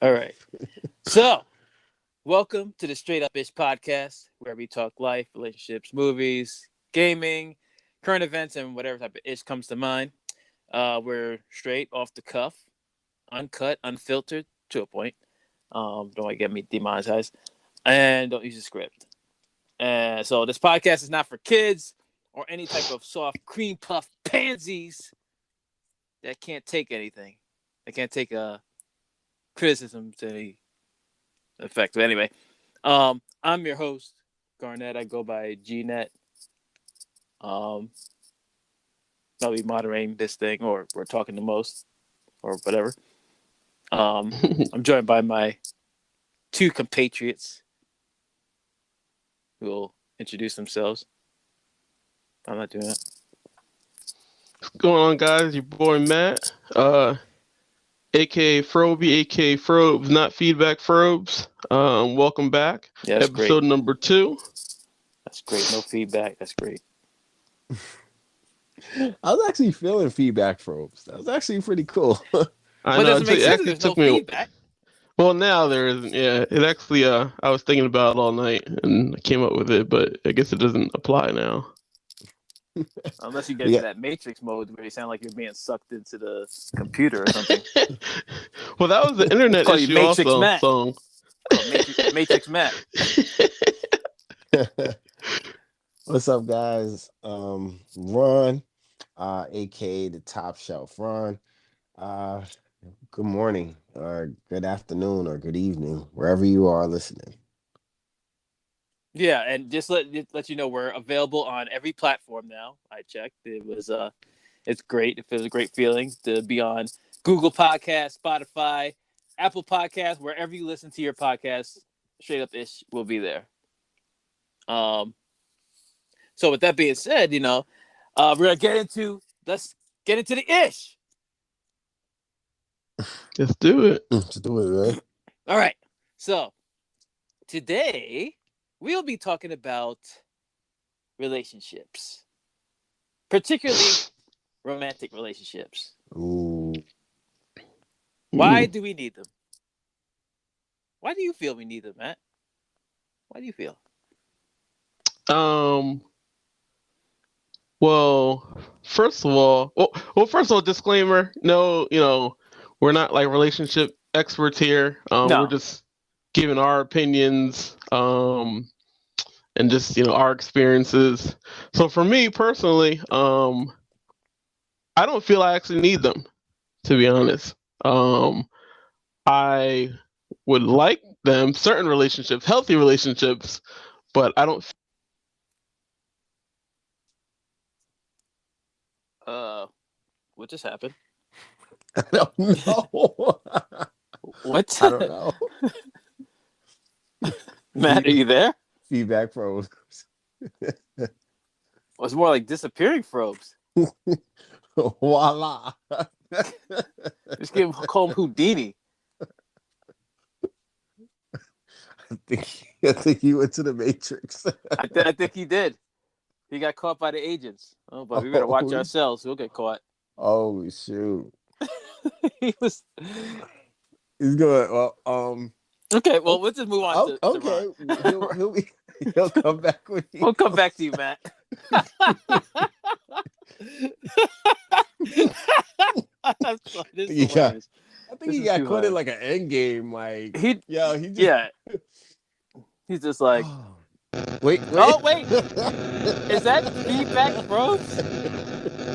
All right. So, welcome to the Straight Up Ish podcast, where we talk life, relationships, movies, gaming, current events, and whatever type of ish comes to mind. We're straight off the cuff, uncut, unfiltered to a point. Don't want to get me demonetized, and don't use a script. And so, this podcast is not for kids or any type of soft cream puff pansies that can't take anything. They can't take a criticism to any effect. But anyway, I'm your host, Garnett. I go by GNet. I'll be moderating this thing, or we're talking the most, or whatever. I'm joined by my two compatriots who will introduce themselves. I'm not doing that. What's going on, guys? Your boy Matt, aka Froby, aka Frobes, not feedback Frobes. Welcome back. Yeah, that's episode great. number 2. That's great. No feedback. That's great. I was actually feeling feedback probes. That was actually pretty cool. I Well, know doesn't make sense. There's no feedback. Well, now there isn't. Yeah, it actually. I was thinking about it all night and I came up with it, but I guess it doesn't apply now. Unless you get into that Matrix mode where you sound like you're being sucked into the computer or something. Well, that was the internet Call you issue Matrix also. Matt. So. Matrix Matt. What's up, guys? Ron, aka the Top Shelf Ron. Good morning, or good afternoon, or good evening, wherever you are listening. Yeah, and just let you know we're available on every platform now. I checked. It's great. It feels a great feeling to be on Google Podcasts, Spotify, Apple Podcasts, wherever you listen to your podcasts. Straight Up Ish will be there. So with that being said, we're gonna let's get into the ish. Let's do it. Let's do it, right? All right. So today we'll be talking about relationships, particularly romantic relationships. Ooh. Why do we need them? Why do you feel we need them, Matt? Why do you feel? Well, first of all, disclaimer. No, we're not like relationship experts here. No. We're just giving our opinions, and just, our experiences. So for me personally, I don't feel I actually need them, to be honest. I would like them, certain relationships, healthy relationships, but I don't. What just happened? I don't know. What? I don't know. Matt, are you there? Feedback probes. Well, it's more like disappearing probes. Voila. Just call him Houdini. I think he went to the Matrix. I think he did. He got caught by the agents. Oh, but we better watch ourselves. We'll get caught. Oh shoot. He's going. Well, okay. Well, let's just move on. Okay. He'll come back with you. We'll come back to you, Matt. I think he got caught in like an end game. Like he's just like. Wait. Oh wait. Is that feedback, bro?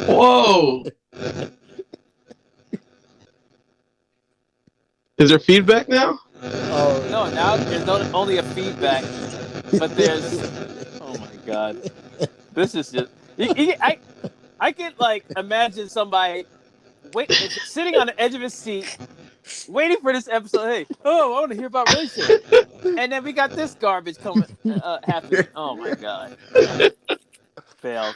Whoa. Is there feedback now? Oh no! Now there's only a feedback, but there's. Oh my god! This is just. I can like imagine somebody sitting on the edge of his seat, waiting for this episode. Hey, I want to hear about relationships, and then we got this garbage coming happening. Oh my god! Fail.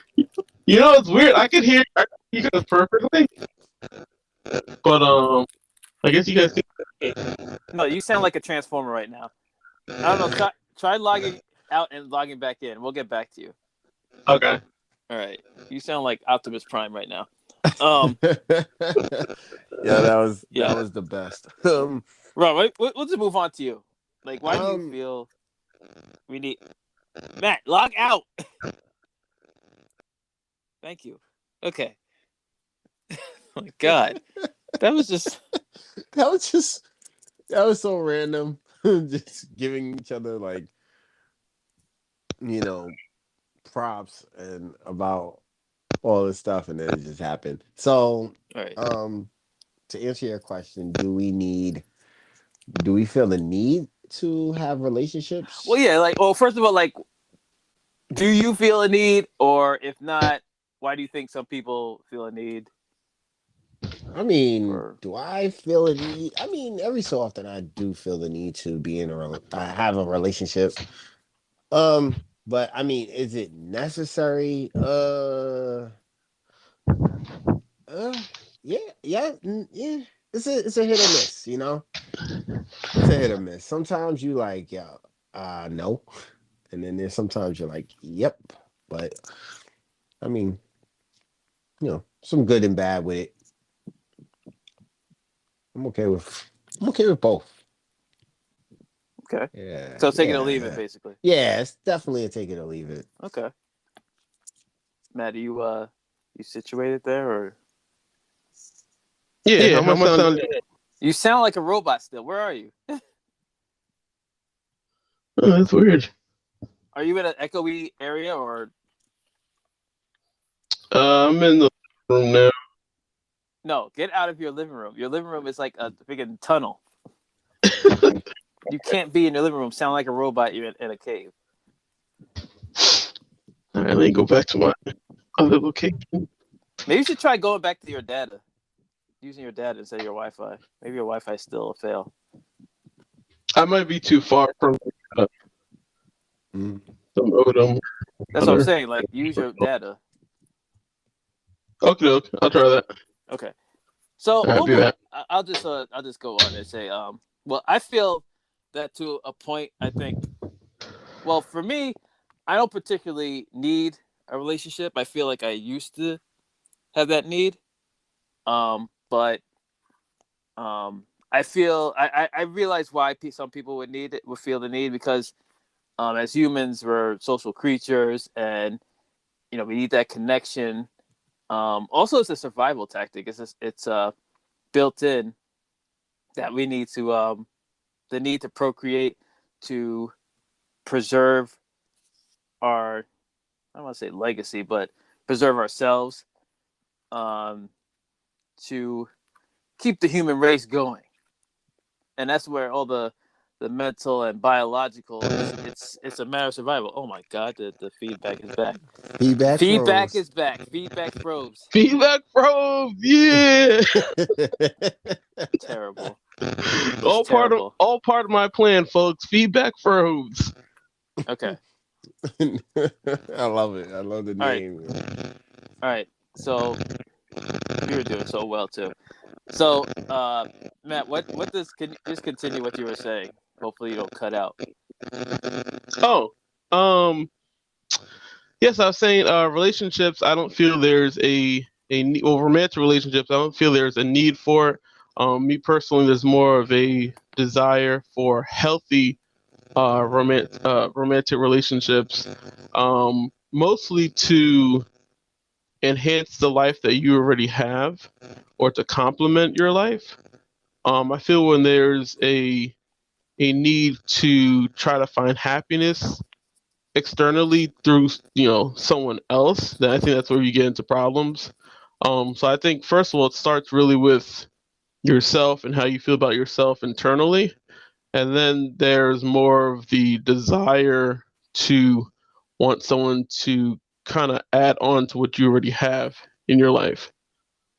It's weird. I can hear you guys perfectly, but I guess you guys can. No, you sound like a transformer right now. I don't know. Try logging out and logging back in. We'll get back to you. Okay. All right. You sound like Optimus Prime right now. Um, Yeah, that yeah. was the best. Right. We'll just move on to you. Like, why do you Um, feel we need Matt? Log out. Thank you. Okay. Oh my God, that was just that was just that was so random. Just giving each other like, you know, props and about all this stuff, and then it just happened. So, all right. to answer your question, do we feel the need to have Well, relationships? yeah. Like, well, first of all, like, do you feel a need, or if not, why do you think some people feel a need I mean, for? do I feel a need? I mean, every so often I do feel the need to be in have a relationship. But I mean, is it necessary? Uh yeah, yeah. It's a hit or miss, you know? It's a hit or miss. Sometimes you like, yeah, no. And then there's sometimes you're like, yep. But I mean, some good and bad with it. I'm okay with both. Okay, Yeah, so take it or leave it, yeah. basically. Yeah, it's definitely a take it or leave it. Okay, Matt, are you situated there, or Yeah, how much sound? you sound like a robot still? Where are you? Oh, that's weird. Are you in an echoey area, or I'm in the room now. no? Get out of your living room. Your living room is like a freaking tunnel. You can't be in your living room. Sound like a robot. You're in a cave. All right, let me go back to my other location. Maybe you should try going back to your data, using your data instead of your Wi-Fi. Maybe your Wi-Fi is still a fail. I might be too far from Mm. some Odom. That's what I'm saying. Like, use your data. Okay, I'll try that. Okay. So All right, do that. I'll just go on and say well, I feel that to a point. I think, well, for me, I don't particularly need a relationship. I feel like I used to have that need, but I feel I realize why some people would feel the need, because as humans we're social creatures, and we need that connection. Also, it's a survival tactic. It's built in that we need to the need to procreate, to preserve our, I don't want to say legacy, but preserve ourselves, um, to keep the human race going. And that's where all the mental and biological, it's a matter of survival. Oh my God, the feedback is back. Feedback Feedback froze. is back. Feedback froze. Feedback probe, yeah. Terrible. Just terrible. all part of my plan, folks. Feedback probes. Okay. I love it. I love the All right. name. All right. So you were doing so well too. So, Matt, can you just continue what you were saying? Hopefully, you don't cut out. Oh, um, yes, I was saying, relationships. I don't feel there's romantic relationships. I don't feel there's a need for it. Me personally, there's more of a desire for healthy, romantic relationships, mostly to enhance the life that you already have, or to complement your life. I feel when there's a need to try to find happiness externally through someone else, then I think that's where you get into problems. So I think first of all, it starts really with yourself and how you feel about yourself internally, and then there's more of the desire to want someone to kind of add on to what you already have in your life.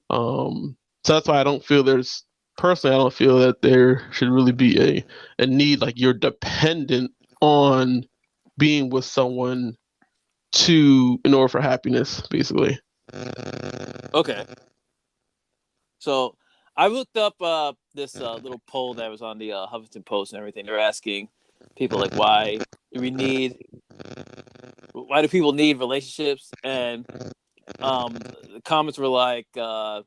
So that's why I don't feel that there should really be a need, like you're dependent on being with someone in order for happiness, basically. Okay. So I looked up this little poll that was on the Huffington Post and everything. They're asking people, like, why do people need relationships? And The comments were like, I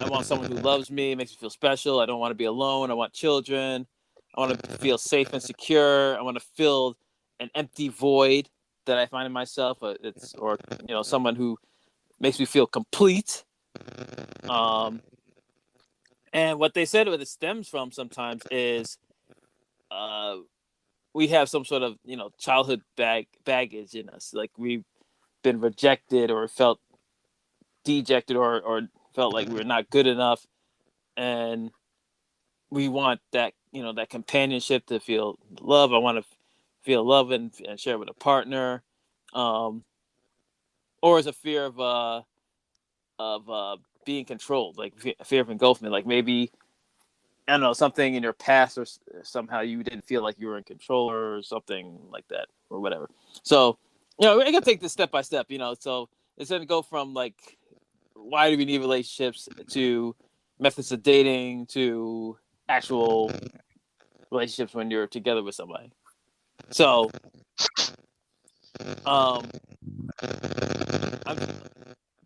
want someone who loves me, makes me feel special. I don't want to be alone. I want children. I want to feel safe and secure. I want to fill an empty void that I find in myself. Someone who makes me feel complete. And what they said, what it stems from sometimes is, we have some sort of childhood baggage in us. Like we've been rejected or felt dejected or felt like we're not good enough, and we want that that companionship to feel love. I want to feel love and share with a partner, or as a fear of being controlled, like fear of engulfment. Like maybe I don't know, something in your past or somehow you didn't feel like you were in control or something like that or whatever. So I gotta take this step by step. So it's gonna go from like, why do we need relationships, to methods of dating, to actual relationships when you're together with somebody. So,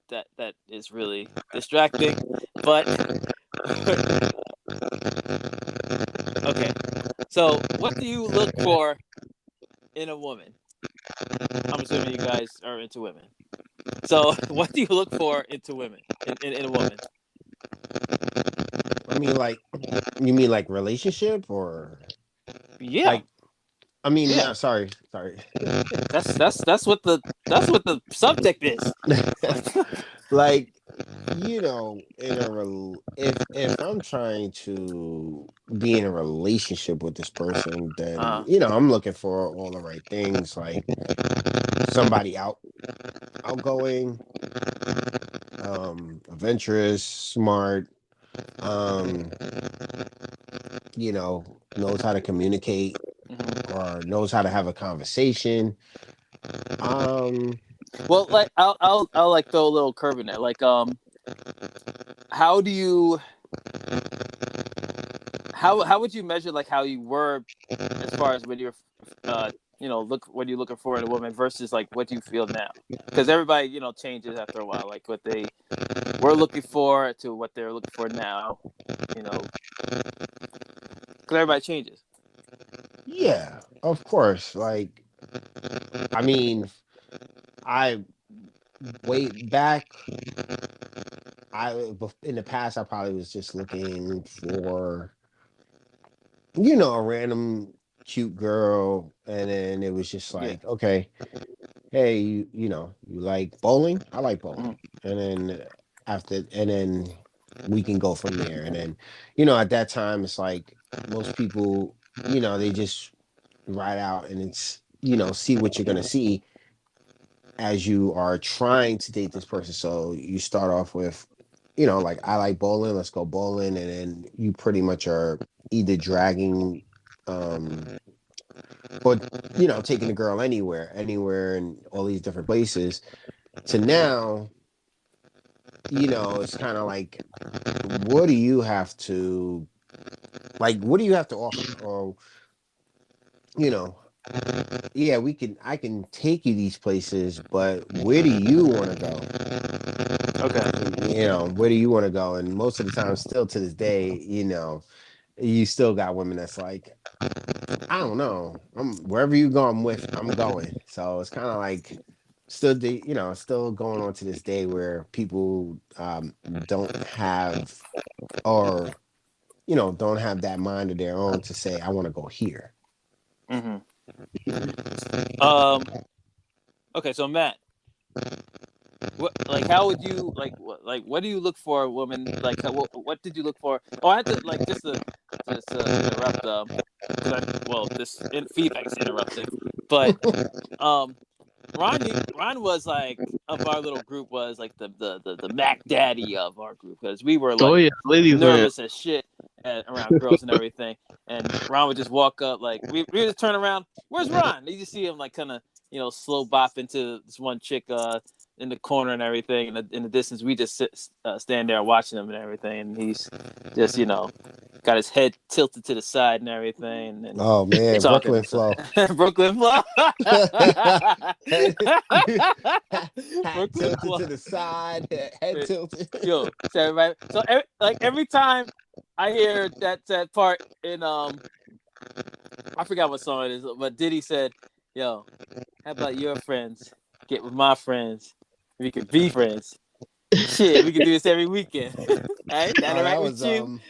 that is really distracting, but okay. So, what do you look for in a woman? I'm assuming you guys are into women. So, what do you look for into women in a woman? I mean, like, you mean like relationship or Yeah, like? I mean, yeah. no, sorry. That's what the subject is. Like, in if I'm trying to be in a relationship with this person, then I'm looking for all the right things, like somebody outgoing, adventurous, smart, um, knows how to communicate or knows how to have a conversation. Well, like I'll like throw a little curve in there. Like, how do you how would you measure like how you were as far as when you're what you're looking for in a woman versus like what you feel now? Because everybody changes after a while. Like what they were looking for to what they're looking for now. Because everybody changes. Yeah, of course. Like, I mean, I way back, in the past, I probably was just looking for, a random cute girl, and then it was just Yeah. like, okay, hey, you like bowling? I like Mm-hmm. bowling, and then and then we can go from there. And then, at that time, it's like most people, they just ride out, and it's see what you're gonna see as you are trying to date this person. So you start off with, like, I like bowling, let's go bowling. And then you pretty much are either dragging, or, taking the girl anywhere and all these different places. To now, it's kind of like, what do you have to, what do you have to offer? Or, you know, yeah, I can take you these places, but where do you want to go? Okay. Where do you want to go? And most of the time, still to this day, you still got women that's like, I don't know, wherever you go, I'm going. So it's kind of like still going on to this day where people don't have, or don't have that mind of their own to say, I want to go here. Mm-hmm. Okay, so Matt, how would you what do you look for a woman? Like, what did you look for? Oh, I had to like just to interrupt, this feedback is interrupting, but Ron was like, of our little group, was like the Mac Daddy of our group, because we were Oh like yeah, ladies man. nervous as shit around girls and everything. And Ron would just walk up, like we would just turn around. Where's Ron? You just see him like kind of slow bop into this one chick in the corner and everything. In the distance, we just stand there watching him and everything. And he's just, got his head tilted to the side and everything. And Oh man, talking. Brooklyn Flow. Brooklyn Flow. Head Brooklyn tilted Flow. to the side, head tilted. Yo, so everybody. So every time I hear that part in I forgot what song it is, but Diddy said, "Yo, how about your friends get with my friends? We could be friends. Shit, we could do this every weekend." Hey, that Oh, all right that with was you?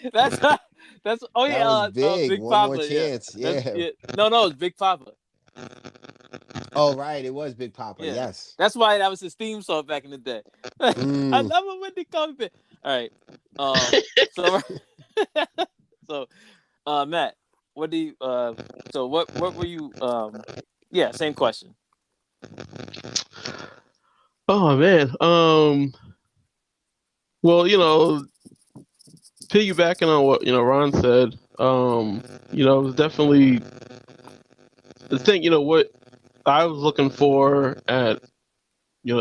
That's oh that was yeah, big. Big One More Papa, yeah. Chance. That's Yeah. yeah. No, it's Big Papa. Oh right, it was Big Papa. Yeah, Yes. that's why that was his theme song back in the day. I love it when they call me. All right, so so Matt, what do you so what were you yeah, same question. Oh man. Well, piggybacking on what Ron said, it was definitely the thing. What I was looking for at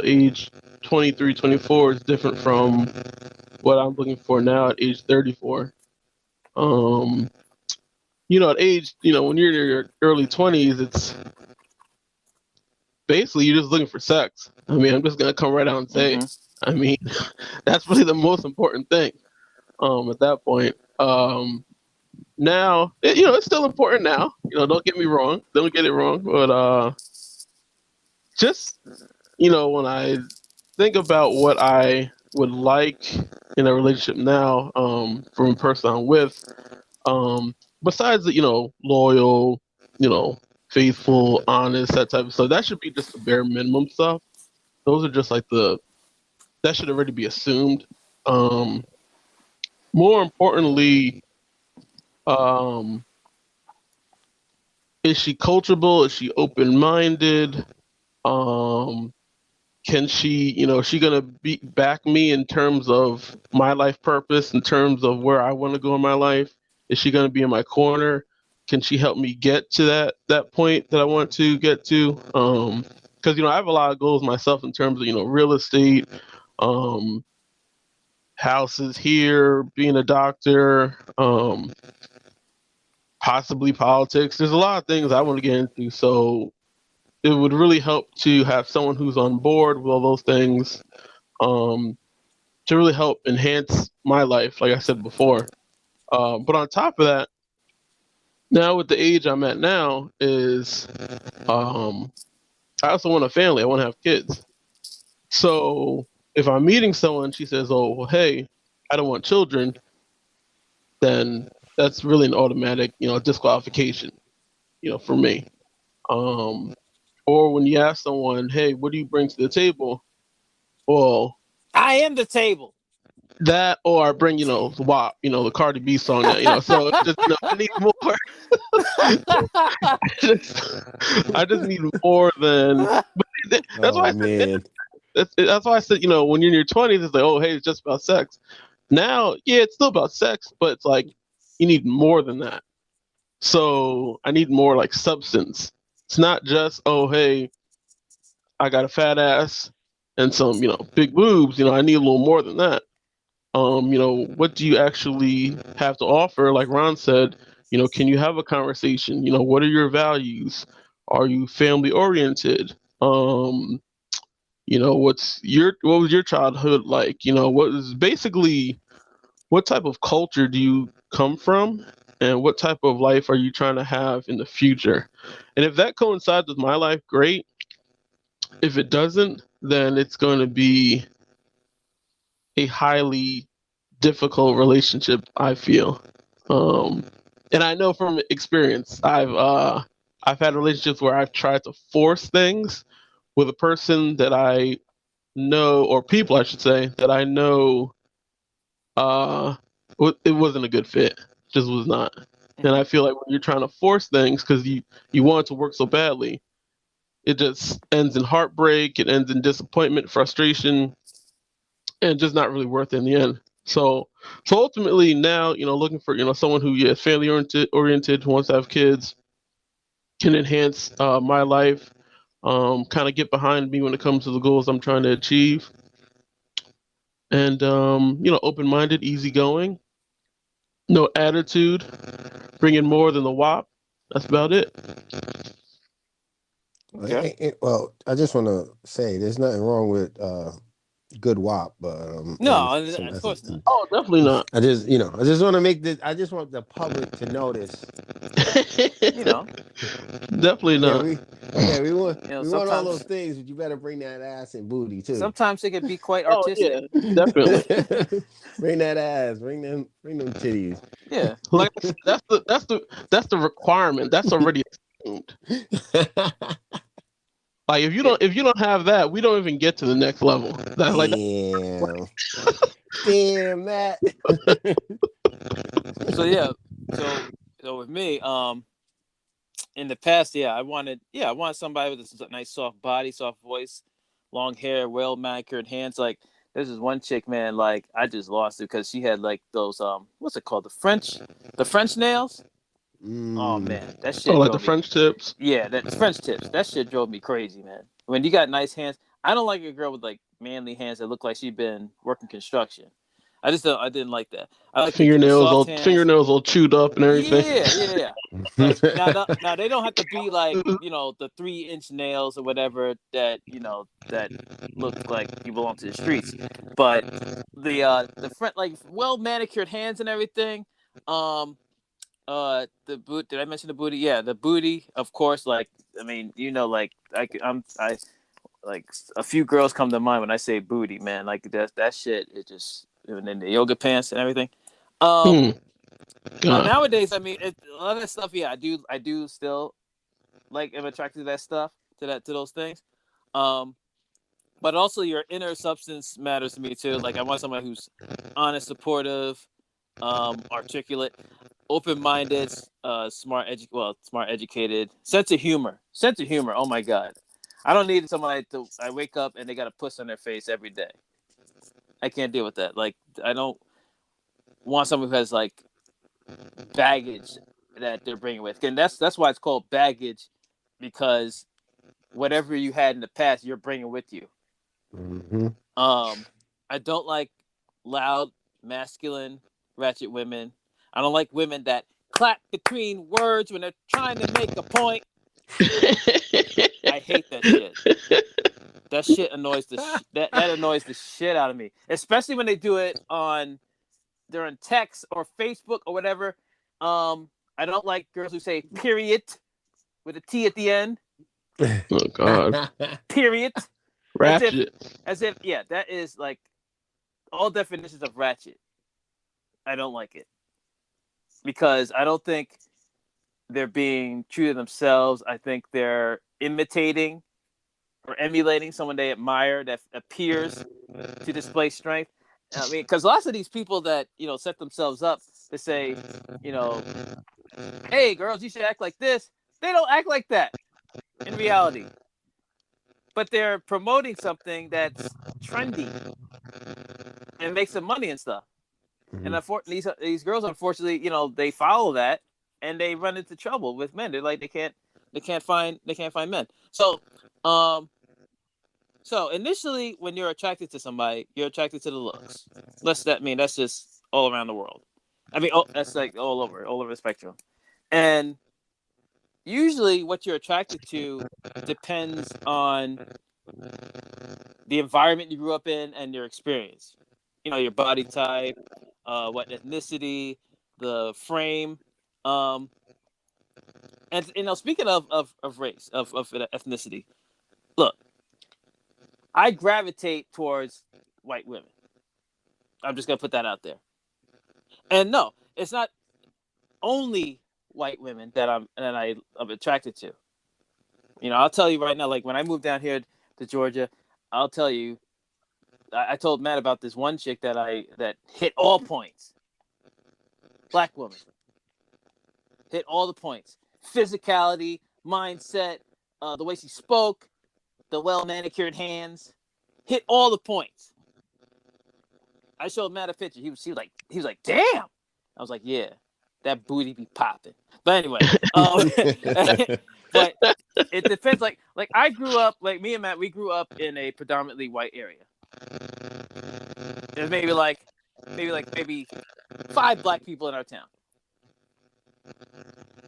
age 23, 24 is different from what I'm looking for now at age 34. At age, when you're in your early 20s, it's basically you're just looking for sex. I mean, I'm just gonna come right out and say, I mean, that's really the most important thing. At that point, now it's still important now. Don't get me wrong, don't get it wrong, but just when I think about what I would like in a relationship now, from a person I'm with, besides the loyal, faithful, honest, that type of stuff, that should be just the bare minimum stuff. Those are just like that should already be assumed. More importantly, um, is she coachable? Is she open minded? Um, can she, is she gonna back me in terms of my life purpose, in terms of where I want to go in my life? Is she gonna be in my corner? Can she help me get to that point that I want to get to? Because I have a lot of goals myself in terms of real estate, um, houses here, being a doctor, possibly politics. There's a lot of things I want to get into, so it would really help to have someone who's on board with all those things, to really help enhance my life, like I said before. But on top of that, now with the age I'm at now, is I also want a family. I want to have kids. So if I'm meeting someone, she says, "Oh, well, hey, I don't want children," then that's really an automatic, disqualification, for me. Um, or when you ask someone, "Hey, what do you bring to the table?" Well, I am the table. that, or I bring, the WAP, the Cardi B song that, so it's just, I need more. I just need more than. But that's why Oh I said man. that's why I said, when you're in your 20s, it's like, oh, hey, it's just about sex. Now, yeah, it's still about sex, but it's like you need more than that. So I need more like substance. It's not just, oh, hey, I got a fat ass and some, big boobs. I need a little more than that. What do you actually have to offer? Like Ron said, can you have a conversation? What are your values? Are you family oriented? What was your childhood like? What type of culture do you come from, and what type of life are you trying to have in the future? And if that coincides with my life, great. If it doesn't, then it's going to be a highly difficult relationship, I feel. Um, and I know from experience, I've had relationships where I've tried to force things with a person that I know, or people I should say, that I know, uh it wasn't a good fit. Just was not. And I feel like when you're trying to force things because you want it to work so badly, it just ends in heartbreak, it ends in disappointment, frustration, and just not really worth it in the end. So ultimately now, looking for, someone who, yeah, is family oriented, who wants to have kids, can enhance my life, kind of get behind me when it comes to the goals I'm trying to achieve. And open-minded, easygoing, no attitude, bringing more than the WAP. That's about it. Okay. Well, I just want to say there's nothing wrong with good WAP, but No, of course not. Oh, definitely not. I just want to make this. I just want the public to notice. Definitely not. We want all those sometimes things, but you better bring that ass and booty too. Sometimes it can be quite Oh artistic. yeah, definitely. Bring that ass, bring them titties. Yeah. Like that's the requirement. That's already assumed. Like if you don't have that, we don't even get to the next level. That's like damn that. So with me, in the past, I wanted somebody with a nice soft body, soft voice, long hair, well manicured hands. Like there's this one chick, man, like I just lost it because she had like those what's it called? The French nails. Oh man, that shit. Oh, like the French tips. Yeah, that French tips. That shit drove me crazy, man. When you got nice hands, I don't like a girl with like manly hands that look like she'd been working construction. I didn't like that. I like fingernails all chewed up and everything. Yeah. Like now they don't have to be like the 3-inch nails or whatever that that look like you belong to the streets, but the front like well manicured hands and everything. The boot. Did I mention the booty? Yeah, the booty. Of course. Like I mean, like I like a few girls come to mind when I say booty, man. Like that shit. It just and then the yoga pants and everything. Nowadays, I mean, a lot of that stuff. Yeah, I do still like am attracted to that stuff, to those things. But also your inner substance matters to me too. Like I want somebody who's honest, supportive, articulate, open-minded, smart, educated, sense of humor. Oh my god, I don't need somebody I wake up and they got a puss on their face every day. I can't deal with that. Like I don't want someone who has like baggage that they're bringing with, and that's why it's called baggage, because whatever you had in the past, you're bringing with you. Mm-hmm. I don't like loud, masculine, ratchet women. I don't like women that clap between words when they're trying to make a point. I hate that shit. That shit annoys that annoys the shit out of me, especially when they do it during text or Facebook or whatever. I don't like girls who say period with a T at the end. Oh god. Period. Ratchet. As if that is like all definitions of ratchet. I don't like it because I don't think they're being true to themselves. I think they're imitating or emulating someone they admire that appears to display strength. I mean, because lots of these people that set themselves up to say, hey girls, you should act like this. They don't act like that in reality, but they're promoting something that's trendy and makes some money and stuff. Mm-hmm. And these girls, unfortunately, they follow that and they run into trouble with men. They're like they can't find men. So initially, when you're attracted to somebody, you're attracted to the looks. That's just all around the world. I mean, that's like all over the spectrum. And usually what you're attracted to depends on the environment you grew up in and your experience. Your body type, what ethnicity, the frame. And speaking of race, of ethnicity, look, I gravitate towards white women. I'm just gonna put that out there. And no, it's not only white women that I'm attracted to. I'll tell you right now, like when I moved down here to Georgia, I'll tell you, I told Matt about this one chick that hit all points. Black woman. Hit all the points. Physicality, mindset, the way she spoke, the well manicured hands, hit all the points. I showed Matt a picture. He was like, damn. I was like, yeah, that booty be popping. But anyway, but it depends. Like I grew up, like me and Matt, we grew up in a predominantly white area. There's maybe 5 black people in our town.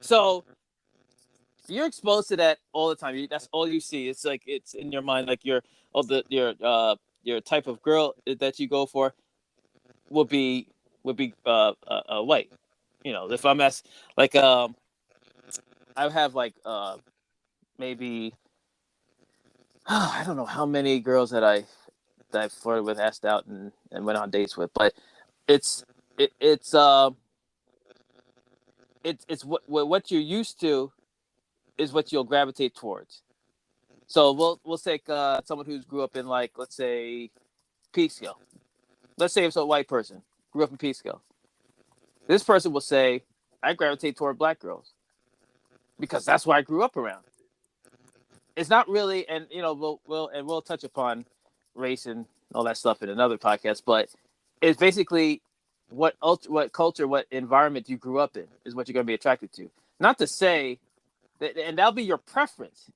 So you're exposed to that all the time. That's all you see. It's like it's in your mind. Like your type of girl that you go for would be white. You know, if I'm I have maybe I don't know how many girls that I flirted with, asked out, and went on dates with, but it's what you're used to is what you'll gravitate towards. So we'll take someone who's grew up in, like, let's say Peekskill. Let's say it's a white person grew up in Peekskill. This person will say, I gravitate toward black girls because that's what I grew up around. It's not really, and we'll touch upon race and all that stuff in another podcast, but it's basically what culture, what environment you grew up in is what you're going to be attracted to. Not to say that, and that'll be your preference.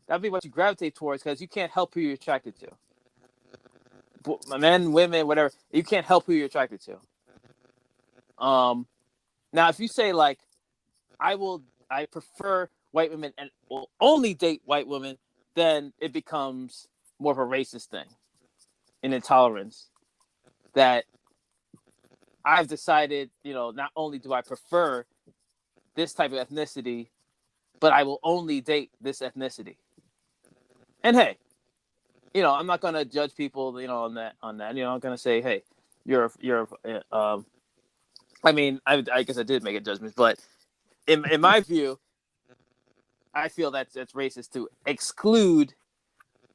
That'll be what you gravitate towards, because you can't help who you're attracted to. Men, women, whatever, you can't help who you're attracted to. Now, if you say, like, I prefer white women and will only date white women, then it becomes more of a racist thing, an intolerance that I've decided, not only do I prefer this type of ethnicity, but I will only date this ethnicity. And hey, I'm not going to judge people, on that. I'm going to say, hey, you're I mean, I guess I did make a judgment, but in my view, I feel that's racist to exclude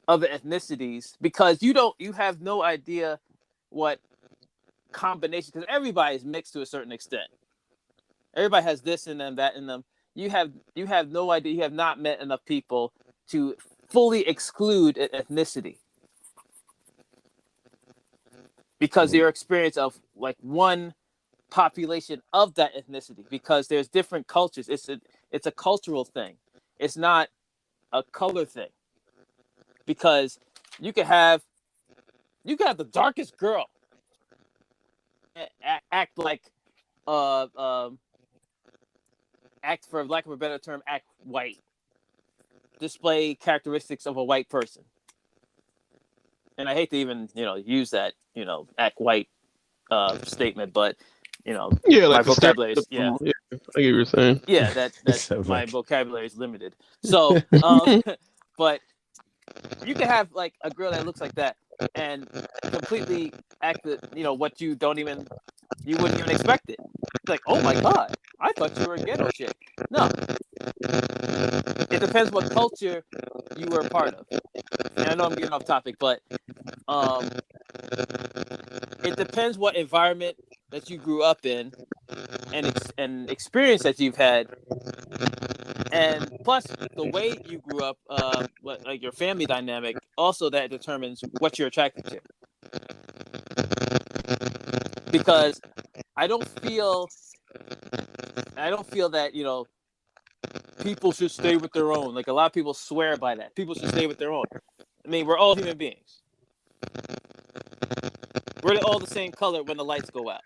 other ethnicities, because you have no idea what combination, because everybody is mixed to a certain extent. Everybody has this in them, that in them. You have no idea. You have not met enough people to fully exclude an ethnicity, because your experience of, like, one population of that ethnicity, because there's different cultures. It's a cultural thing. It's not a color thing, because you could have the darkest girl act like act, for lack of a better term, act white, display characteristics of a white person. And I hate to even use that act white statement, but Yeah, my like vocabulary is, I get what you're saying. yeah, that my vocabulary is limited. So but you can have, like, a girl that looks like that and completely act what you wouldn't even expect it. It's like, oh my god, I thought you were a ghetto chick. No, it depends what culture you were a part of. And I know I'm getting off topic, but it depends what environment that you grew up in, and experience that you've had, and plus the way you grew up, like your family dynamic, also that determines what you're attracted to. Because I don't feel that people should stay with their own. Like, a lot of people swear by that. People should stay with their own. I mean, we're all human beings. We're all the same color when the lights go out.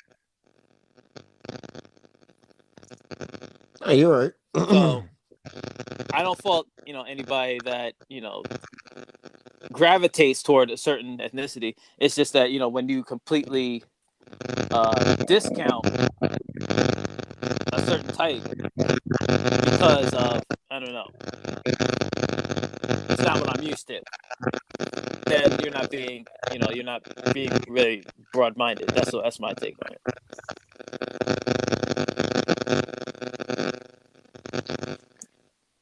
Oh, you're right. So I don't fault anybody that gravitates toward a certain ethnicity. It's just that when you completely discount a certain type because of, I don't know, it's not what I'm used to, then you're not being really broad-minded. That's my take on it.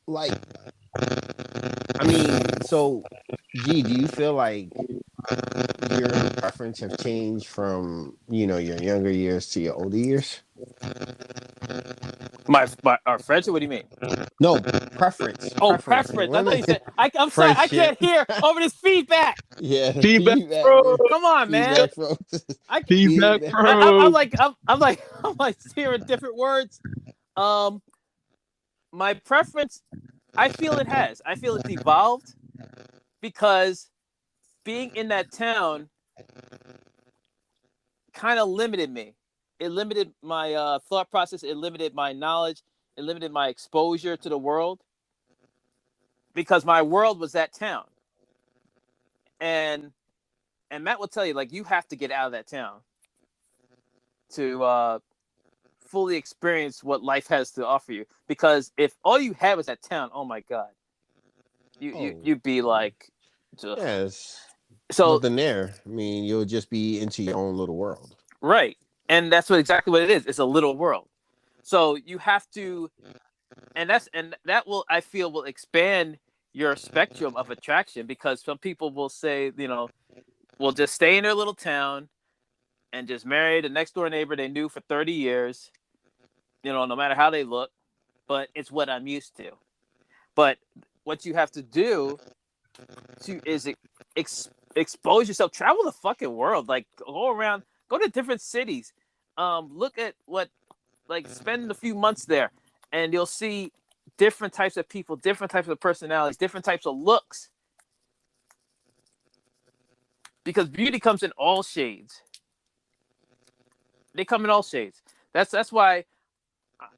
Like, I mean, so, G, do you feel like your preference have changed from, your younger years to your older years? Our friendship? What do you mean? No, preference. Oh, preference. I thought you said. I'm sorry. I can't hear over this feedback. Yeah, Feedback, bro. Come on, man. Feedback, bro. I'm like hearing different words. My preference I feel it has. I feel it's evolved because being in that town kind of limited me. It limited my thought process. It limited my knowledge. It limited my exposure to the world because my world was that town. And Matt will tell you, like, you have to get out of that town to fully experience what life has to offer you. Because if all you had was that town, oh my god, you'd be like, ugh. Yes. So Nothing there. I mean, you'll just be into your own little world. right, and that's exactly what it is. It's a little world. So you have to, and that will, I feel, will expand your spectrum of attraction because some people will say, will just stay in their little town and just marry the next door neighbor they knew for 30 years, no matter how they look, but it's what I'm used to. But what you have to do is expose yourself, travel the fucking world, like go around, go to different cities, look at spend a few months there, and you'll see different types of people, different types of personalities, different types of looks. Because beauty comes in all shades. They come in all shades. That's why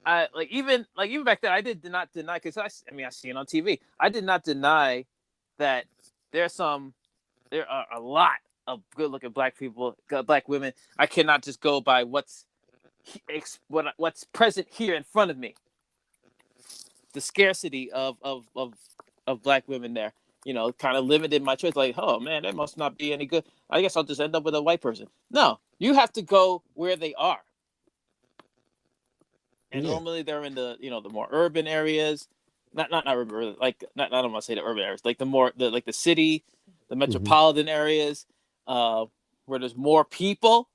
I even back then I did not deny, because I see it on TV. I did not deny that there are a lot of good looking black people, black women. I cannot just go by what's present here in front of me. The scarcity of black women there, kind of limited my choice. Like, oh man, that must not be any good. I guess I'll just end up with a white person. No, you have to go where they are. And normally they're in the the more urban areas, not urban, like not I don't want to say the urban areas, like the city, the metropolitan areas, where there's more people.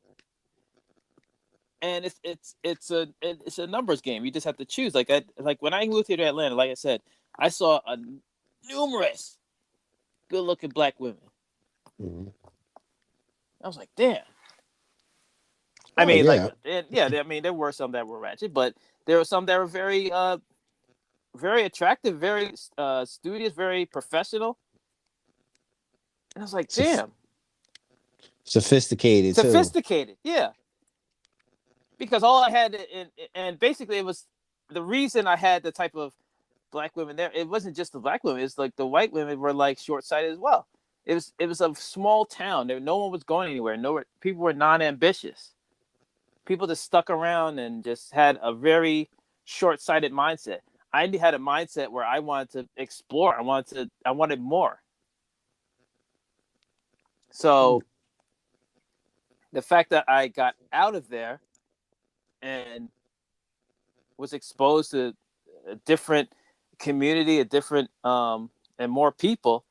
And it's a numbers game. You just have to choose. Like when I moved here to Atlanta, like I said, I saw numerous good looking black women. Mm-hmm. I was like, damn. I mean, there were some that were ratchet, but there were some that were very, very attractive, very studious, very professional. And I was like, damn. Sophisticated, yeah. Because all I had, and basically it was the reason I had the type of black women there. It wasn't just the black women; it's like the white women were like short-sighted as well. It was a small town. No one was going anywhere. People were non-ambitious. People just stuck around and just had a very short-sighted mindset. I had a mindset where I wanted to explore. I wanted more. So the fact that I got out of there and was exposed to a different community, a different and more people,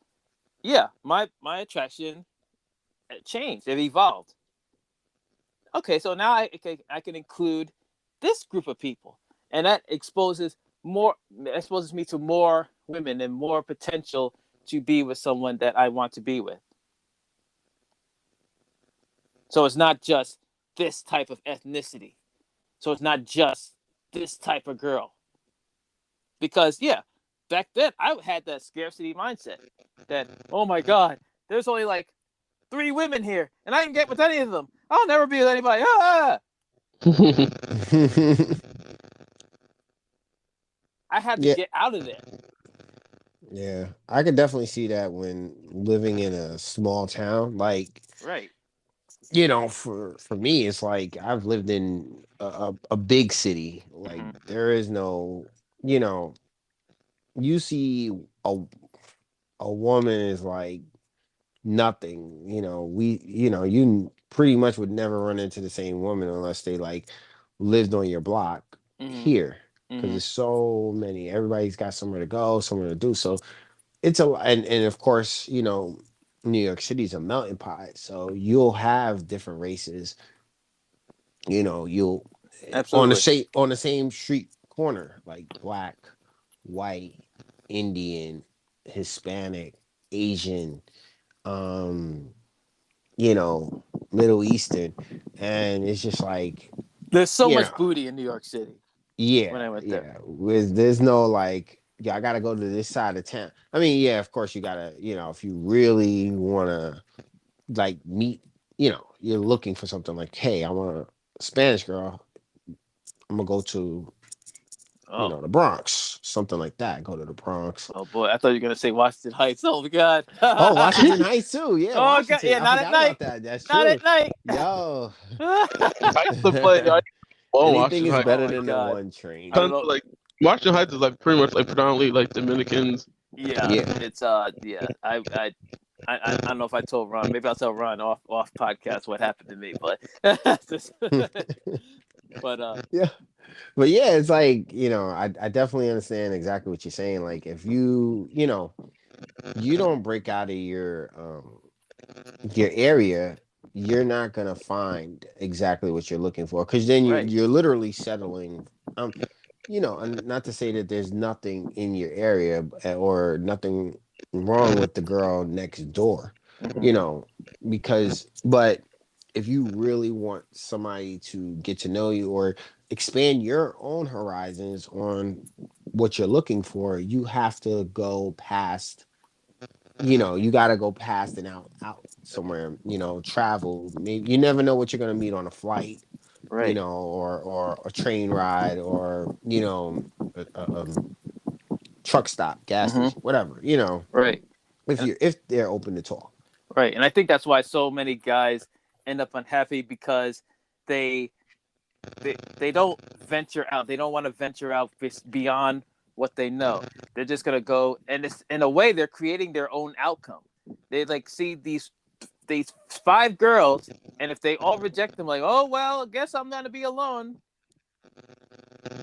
yeah, my attraction changed. It evolved. Okay, so now I can include this group of people, and that exposes me to more women and more potential to be with someone that I want to be with. So it's not just this type of ethnicity. So it's not just this type of girl. Because back then I had that scarcity mindset that, oh my God, there's only like 3 women here, and I didn't get with any of them. I'll never be with anybody. I had to get out of there. Yeah, I could definitely see that when living in a small town. Like, right. For me, it's like I've lived in a big city. Like, there is no, you see a woman is like nothing. You pretty much would never run into the same woman unless they like lived on your block here, because there's so many. Everybody's got somewhere to go, somewhere to do. So it's and of course, New York City's a melting pot, so you'll have different races. You'll Absolutely on the same street corner, like black, white, Indian, Hispanic, Asian, um, Middle Eastern, and it's just there's so much booty in New York City. Yeah, when I went there. there's no like yeah, I gotta go to this side of town. I mean, yeah, of course you gotta, if you really wanna like meet, you're looking for something like, hey, I want a Spanish girl. I'm gonna go to, Oh, the Bronx, something like that. Go to the Bronx. oh boy, I thought you were gonna say Washington Heights. Oh my God. Oh, Washington Heights too. Yeah, Oh God, Washington. yeah, I not at forgot night. about that. That's Not true. at night. Yo, I used to play. I used to play anything Washington is Heights. Oh better my than the God. one I don't train. Tons know. of, like Washington Heights is like pretty much like predominantly like Dominicans. Yeah, Yeah. it's yeah. I don't know if I told Ron. Maybe I'll tell Ron off podcast what happened to me, but but Yeah. But yeah, it's like, I definitely understand exactly what you're saying. Like if you don't break out of your area, you're not gonna find exactly what you're looking for. Cause then right. you're literally settling. And not to say that there's nothing in your area or nothing wrong with the girl next door, Mm-hmm. you know, but if you really want somebody to get to know you or expand your own horizons on what you're looking for, you have to go past, you got to go past and out somewhere, travel. Maybe you never know what you're going to meet on a flight, Right. or a train ride, or a truck stop, gas Mm-hmm. station, whatever, Right. And, if they're open to talk. right. And I think that's why so many guys end up unhappy because they they don't venture out. They don't want to venture out beyond what they know. They're just gonna go, and it's in a way they're creating their own outcome. They like see these five girls, and if they all reject them, like, oh well, I guess I'm gonna be alone.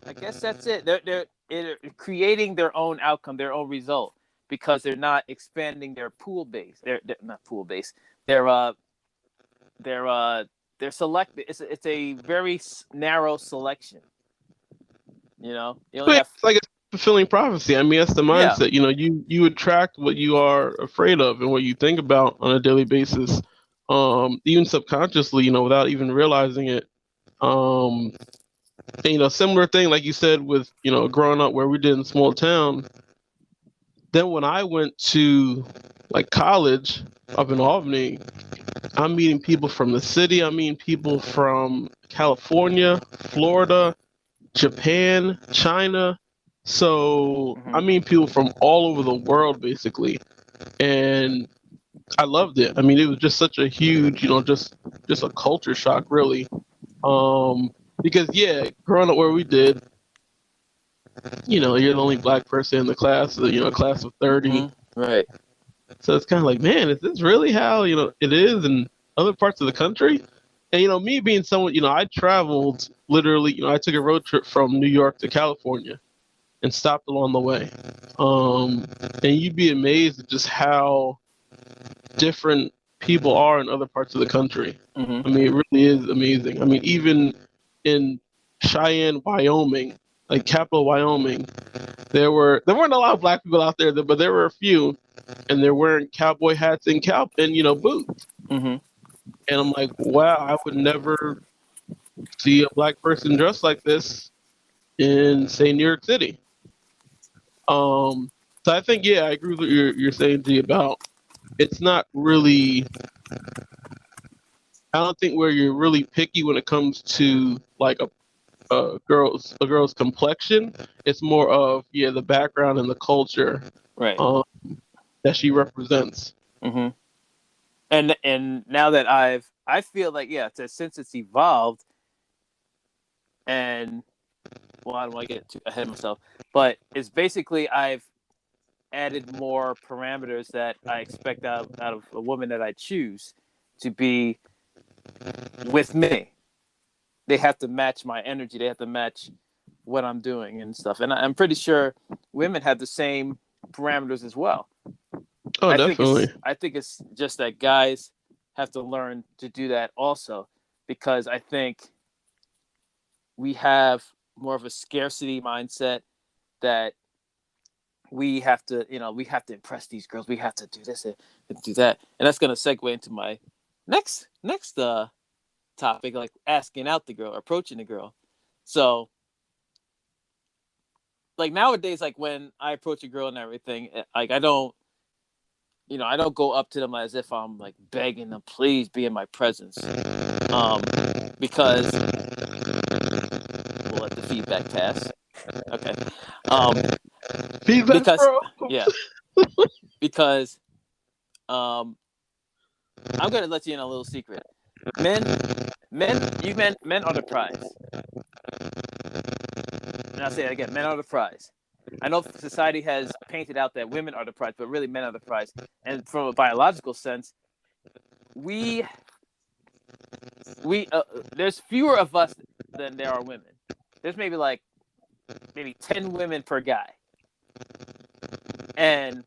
I guess that's it. They're creating their own outcome, their own result, because they're not expanding their pool base. They're not pool base. They're they're uh they're selected. It's a very narrow selection. You only But have it's like a fulfilling prophecy. I mean, that's the yeah, mindset. You attract what you are afraid of and what you think about on a daily basis, even subconsciously, without even realizing it. Um, and, similar thing, like you said, with growing up where we did in a small town. Then when I went to like college up in Albany, I'm meeting people from the city. I'm meeting people from California, Florida, Japan, China. So I mm-hmm. mean people from all over the world basically. And I loved it. I mean it was just such a huge, just a culture shock really. Because yeah, growing up where we did, you're the only black person in the class, a class of 30. Mm-hmm. Right. So it's kind of like, man, is this really how, it is in other parts of the country? And, me being someone, I traveled literally, I took a road trip from New York to California and stopped along the way. And you'd be amazed at just how different people are in other parts of the country. Mm-hmm. I mean, it really is amazing. I mean, even in Cheyenne, Wyoming, like Capital Wyoming, there weren't a lot of black people out there, but there were a few, and they're wearing cowboy hats and boots. Mm-hmm. And I'm like, wow, I would never see a black person dressed like this in say New York City. So I think yeah, I agree with what you're saying, G, about it's not really. I don't think where you're really picky when it comes to like a girl's complexion. It's more of the background and the culture Right. um, that she represents. Mm-hmm. And now that I feel like since it's evolved, and well, I don't want to get too ahead of myself, but it's basically I've added more parameters that I expect out of a woman that I choose to be with me. They have to match my energy. They have to match what I'm doing and stuff. And I'm pretty sure women have the same parameters as well. Oh, definitely. I think it's just that guys have to learn to do that also, because I think we have more of a scarcity mindset that we have to impress these girls. We have to do this and do that. And that's going to segue into my next topic, like asking out the girl, approaching the girl. So like nowadays, like when I approach a girl and everything, like I don't go up to them as if I'm like begging them, please be in my presence, because we'll let the feedback pass. Okay. Feedback, because bro. yeah, because I'm gonna let you in a little secret. Men are the prize. And I'll say it again, men are the prize. I know society has painted out that women are the prize, but really men are the prize. And from a biological sense, we there's fewer of us than there are women. There's maybe 10 women per guy. And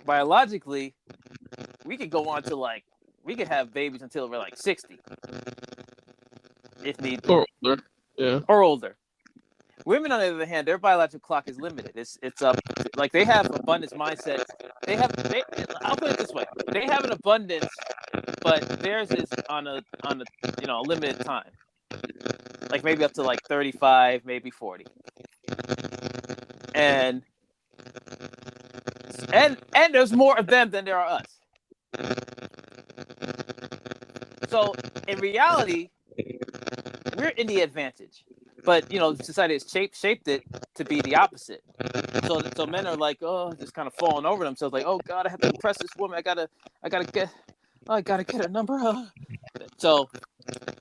biologically, we could go on to we could have babies until we're 60 if need be. Or older. Yeah. Or older. Women, on the other hand, their biological clock is limited. It's up, like they have abundance mindset. I'll put it this way: they have an abundance, but theirs is on a limited time, like maybe up to 35, maybe 40, and there's more of them than there are us. So in reality, we're in the advantage. But society has shaped it to be the opposite. So men are just kind of falling over themselves, like, oh God, I have to impress this woman. I gotta get her number. So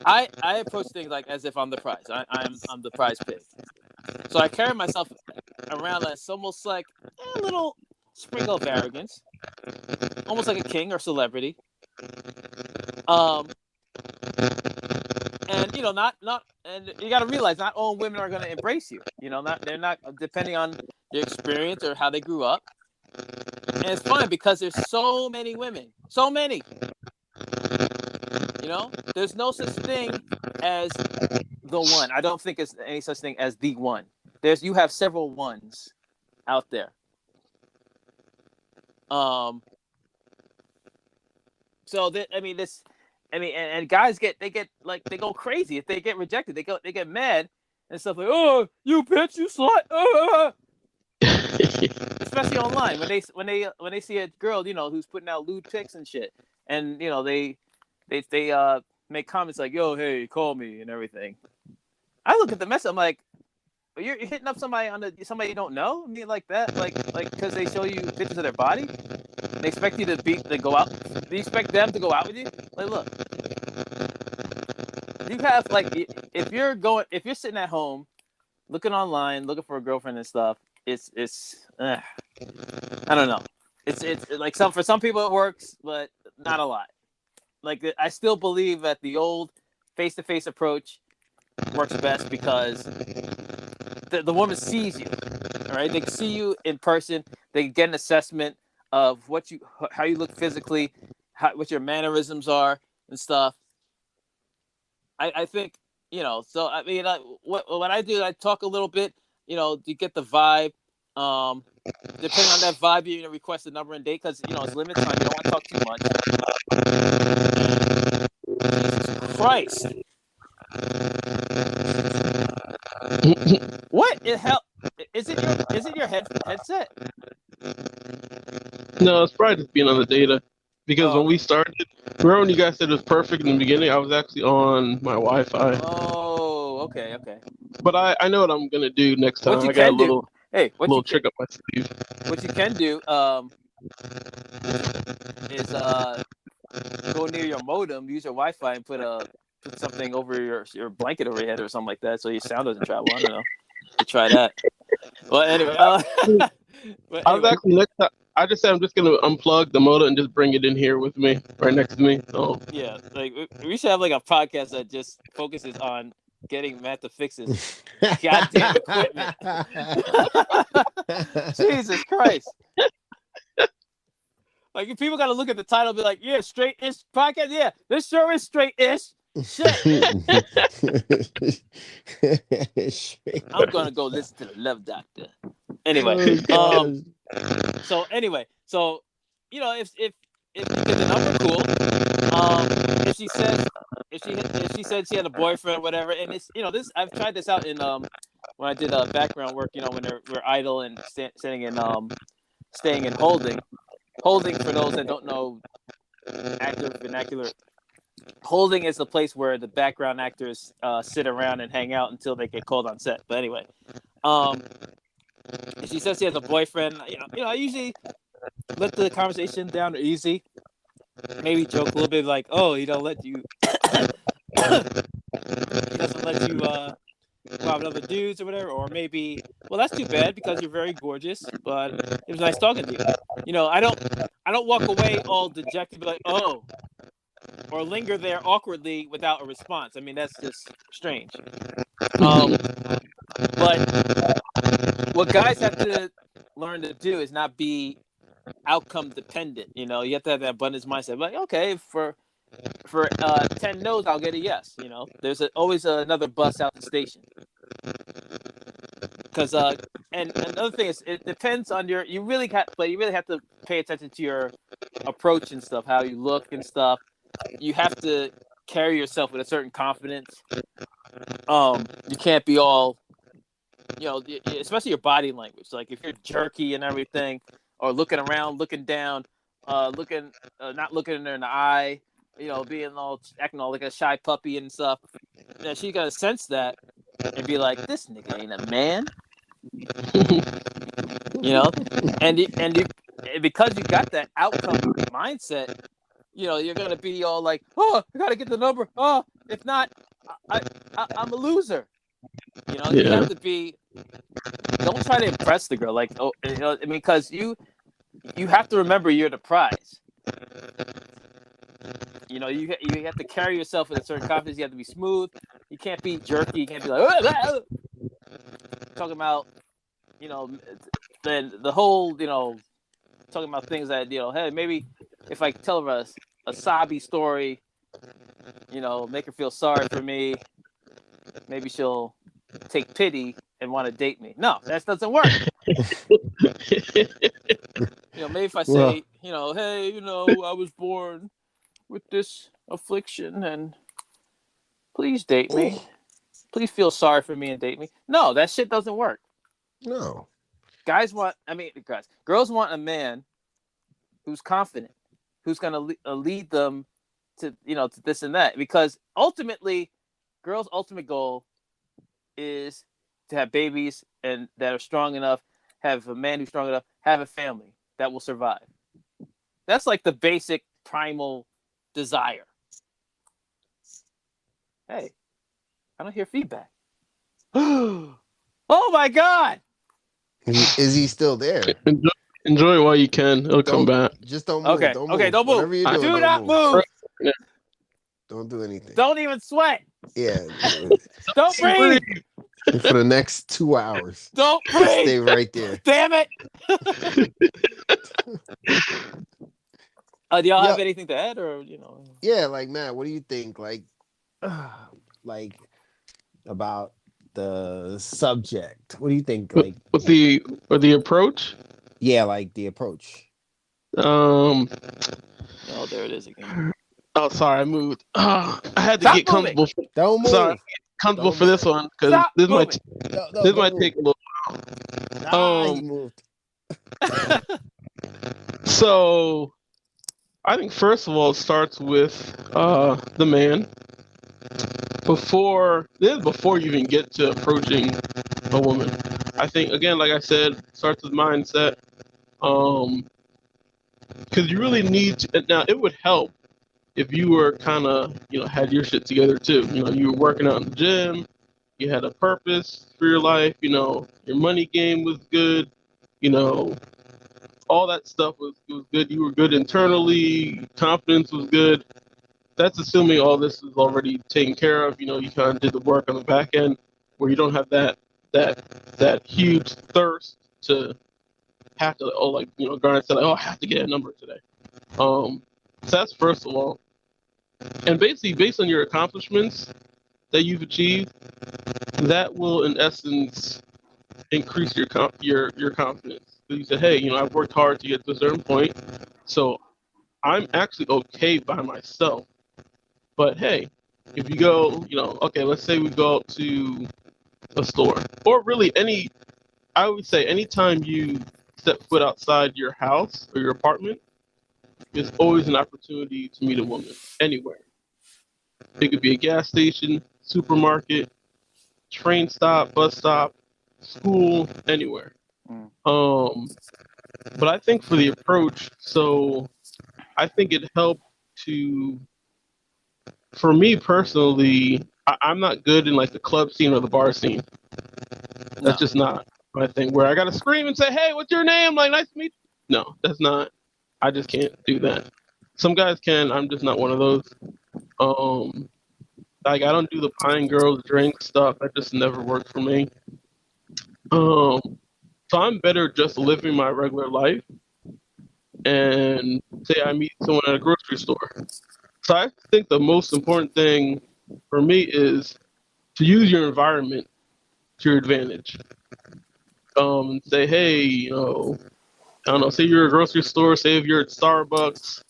I approach things as if I'm the prize. I'm the prize pig. So I carry myself around as almost like a little sprinkle of arrogance, almost like a king or celebrity. And and you got to realize not all women are going to embrace you. They're not, depending on their experience or how they grew up. And it's fine because there's so many women, so many. There's no such thing as the one. I don't think there's any such thing as the one. You have several ones out there. So and guys they go crazy if they get rejected. They get mad and stuff like, oh, you bitch, you slut. Especially online when they see a girl who's putting out lewd pics and shit, and they make comments like, yo, hey, call me and everything. I look at the message, I'm like, you're hitting up somebody somebody you don't know? I mean, like that, like because they show you pictures of their body. They expect you to go out. Do you expect them to go out with you? Like, look, you have if you're sitting at home, looking online, looking for a girlfriend and stuff. It's I don't know. It's like for some people it works, but not a lot. I still believe that the old face-to-face approach works best because the woman sees you. All right, they can see you in person. They can get an assessment of how you look physically, what your mannerisms are and stuff. I think So I mean, what I do, I talk a little bit. You get the vibe. Depending on that vibe, you're gonna request a number and date because it's limited time. You don't want to talk too much. Jesus Christ! What in hell? Is it your headset? No, it's probably just being on the data. Because when we started, remember when you guys said it was perfect in the beginning? I was actually on my Wi-Fi. Oh, okay. But I know what I'm gonna do next time. I got a little trick up my sleeve. What you can do is go near your modem, use your Wi-Fi, and put something over your blanket over your head or something like that, so your sound doesn't travel. I don't know. You try that. Well, anyway. I was actually next time. I just said I'm just gonna unplug the modem and just bring it in here with me, right next to me. So yeah, we should have a podcast that just focuses on getting Matt to fix his goddamn equipment. Jesus Christ! If people got to look at the title, and be like, "Yeah, straight-ish podcast." Yeah, this sure is straight-ish. Shit. I'm gonna go listen to the Love Doctor. Anyway, so if you get the number, cool. If if she said she had a boyfriend or whatever, and it's this I've tried this out in when I did background work, when we're idle and staying in holding. Holding, for those that don't know actor vernacular, holding is the place where the background actors sit around and hang out until they get called on set. But anyway, if she says she has a boyfriend, I usually let the conversation down easy. Maybe joke a little bit like, "Oh, he don't let you, he doesn't let you go out with other dudes or whatever," or maybe, "Well, that's too bad because you're very gorgeous, but it was nice talking to you." I don't walk away all dejected, like, "Oh," or linger there awkwardly without a response. I mean, that's just strange. But what guys have to learn to do is not be outcome dependent. You have to have that abundance mindset. Like, okay, for 10 no's, I'll get a yes. There's always another bus out the station. Because and another thing is, it depends on you really have to pay attention to your approach and stuff, how you look and stuff. You have to carry yourself with a certain confidence. You can't be all, especially your body language. Like if you're jerky and everything, or looking around, looking down, not looking in her in the eye, acting all like a shy puppy and stuff. She's gonna sense that and be like, "This nigga ain't a man," and because you got that outcome mindset, you're gonna be all like, "Oh, I gotta get the number. Oh, if not, I'm a loser." You have to be. Don't try to impress the girl, like, because you have to remember you're the prize. You have to carry yourself with a certain confidence. You have to be smooth. You can't be jerky. You can't be like, talking about, then the whole, talking about things that, hey, maybe if I tell her a sobby story, make her feel sorry for me, maybe she'll take pity and want to date me. No, that doesn't work. Maybe if I say, hey, I was born with this affliction and please date me. Please feel sorry for me and date me. No, that shit doesn't work. No. Girls want a man who's confident, who's going to lead them to, to this and that. Because ultimately, girls' ultimate goal is to have babies and that are strong enough, have a man who's strong enough, have a family that will survive. That's like the basic primal desire. Hey, I don't hear feedback. Oh my God! Is he still there? Enjoy while you can. It'll come back. Just don't move. Okay. Don't Okay. move. Don't move. Whatever you're doing, Do not move. Don't do anything. Don't even sweat. Yeah. Don't breathe. For the next 2 hours. Don't breathe. Stay right there. Damn it. Do y'all have anything to add, or Yeah, like, Matt, what do you think? Like about the subject. What do you think? Like with the approach? Yeah, like the approach. Oh, there it is again. Oh, sorry, I moved. I had to get comfortable. Don't move. Sorry, comfortable for this one because this might take a little while. He moved. So, I think first of all, it starts with the man. Before you even get to approaching a woman, I think, again, like I said, starts with mindset. Because you really need to. Now, it would help if you were kind of, had your shit together too. You were working out in the gym, you had a purpose for your life, your money game was good, all that stuff was good. You were good internally, confidence was good. That's assuming all this is already taken care of. You kind of did the work on the back end where you don't have that huge thirst to have to, Garnet said, I have to get a number today. So that's first of all. And basically, based on your accomplishments that you've achieved, that will, in essence, increase your confidence. So you say, hey, I've worked hard to get to a certain point, so I'm actually okay by myself. But hey, if you go, okay, let's say we go out to a store, or really I would say anytime you step foot outside your house or your apartment, there's always an opportunity to meet a woman anywhere. It could be a gas station, supermarket, train stop, bus stop, school, anywhere. Mm. But I think for the approach, so I think it helped to, for me personally, I'm not good in like the club scene or the bar scene. That's No. just not my thing. Where I gotta scream and say, "Hey, what's your name?" Like, nice to meet you. No, that's not. I just can't do that. Some guys can. I'm just not one of those. Um, like I don't do the pine girls drink stuff. That just never worked for me. Um, so I'm better just living my regular life and say I meet someone at a grocery store. So I think the most important thing for me is to use your environment to your advantage. Say, hey, I don't know, say you're at a grocery store, say if you're at Starbucks,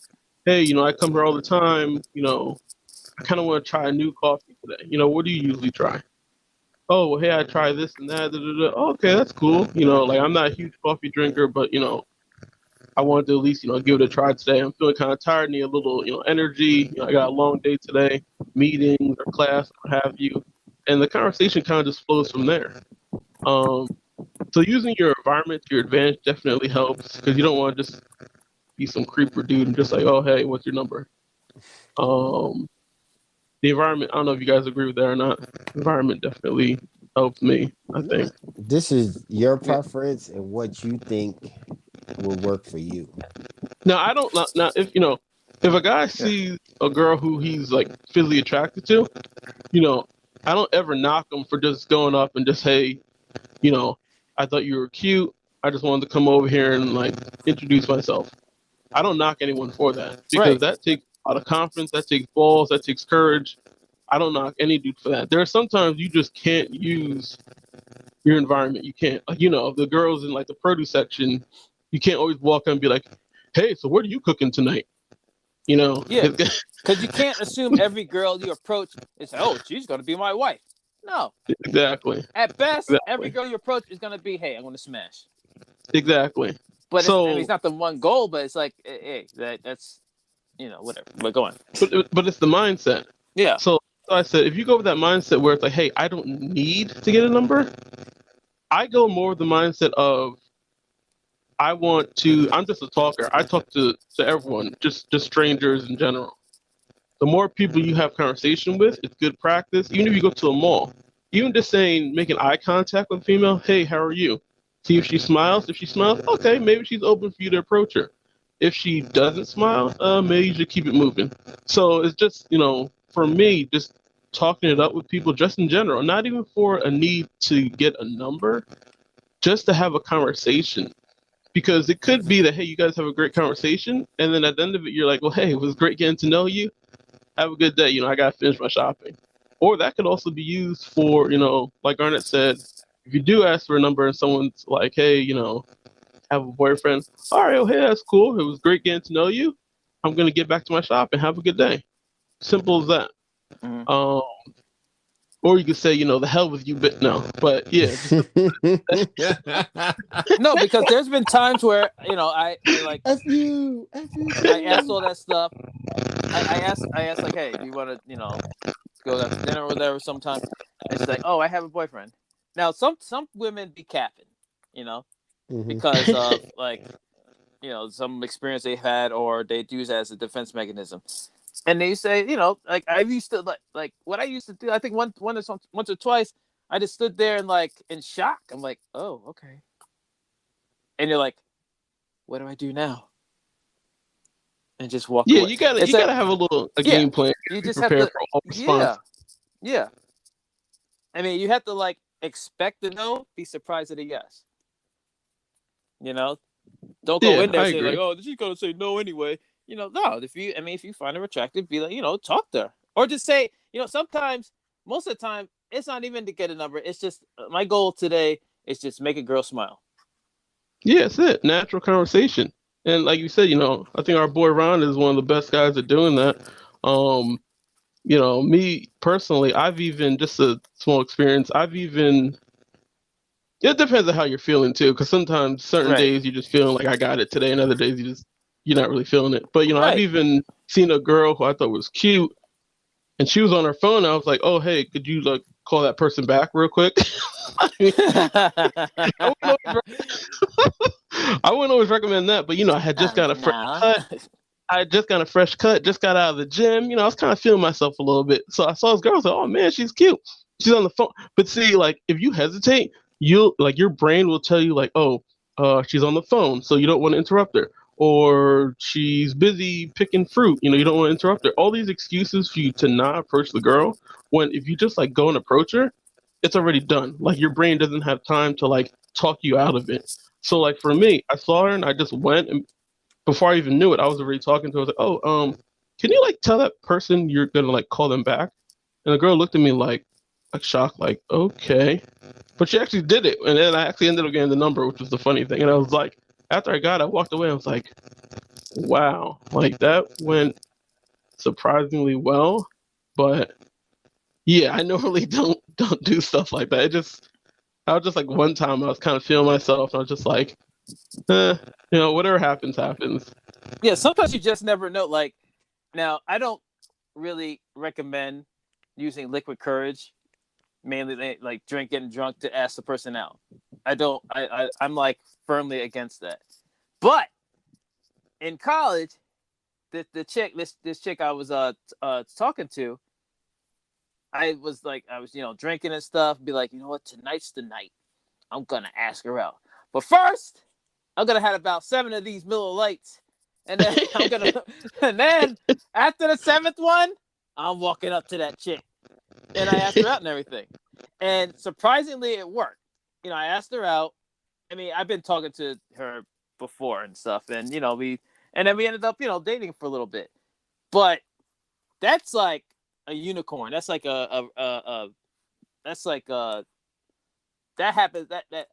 hey, I come here all the time, I kind of want to try a new coffee today. What do you usually try? Oh, well, hey, I try this and that. Da, da, da. Oh, okay, that's cool. Like I'm not a huge coffee drinker, but I wanted to at least give it a try today. I'm feeling kind of tired, need a little energy. I got a long day today, meetings or class, what have you, and the conversation kind of just flows from there. So using your environment to your advantage definitely helps because you don't want to just be some creeper dude and just like, oh hey, what's your number? The environment. I don't know if you guys agree with that or not. Environment definitely helps me, I think. This is your Yeah. preference and what you think will work for you. Now I don't. Now if a guy sees a girl who he's like physically attracted to, I don't ever knock him for just going up and just hey, I thought you were cute. I just wanted to come over here and like introduce myself. I don't knock anyone for that because Right. that takes a lot of confidence, that takes balls, that takes courage. I don't knock any dude for that. There are sometimes you just can't use your environment. You can't, like, the girls in like the produce section, you can't always walk up and be like, hey, so what are you cooking tonight? Yeah. Because you can't assume every girl you approach is, oh, she's going to be my wife. No. Exactly. At best, Exactly. every girl you approach is going to be, hey, I'm going to smash. Exactly. But so, it's not the one goal, but it's like, hey, that's, whatever. But go on. But it's the mindset. Yeah. So I said, if you go with that mindset where it's like, hey, I don't need to get a number, I go more with the mindset of I'm just a talker. I talk to everyone, just strangers in general. The more people you have conversation with, it's good practice. Even if you go to a mall, even just making eye contact with a female, hey, how are you? See if she smiles. If she smiles, okay, maybe she's open for you to approach her. If she doesn't smile, maybe you should keep it moving. So it's just, for me, just talking it up with people just in general, not even for a need to get a number, just to have a conversation. Because it could be that, hey, you guys have a great conversation. And then at the end of it, you're like, well, hey, it was great getting to know you. Have a good day. I got to finish my shopping. Or that could also be used for, like Arnett said, if you do ask for a number and someone's like, hey, have a boyfriend. All right, well, hey, that's cool. It was great getting to know you. I'm going to get back to my shop and have a good day. Simple as that. Mm-hmm. Or you could say, the hell with you, but no. But yeah. No, because there's been times where, I like, F you. I asked all that stuff. I asked like, hey, do you want to, go out to dinner or whatever sometime? And she's like, oh, I have a boyfriend. Now, some women be capping, because of like, some experience they've had or they use it as a defense mechanism. And they say, like I used to like what I used to do. I think once or twice, I just stood there and like in shock. I'm like, oh, okay. And you're like, what do I do now? And just walk Yeah, away. you gotta have a game plan. You just have Prepare to. for all response. Yeah. I mean, you have to like expect a no, be surprised at a yes. Don't go in there saying like, oh, she's gonna say no anyway. No. If you find her attractive, be like, talk to her, or just say, sometimes, most of the time, it's not even to get a number. It's just my goal today is just make a girl smile. Yeah, that's it. Natural conversation. And like you said, I think our boy Ron is one of the best guys at doing that. me personally, I've even just a small experience. It depends on how you're feeling too, because sometimes certain Right. days you just feeling like I got it today, and other days you're not really feeling it. But I've Right. even seen a girl who I thought was cute, and she was on her phone. And I was like, oh hey, could you like call that person back real quick? I mean, I wouldn't always, I wouldn't always recommend that, but I had just got a fresh no. cut. I had just got a fresh cut, just got out of the gym. I was kind of feeling myself a little bit. So I saw this girl. I was like, oh man, she's cute. She's on the phone. But see, like, if you hesitate, your brain will tell you, like, oh, she's on the phone, so you don't want to interrupt her. Or she's busy picking fruit. You don't want to interrupt her. All these excuses for you to not approach the girl, when if you just like go and approach her, it's already done. Like, your brain doesn't have time to like talk you out of it. So like for me, I saw her and I just went, and before I even knew it, I was already talking to her. I was like, "Oh, can you like tell that person you're gonna like call them back?" And the girl looked at me like shocked, like, "Okay," but she actually did it, and then I actually ended up getting the number, which was the funny thing. And I was like, after I got it, I walked away. I was like, "Wow, like that went surprisingly well." But yeah, I normally don't do stuff like that. I was just like one time I was kind of feeling myself, and I was just like, whatever happens, happens. Yeah, sometimes you just never know. Like, now, I don't really recommend using liquid courage, mainly like getting drunk to ask the person out. I don't. I'm like firmly against that. But in college, the chick, this chick I was talking to, I was drinking and stuff. Be like, you know what? Tonight's the night. I'm gonna ask her out. But first, I'm gonna have about 7 of these Miller Lights, and then and then after the 7th one, I'm walking up to that chick, and I asked her out and everything, and surprisingly, it worked. I asked her out. I mean, I've been talking to her before and stuff, and then we ended up, dating for a little bit. But that's like a unicorn. That's like that's like that happens that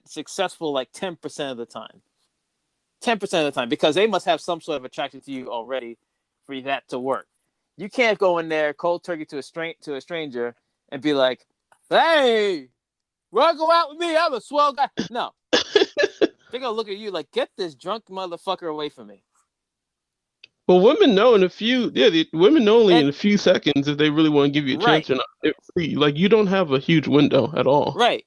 successful like 10% of the time. 10% of the time, because they must have some sort of attraction to you already for that to work. You can't go in there cold turkey to a stranger and be like, "Hey, wanna go out with me? I'm a swell guy." No, they're gonna look at you like, "Get this drunk motherfucker away from me." Well, women know in a few, yeah, women know only And in a few seconds if they really want to give you a right, chance or not. Like, you don't have a huge window at all. right,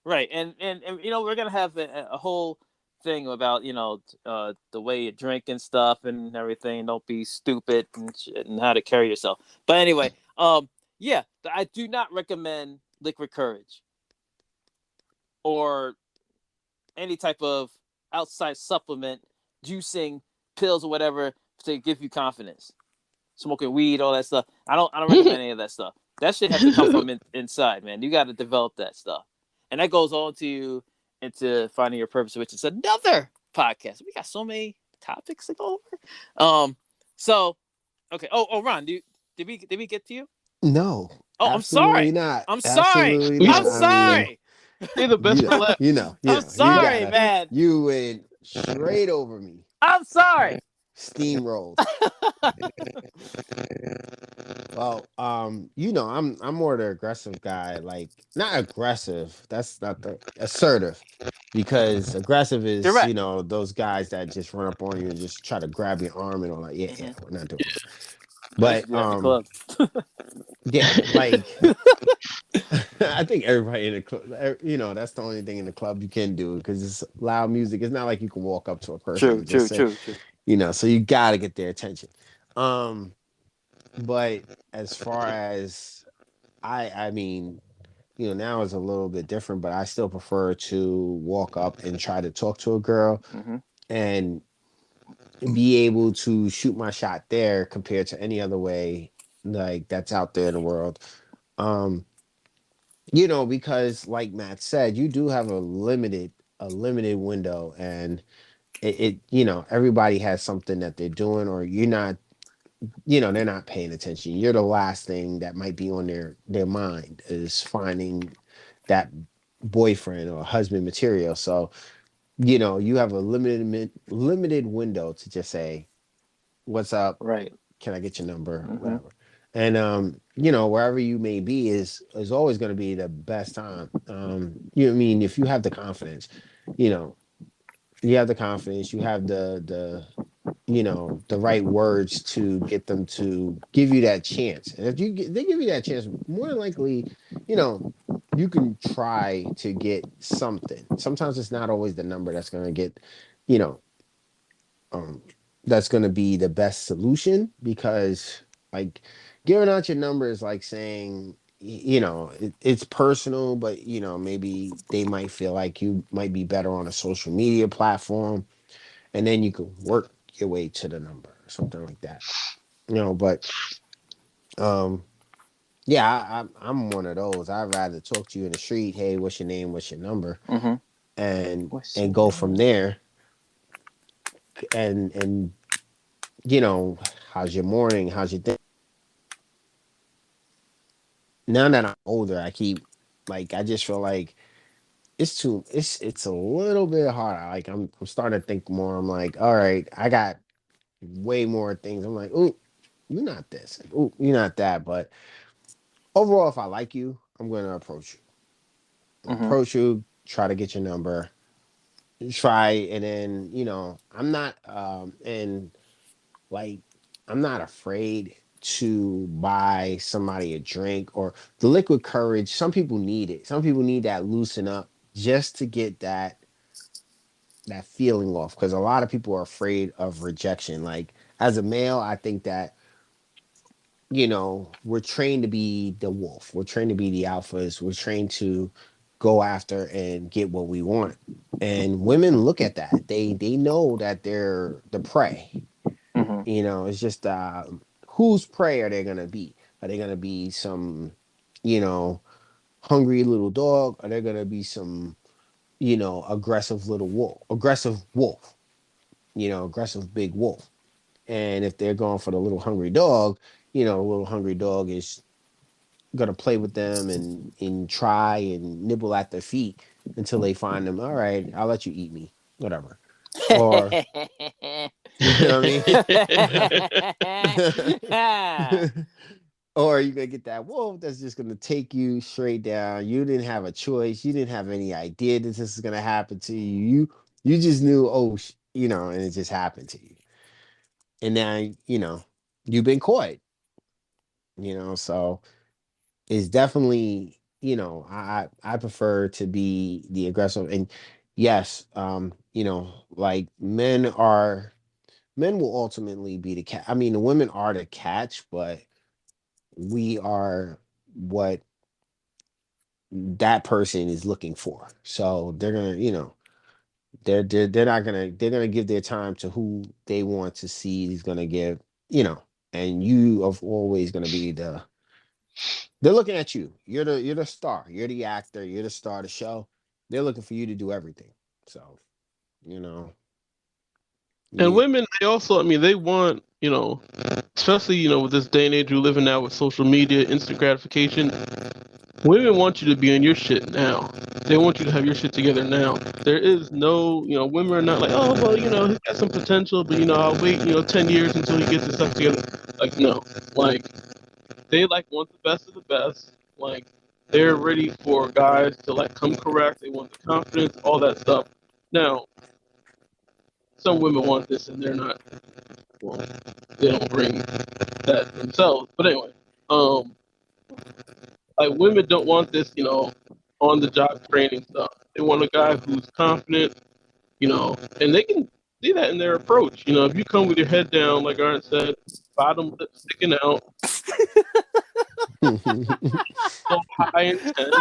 right, and we're gonna have a whole thing about the way you drink and stuff and everything. Don't be stupid and shit, and how to carry yourself. But anyway, yeah, I do not recommend liquid courage or any type of outside supplement, juicing, pills or whatever to give you confidence. Smoking weed, all that stuff. I don't recommend any of that stuff. That shit has to come from inside, man. You got to develop that stuff, and that goes on to into finding your purpose, which is another podcast. We got so many topics to go over. So okay. Oh, Ron, did we get to you? No, Oh, I'm absolutely sorry. not. I'm sorry. Absolutely We I'm not. I mean, sorry. say the best for last. I'm You sorry, gotta, man. you went straight over me, I'm sorry. steamrolled. Well, I'm more the aggressive guy. Like, not aggressive. That's not the assertive, because aggressive is Direct. those guys that just run up on you and just try to grab your arm and all that. Yeah, yeah, Mm-hmm. we're not doing that. I used to But do that in the club. yeah, like I think everybody in the club, that's the only thing in the club you can do, because it's loud music. It's not like you can walk up to a person True, and just say, true. so you got to get their attention. But as far as I mean, now it's a little bit different, but I still prefer to walk up and try to talk to a girl Mm-hmm. and be able to shoot my shot there compared to any other way like that's out there in the world. Um, because like Matt said, you do have a limited window, and everybody has something that they're doing, or you're not, they're not paying attention. You're the last thing that might be on their mind is finding that boyfriend or husband material. So, you have a limited window to just say, "What's up? Right. Can I get your number?" Mm-hmm. Whatever. And wherever you may be is always going to be the best time. I mean, if you have the confidence, you know, you have the confidence, you have the right words to get them to give you that chance. And if they give you that chance, more than likely, you know, you can try to get something. Sometimes it's not always the number that's going to get, you know, um, that's going to be the best solution, because like giving out your number is like saying, it's personal, but maybe they might feel like you might be better on a social media platform, and then you could work your way to the number or something like that. But um yeah, I'm one of those. I'd rather talk to you in the street. Hey, what's your name? What's your number? Mm-hmm. And What's and your go from name? there. And how's your morning? How's your day? Now that I'm older, I just feel like it's a little bit harder. Like I'm starting to think more. I'm like, all right, I got way more things. I'm like, ooh, you're not this. Ooh, you're not that. But overall, if I like you, I'm gonna approach you. Mm-hmm. Try to get your number, try, and then I'm not and like I'm not afraid to buy somebody a drink or the liquid courage. Some people need it. Some people need that loosen up just to get that feeling off, because a lot of people are afraid of rejection. Like as a male, I think that we're trained to be the wolf. We're trained to be the alphas. We're trained to go after and get what we want. And women look at that. They know that they're the prey. Mm-hmm. It's just whose prey are they gonna be? Are they gonna be some, you know, hungry little dog? Are they gonna be some, aggressive wolf, aggressive big wolf? And if they're going for the little hungry dog, a little hungry dog is gonna play with them and try and nibble at their feet until they find them. All right, I'll let you eat me, whatever. Or you know what I mean? Or you're gonna get that wolf that's just gonna take you straight down. You didn't have a choice. You didn't have any idea that this is gonna happen to you. You just knew, and it just happened to you. And now you've been caught. So it's definitely, I prefer to be the aggressive. And yes, like men will ultimately be the cat. I mean, the women are the catch, but we are what that person is looking for. So they're gonna, they're not gonna they're gonna give their time to who they want to see is gonna give, and you are always gonna be they're looking at you. You're the star. You're the actor. You're the star of the show. They're looking for you to do everything. So, you know, And yeah. women, they also, I mean, they want, especially, with this day and age we live in now with social media, instant gratification, women want you to be on your shit now. They want you to have your shit together now. There is no, women are not like, oh, well, he's got some potential, but, I'll wait, 10 years until he gets his stuff together. Like, no. Like, they, like, want the best of the best. Like, they're ready for guys to, like, come correct. They want the confidence, all that stuff. Now, some women want this and they're not, well, they don't bring that themselves. But anyway, um, like women don't want this, on the job training stuff. They want a guy who's confident, and they can see that in their approach. If you come with your head down, like Aaron said, bottom lip sticking out, so high intent.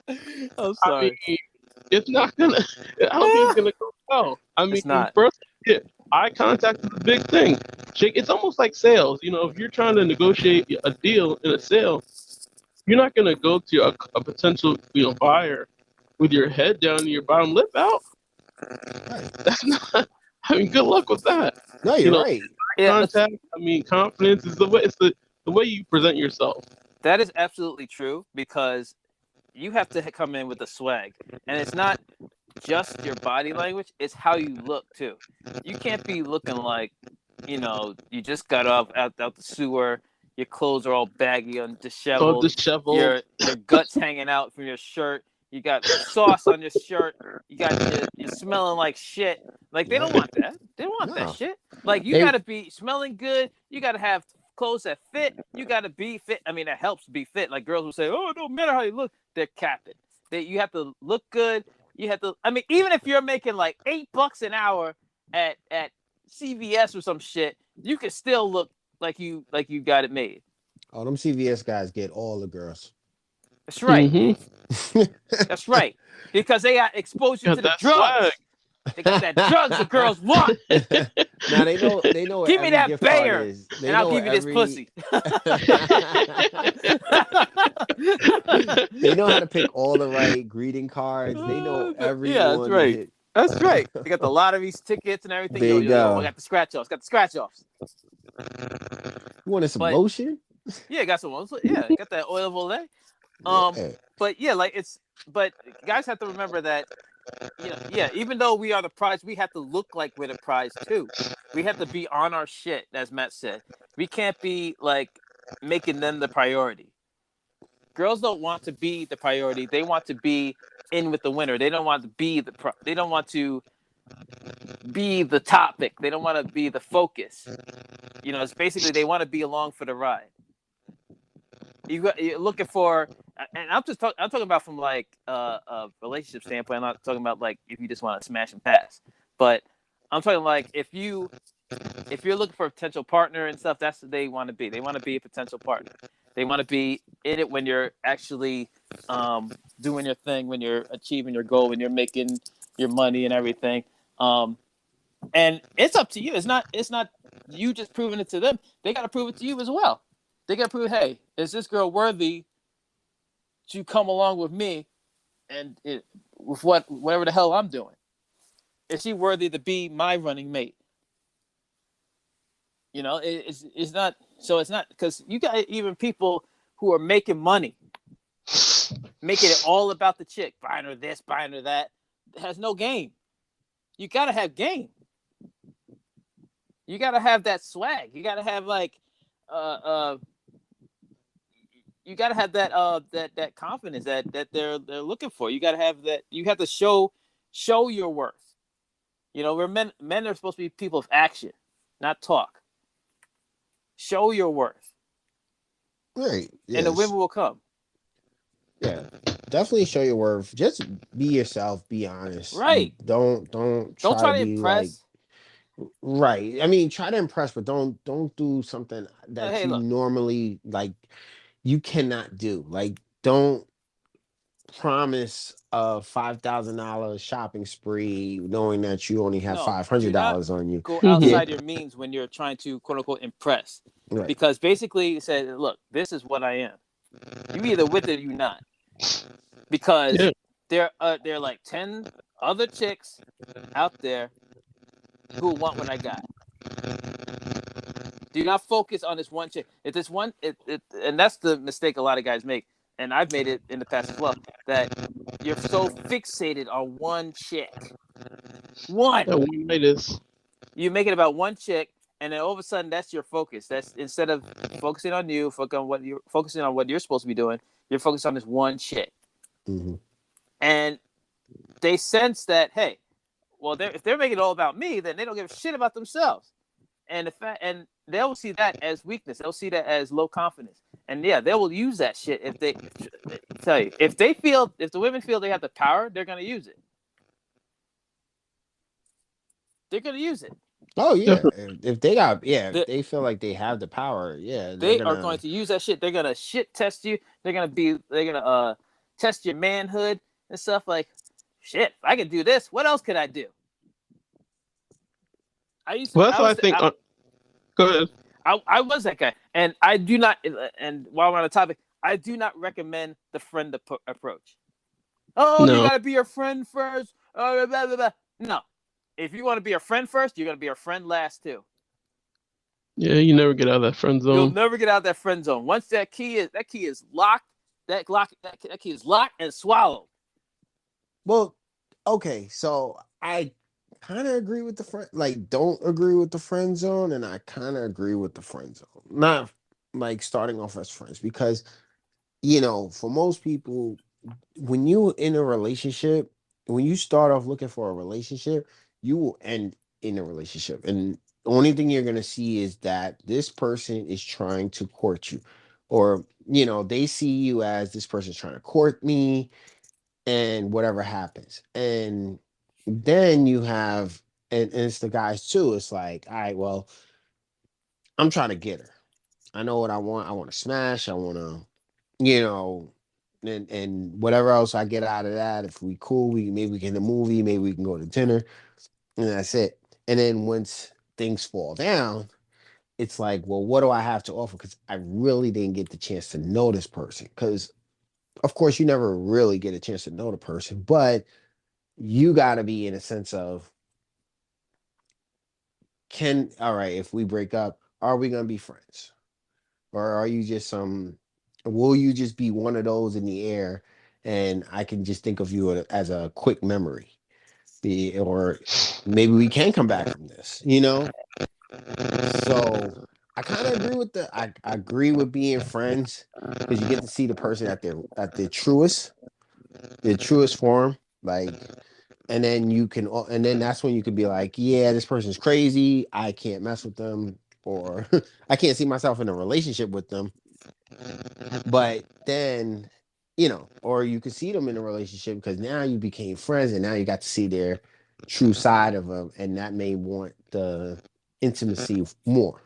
I'm I sorry. mean, it's not gonna. I don't think it's gonna go well. I mean, It's not. first, yeah, eye contact is a big thing. Jake, it's almost like sales. If you're trying to negotiate a deal in a sale, you're not gonna go to a potential, buyer with your head down and your bottom lip out. Right. That's not. I mean, good luck with that. No, You you're know, right. Yeah, contact. I mean, confidence is the way. It's the way you present yourself. that is absolutely true, because you have to come in with a swag, and it's not just your body language; it's how you look too. You can't be looking like you just got out the sewer. Your clothes are all baggy and All disheveled. disheveled. Your guts hanging out from your shirt. You got sauce on your shirt. You're smelling like shit. Like they don't want that. They don't want that No. shit. Like you They- gotta be smelling good. You gotta have clothes that fit. You gotta be fit. I mean, that helps be fit. Like girls will say, "Oh, it don't matter how you look." They're capping. You have to look good. You have to. I mean, even if you're making like $8 an hour at CVS or some shit, you can still look like you got it made. Oh, them CVS guys get all the girls. That's right. Mm-hmm. That's right. Because they got exposure Got to the that drugs. swag. They got that drugs the girls want. Now they know what Give me every that gift card Bayer, is. They and I'll know give you what this pussy. They know how to pick all the right greeting cards. They know Yeah, that's everyone to right. hit. That's right. They got the lottery's tickets and everything. There Yo, you yo, yo. I go. got the scratch offs. Got the scratch offs. You wanted some But lotion? yeah, got some ones. Yeah, got that oil of Olay. Yeah. But yeah, like but guys have to remember that, yeah, even though we are the prize, we have to look like we're the prize too. We have to be on our shit, as Matt said. We can't be like making them the priority. Girls don't want to be the priority. They want to be in with the winner. They don't want to be they don't want to be the topic. They don't want to be the focus. It's basically they want to be along for the ride. You're looking for, and I'm talking about from like a relationship standpoint. I'm not talking about like if you just want to smash and pass, but I'm talking like if you're looking for a potential partner and stuff, that's what they want to be. They want to be a potential partner. They want to be in it when you're actually doing your thing, when you're achieving your goal, when you're making your money and everything. And it's up to you. It's not you just proving it to them. They got to prove it to you as well. They got to prove, hey, is this girl worthy to come along with me and with whatever the hell I'm doing? Is she worthy to be my running mate? It's not. So it's not, because you got even people who are making money, making it all about the chick, buying her this, buying her that. It has no game. You got to have game. You got to have that swag. You got to have like you got to have that confidence that they're looking for. You got to have that. You have to show your worth. We're men are supposed to be people of action, not talk. Show your worth. Right. Yes. And the women will come. Yeah. Definitely show your worth. Just be yourself. Be honest. Right. Don't try to be impress. like. Right. I mean, try to impress, but don't do something that Hey, you look. normally like. You cannot do. Like, don't promise a $5,000 shopping spree knowing that you only have No, do not $500 on you. go Mhm. outside your means when you're trying to quote unquote impress. Right. Because basically you said, look, this is what I am. You either with it or you not. Because Yeah. there are like 10 other chicks out there who want what I got. Do not focus on this one chick. If this one, and that's the mistake a lot of guys make, and I've made it in the past as well, that you're so fixated on one chick. One. That one night is. You make it about one chick, and then all of a sudden that's your focus. That's instead of focusing on you, focusing on what you're supposed to be doing, you're focused on this one chick. Mm-hmm. And they sense that, hey, well, if they're making it all about me, then they don't give a shit about themselves. And and they'll see that as weakness. They'll see that as low confidence. And yeah, they will use that shit if they tell you. If the women feel they have the power, they're gonna use it. They're gonna use it. Oh yeah. If they got if they feel like they have the power, yeah, they are going to use that shit. They're gonna shit test you. They're gonna test your manhood and stuff. Like, shit, if I could do this, what else could I do? Well, that's what I think. Go ahead. I was that guy, and I do not. And while we're on the topic, I do not recommend the friend approach. Oh, No. you gotta be your friend first. Blah, blah, blah, blah. No, if you want to be a friend first, you're gonna be a friend last too. Yeah, you never get out of that friend zone. You'll never get out of that friend zone. Once that key is locked, that key is locked and swallowed. Well, okay, so I kind of agree with the friend, like don't agree with the friend zone, and I kind of agree with the friend zone. Not like starting off as friends because for most people, when you in a relationship, when you start off looking for a relationship, you will end in a relationship, and the only thing you're gonna see is that this person is trying to court you, or they see you as this person's trying to court me, and whatever happens. And then you have, and it's the guys too. It's like, all right, well, I'm trying to get her. I know what I want. I want to smash. I want to, you know, and whatever else I get out of that. If we cool, maybe we can get a movie, maybe we can go to dinner, and that's it. And then once things fall down, it's like, well, what do I have to offer? Because I really didn't get the chance to know this person. Because of course, you never really get a chance to know the person, but you got to be in a sense of, all right, if we break up, are we gonna be friends, or are you just will you just be one of those in the air, and I can just think of you as a quick memory, or maybe we can come back from this. So I kind of agree with I agree with being friends because you get to see the person at their truest form, like. And then and then that's when you could be like, yeah, this person's crazy. I can't mess with them, or I can't see myself in a relationship with them. But then, or you could see them in a relationship because now you became friends and now you got to see their true side of them. And that may want the intimacy more,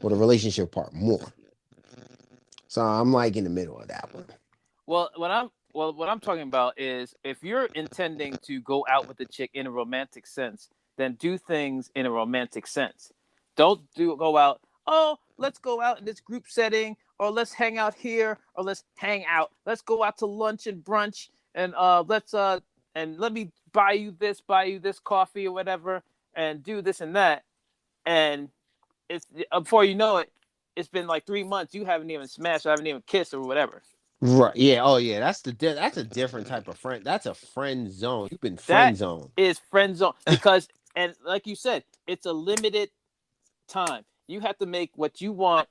or the relationship part more. So I'm like in the middle of that one. Well, what I'm talking about is if you're intending to go out with a chick in a romantic sense, then do things in a romantic sense. Don't go out. Oh, let's go out in this group setting, or let's hang out here, or let's hang out. Let's go out to lunch and brunch, and let me buy you this coffee or whatever, and do this and that. And it's before you know it, it's been like 3 months. You haven't even smashed, or haven't even kissed, or whatever. Right. Yeah. Oh, yeah. That's a different type of friend. That's a friend zone. You've been friend That zone. is friend zone because, and like you said, it's a limited time. You have to make what you want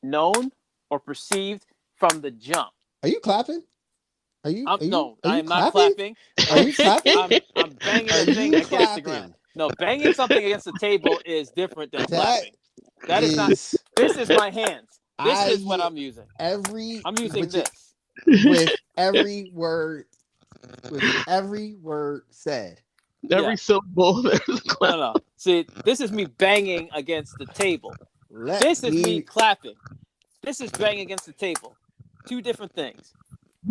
known or perceived from the jump. Are you clapping? No, Are I you am not clapping? clapping. Are you clapping? I'm banging Are the thing you against the ground. clapping? No, banging something against the table is different than That clapping. That is not. is This is my hands. This is what I I'm using. every I'm using but you, this. with every word said. Yeah. Every syllable. There's a clap. No. See, this is me banging against the table. Let This is me me clapping. This is banging against the table. Two different things.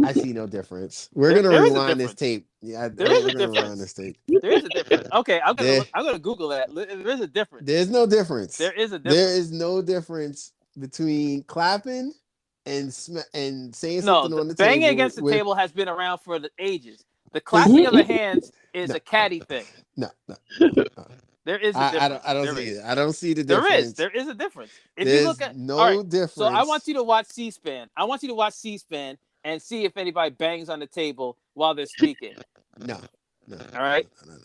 I see no difference. We're There gonna is a rewind this difference. tape. Yeah, There is we're a gonna rewind difference. this tape. There is a difference. Okay, I'm gonna There, look. I'm gonna Google that. There is a difference. there's no difference. There is a There difference. is no difference between clapping and saying No, something the on the banging table against the with table has been around for the ages. The is clapping of the hands is no a catty thing. no. There is a difference. I don't There see is. it. I don't see the There is. difference. There is a difference. If you look There's at, all right, no so I want difference. you to watch C-SPAN. I want you to watch C-SPAN and see if anybody bangs on the table while they're speaking. No. All right. No.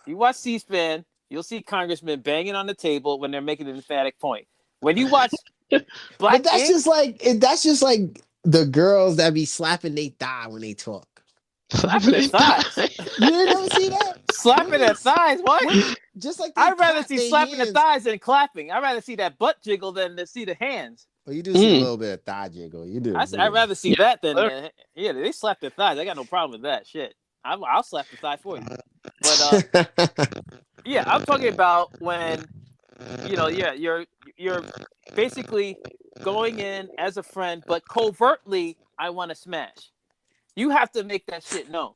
You watch C-SPAN, you'll see congressmen banging on the table when they're making an emphatic point. When you watch Black But that's Ink, just like the girls that be slapping they thigh when they talk. slapping their thighs. You didn't ever see that? Slapping their thighs? What? Just like they I'd rather clap see their slapping the hands. thighs than clapping. I'd rather see that butt jiggle than to see the hands. Oh, you do see a little bit of thigh jiggle. You do. I'd rather see that than yeah. They slap their thighs. I got no problem with that shit. I'll slap the thigh for you. But yeah, I'm talking about when you're basically going in as a friend, but covertly I want to smash. You have to make that shit known.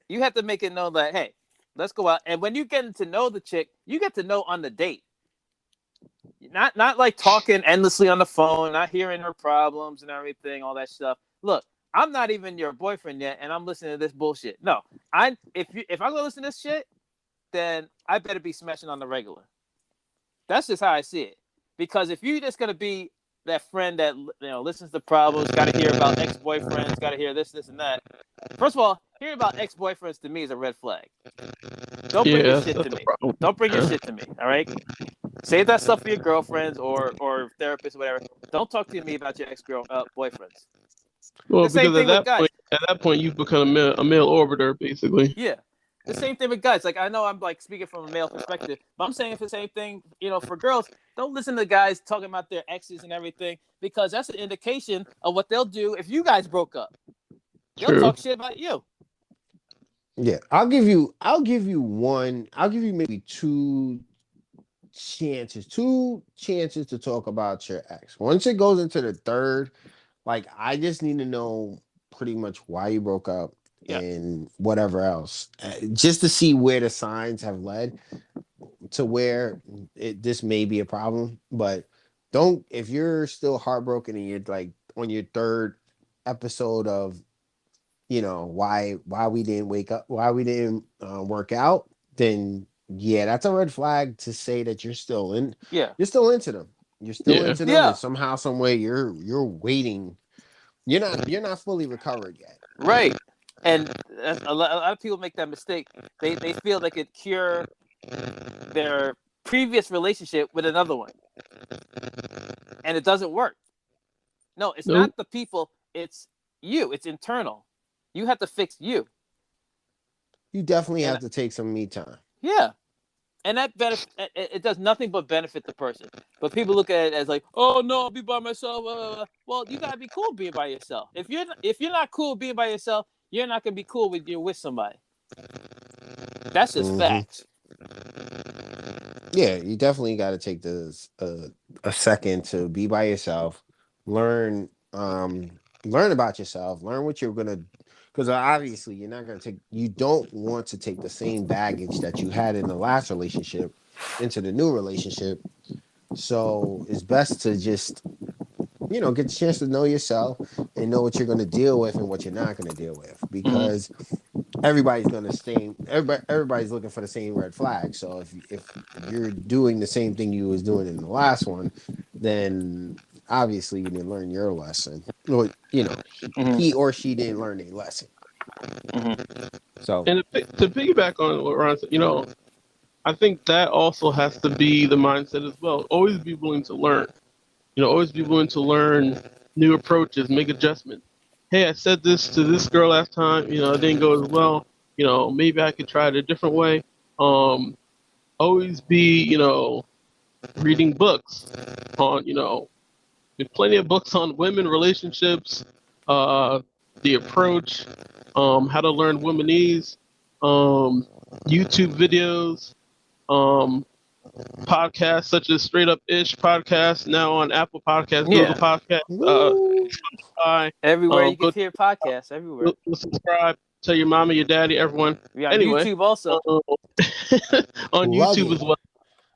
You have to make it known that, hey, let's go out. And when you get to know the chick, you get to know on the date. Not like talking endlessly on the phone, not hearing her problems and everything, all that stuff. Look, I'm not even your boyfriend yet, and I'm listening to this bullshit. No, if I'm gonna listen to this shit, then I better be smashing on the regular. That's just how I see it. Because if you're just gonna be that friend that listens to problems, got to hear about ex-boyfriends, got to hear this and that. First of all, hearing about ex-boyfriends to me is a red flag. Don't bring Yeah, your shit that's to the me. problem. Don't bring your shit to me. All right. Save that stuff for your girlfriends or therapists or whatever. Don't talk to me about your boyfriends. Well, The same because thing with guys. at that point, you've become a male orbiter, basically. Yeah. The same thing with guys. Like, I know I'm like speaking from a male perspective, but I'm saying the same thing, for girls. Don't listen to guys talking about their exes and everything, because that's an indication of what they'll do if you guys broke up. They'll True. talk shit about you. Yeah, I'll give you maybe two chances to talk about your ex. Once it goes into the third, like, I just need to know pretty much why you broke up Yeah. and whatever else, just to see where the signs have led to where this may be a problem. But don't, if you're still heartbroken and you're like on your third episode of why we didn't why we didn't work out, then yeah, that's a red flag to say that Yeah. you're still into them. You're still Yeah. into them, Yeah. and somehow, some way, you're waiting. You're not fully recovered yet. Right. And a lot of people make that mistake. They feel they could cure their previous relationship with another one, and it doesn't work. No, it's Nope. not the people. It's you. It's internal. You have to fix you. You definitely And have to take some me time. yeah, and that benefit. It does nothing but benefit the person. But people look at it as like, oh no, I'll be by myself. Well, you gotta be cool being by yourself. If you're not cool being by yourself, you're not gonna be cool with you're with somebody. That's just facts. Yeah, you definitely got to take this a second to be by yourself, learn learn about yourself, learn what you're gonna, because obviously you're not gonna take, you don't want to take the same baggage that you had in the last relationship into the new relationship. So it's best to just get a chance to know yourself and know what you're going to deal with and what you're not going to deal with, because everybody's going to stay, everybody's looking for the same red flag. So if you're doing the same thing you was doing in the last one, then obviously you didn't learn your lesson, or he or she didn't learn a lesson. So, And to piggyback on what Ron said, I think that also has to be the mindset as well. Always be willing to learn. Always be willing to learn new approaches, make adjustments. Hey, I said this to this girl last time, it didn't go as well. Maybe I could try it a different way. Always be, reading books on, there's plenty of books on women relationships, the approach, how to learn womanese, YouTube videos, podcasts such as Straight Up Ish podcast, now on Apple Podcasts, Yeah. Google Podcasts, Spotify. Everywhere you Go can hear podcasts, everywhere. subscribe. Tell your mama, your daddy, everyone. We on Anyway, YouTube also. on Plug YouTube it. as well.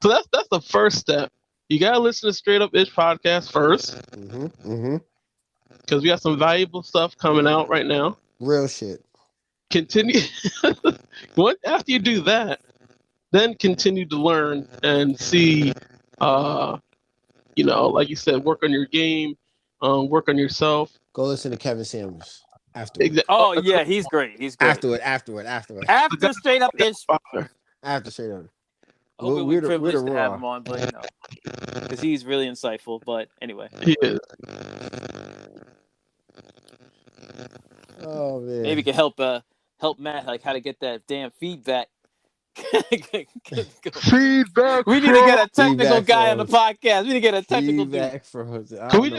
So that's the first step. You gotta listen to Straight Up Ish podcast first, because we got some valuable stuff coming out right now. Real shit. Continue. After you do that, then continue to learn and see, like you said, work on your game, work on yourself. Go listen to Kevin Samuels afterward. Oh yeah, he's great. He's great. After After Straight Up Ish. after straight up. I hope we're We're privileged the to have raw. him on, but because he's really insightful. But anyway, He is. Oh man. maybe we can help Matt like how to get that damn feedback. Feedback. We need to get a technical Feedback guy on the from- podcast. We need to get a technical dude. feedback from. Can we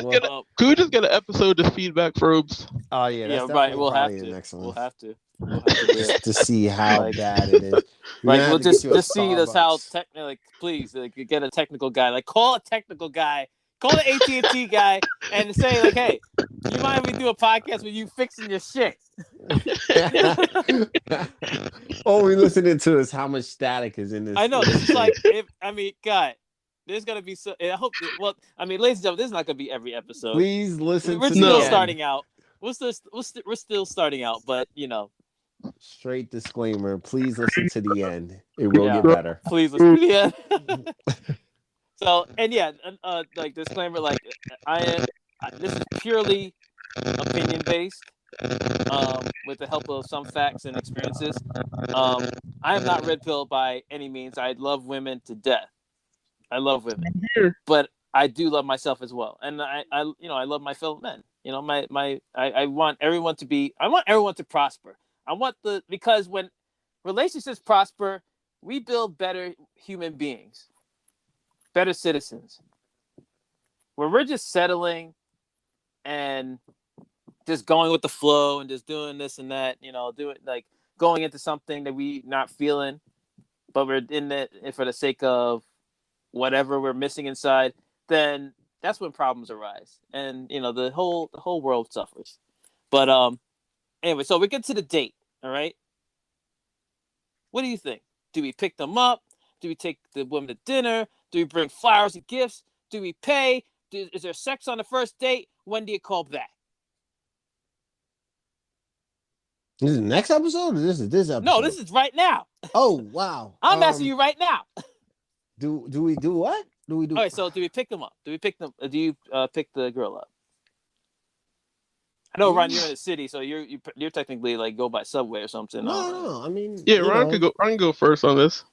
just get an episode of Feedback Probes? Oh yeah, that's Yeah, right. definitely We'll have probably the to. next one. We'll have to. We'll have to do it. to see how Like- bad it is. Like we'll just see this how technical. like please like get a technical guy. Like call a technical guy. Call the AT&T guy and say like, hey, you mind if we do a podcast with you fixing your shit? All we listening to is how much static is in this. I know this is like God, there's gonna be so. I hope. Well, ladies and gentlemen, this is not gonna be every episode. Please listen We're to still the end. starting out. We're still starting out, but Straight disclaimer. Please listen to the end. It will get better. please listen. Yeah. So like disclaimer, like this is purely opinion based. with the help of some facts and experiences. I am not red pill by any means. I love women to death. I love women, but I do love myself as well, and I love my fellow men. I want everyone to be. I want everyone to prosper. Because when relationships prosper, we build better human beings, better citizens. When we're just settling and just going with the flow and just doing this and that, doing like going into something that we not feeling, but we're in it for the sake of whatever we're missing inside, then that's when problems arise, and the whole world suffers. But anyway, so we get to the date. All right, what do you think? Do we pick them up? Do we take the woman to dinner? Do we bring flowers and gifts? Do we pay? Is there sex on the first date? When do you call back? This is the next episode, or this episode? No, this is right now. Oh wow! I'm asking you right now. Do we do what? Do we do? All right, so do we pick them up? Do you pick the girl up? I know, Ron, you're in the city, so you're technically like go by subway or something. No. I mean, Yeah, Ron could go. Ron can go first on this.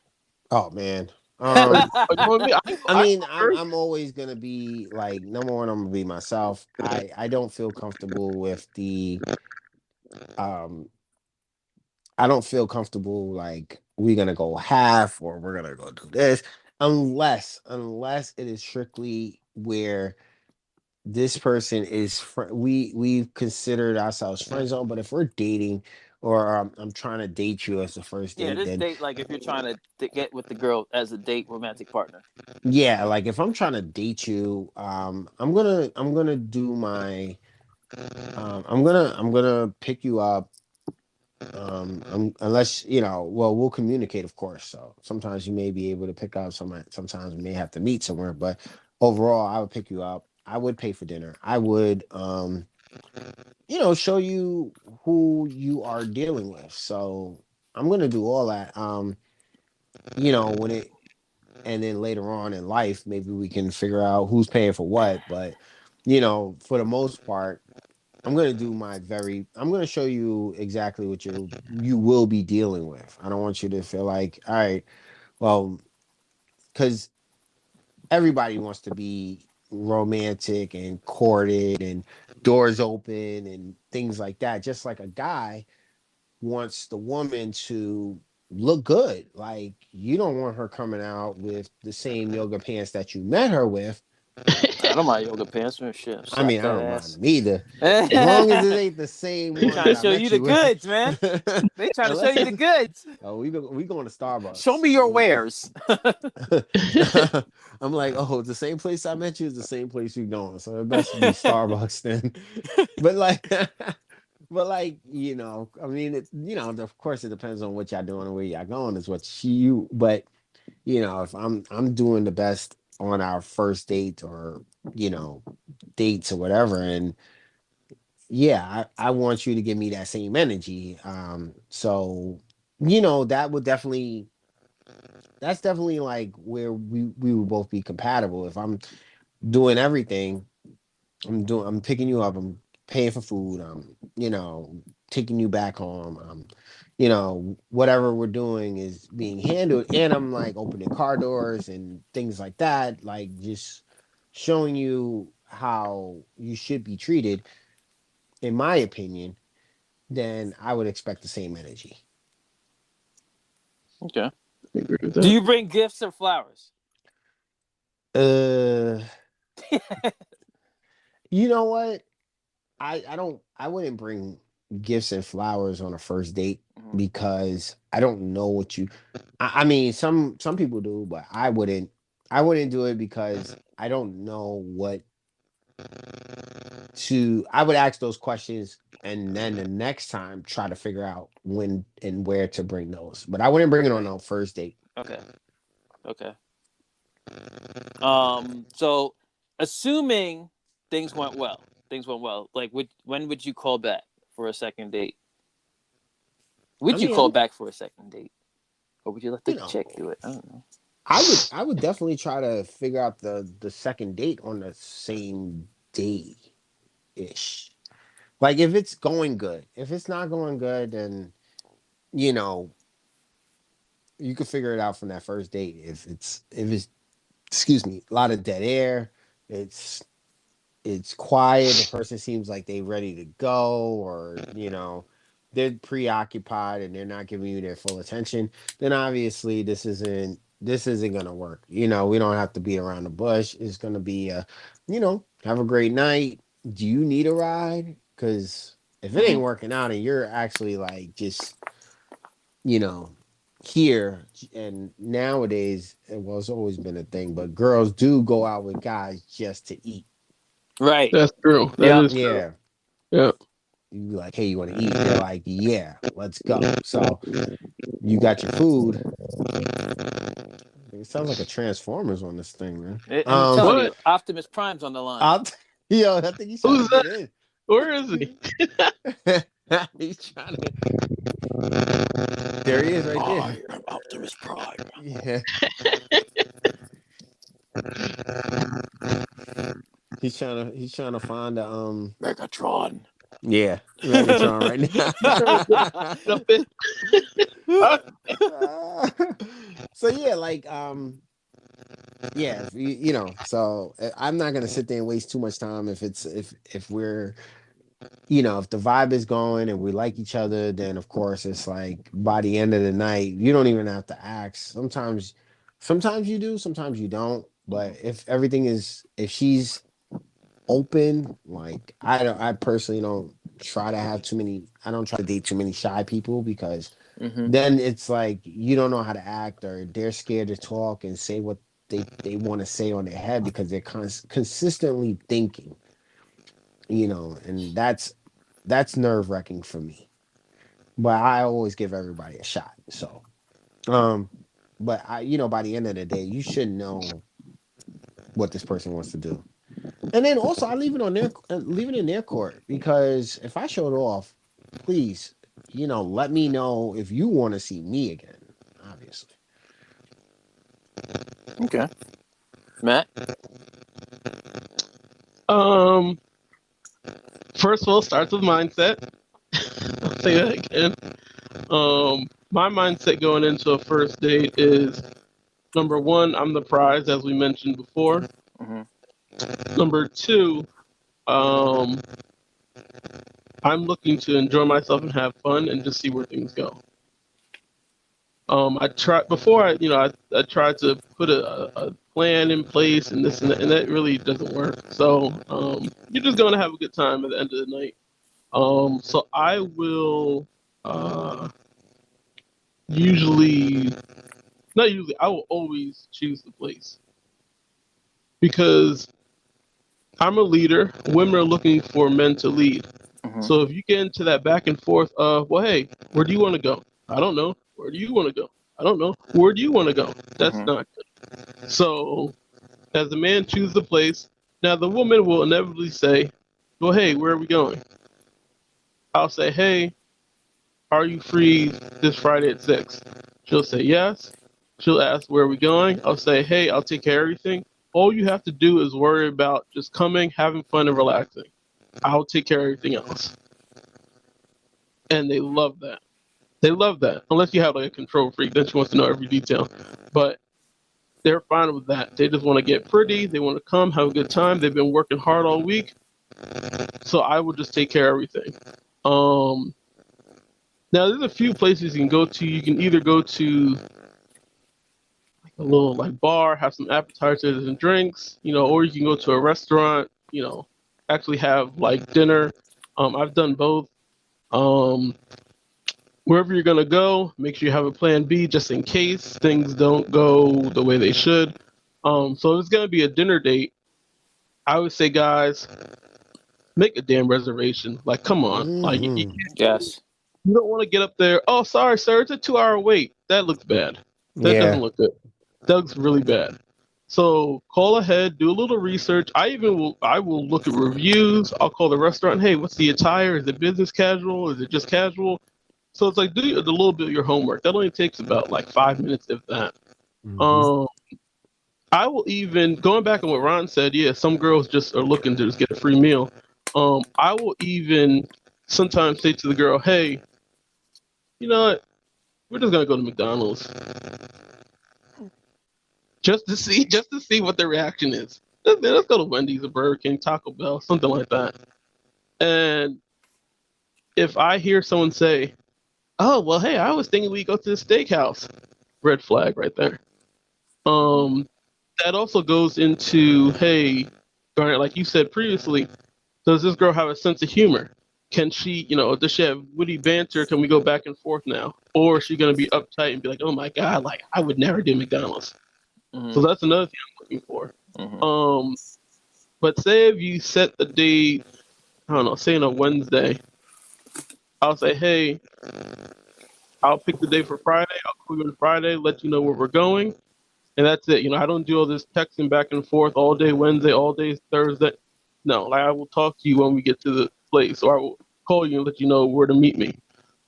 Oh man. I mean, I'm always gonna be like, number one, I'm gonna be myself. I don't feel comfortable with the I don't feel comfortable like we're gonna go half or we're gonna go do this unless it is strictly where this person is we've considered ourselves friend zone. But if we're dating or I'm trying to date you as the first date, this then date, like if you're trying to get with the girl as a date romantic partner. yeah, like if I'm trying to date you, I'm gonna do my I'm gonna pick you up. Unless well, we'll communicate, of course. So sometimes you may be able to pick up, sometimes we may have to meet somewhere. But overall, I would pick you up. I would pay for dinner. I would show you who you are dealing with. So I'm gonna do all that. When it and then later on in life, maybe we can figure out who's paying for what. But for the most part, I'm going to show you exactly what you will be dealing with. I don't want you to feel like, all right, well, because everybody wants to be romantic and courted and doors open and things like that. Just like a guy wants the woman to look good. Like, you don't want her coming out with the same yoga pants that you met her with. I don't mind yoga pants, man. Shit, I mean, I don't mind them either. As long as it ain't the same one. Trying to show you the goods, man. They trying to show you the goods. Oh, we going to Starbucks. Show me your wares. I'm like, oh, the same place I met you is the same place you're going. So it best be Starbucks then. But like, I mean, of course it depends on what y'all doing and where y'all going is but if I'm doing the best on our first date or dates or whatever, and yeah, I want you to give me that same energy. So that's definitely like where we will both be compatible. If I'm doing everything, I'm picking you up, I'm paying for food, I'm taking you back home, whatever we're doing is being handled, and I'm like opening car doors and things like that, like just showing you how you should be treated, in my opinion, then I would expect the same energy. Okay. Do you bring gifts or flowers? You know what? I wouldn't bring gifts and flowers on a first date because I don't know what you I mean some people do, but I wouldn't do it because I don't know what I would ask those questions and then the next time try to figure out when and where to bring those. But I wouldn't bring it on no first date. Okay. So assuming things went well, like when would you call back for a second date? Would you call back for a second date? Or would you let the chick do it? I don't know. I would definitely try to figure out the second date on the same day ish. Like if it's going good. If it's not going good, then you know you can figure it out from that first date. If it's excuse me, a lot of dead air. It's it's quiet. The person seems like they ready to go, or they're preoccupied and they're not giving you their full attention. Then obviously this isn't gonna work. We don't have to beat around the bush. It's gonna be have a great night. Do you need a ride? Because if it ain't Mhm. working out and you're actually like just you know here, and nowadays, well, it's always been a thing, but girls do go out with guys just to eat. Right. That's true. That Yep. is true. Yeah. Yeah. You be like, hey, you want to eat? They're like, yeah, let's go. So you got your food. It sounds like a Transformers on this thing, man. I'm telling you, What? Optimus Prime's on the line. I'll yo, I think he's trying to Who's that? get in. Where is he? He's trying to. There he is, right there. I am Optimus Prime. Yeah. He's trying to find a Megatron. yeah, Megatron right Jump in. now. So yeah, like yeah, so I'm not gonna sit there and waste too much time if we're if the vibe is going and we like each other, then of course it's like by the end of the night, you don't even have to ask. Sometimes you do, sometimes you don't. But if she's open, like I personally don't try to have too many. I don't try to date too many shy people because Mm-hmm. then it's like you don't know how to act or they're scared to talk and say what they want to say on their head because they're consistently thinking, and that's nerve-wracking for me. But I always give everybody a shot. So um but by the end of the day you should know what this person wants to do. And then also I leave it in their court, because if I showed off, please, let me know if you want to see me again, obviously. Okay. Matt? First of all, starts with mindset. I'll say that again. My mindset going into a first date is number one, I'm the prize, as we mentioned before. Mm-hmm. Number two, um, I'm looking to enjoy myself and have fun and just see where things go. I tried before. I tried to put a plan in place and this and that really doesn't work. So you're just gonna have a good time at the end of the night. So I will usually, not usually, I will always choose the place because I'm a leader. Women are looking for men to lead. Mm-hmm. So if you get into that back and forth of, well, hey, where do you want to go? I don't know. Where do you want to go? I don't know. Where do you want to go? That's Mm-hmm. not good. So as the man choose the place, now the woman will inevitably say, well, hey, where are we going? I'll say, hey, are you free this Friday at 6? She'll say yes. She'll ask, where are we going? I'll say, hey, I'll take care of everything. All you have to do is worry about just coming, having fun, and relaxing. I'll take care of everything else. And they love that. They love that. Unless you have like a control freak, then she wants to know every detail. But they're fine with that. They just want to get pretty. They want to come, have a good time. They've been working hard all week. So I will just take care of everything. Now there's a few places you can go to. You can either go to like a little like bar, have some appetizers and drinks, or you can go to a restaurant, actually have like dinner. I've done both. Um, Wherever you're gonna go, make sure you have a plan B just in case things don't go the way they should. So if it's gonna be a dinner date, I would say, guys, make a damn reservation. Like, come on, like Hmm. Yes. you don't want to get up there. Oh, sorry, sir, it's a 2 hour wait. That looks bad. That doesn't Yeah. look good. That looks really bad. So call ahead, do a little research. I will look at reviews. I'll call the restaurant. Hey, what's the attire? Is it business casual? Is it just casual? So it's like do a little bit of your homework. That only takes about like 5 minutes, if that. Hmm. Um, I will even going back on what Ron said. Yeah, some girls just are looking to just get a free meal. I will even sometimes say to the girl, "Hey, you know what? We're just gonna go to McDonald's just to see what their reaction is. Let's go to Wendy's or Burger King, Taco Bell, something like that." And if I hear someone say, "Oh, well, hey, I was thinking we go to the steakhouse," red flag right there. Um, that also goes into, hey, Garnet, like you said previously, does this girl have a sense of humor? Can she, does she have witty banter? Can we go back and forth now? Or is she going to be uptight and be like, oh my God, like I would never do McDonald's. So that's another thing I'm looking for. But say if you set the date, I don't know, say on a Wednesday, I'll say, hey, I'll pick the day for Friday. I'll call you on Friday, let you know where we're going. And that's it. I don't do all this texting back and forth all day Wednesday, all day Thursday. No, like I will talk to you when we get to the place, or I will call you and let you know where to meet me.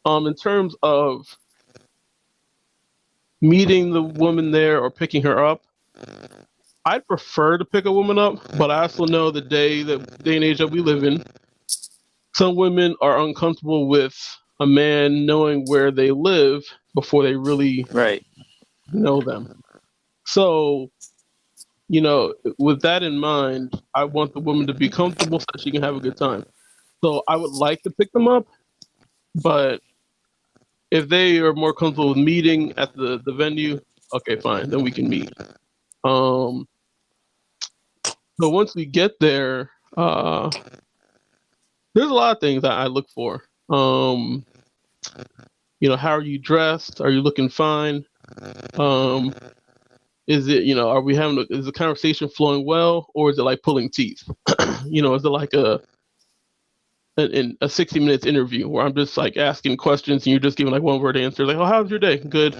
In terms of meeting the woman there or picking her up, I'd prefer to pick a woman up, but I also know the day and age that we live in, some women are uncomfortable with a man knowing where they live before they really know them. So, with that in mind, I want the woman to be comfortable so that she can have a good time. So I would like to pick them up, but if they are more comfortable with meeting at the venue, okay, fine, then we can meet. So once we get there, there's a lot of things that I look for. How are you dressed? Are you looking fine? Is it, is the conversation flowing well, or is it like pulling teeth? Is it like a 60 minutes interview where I'm just like asking questions and you're just giving like one word answers, like, oh, how's your day? Good.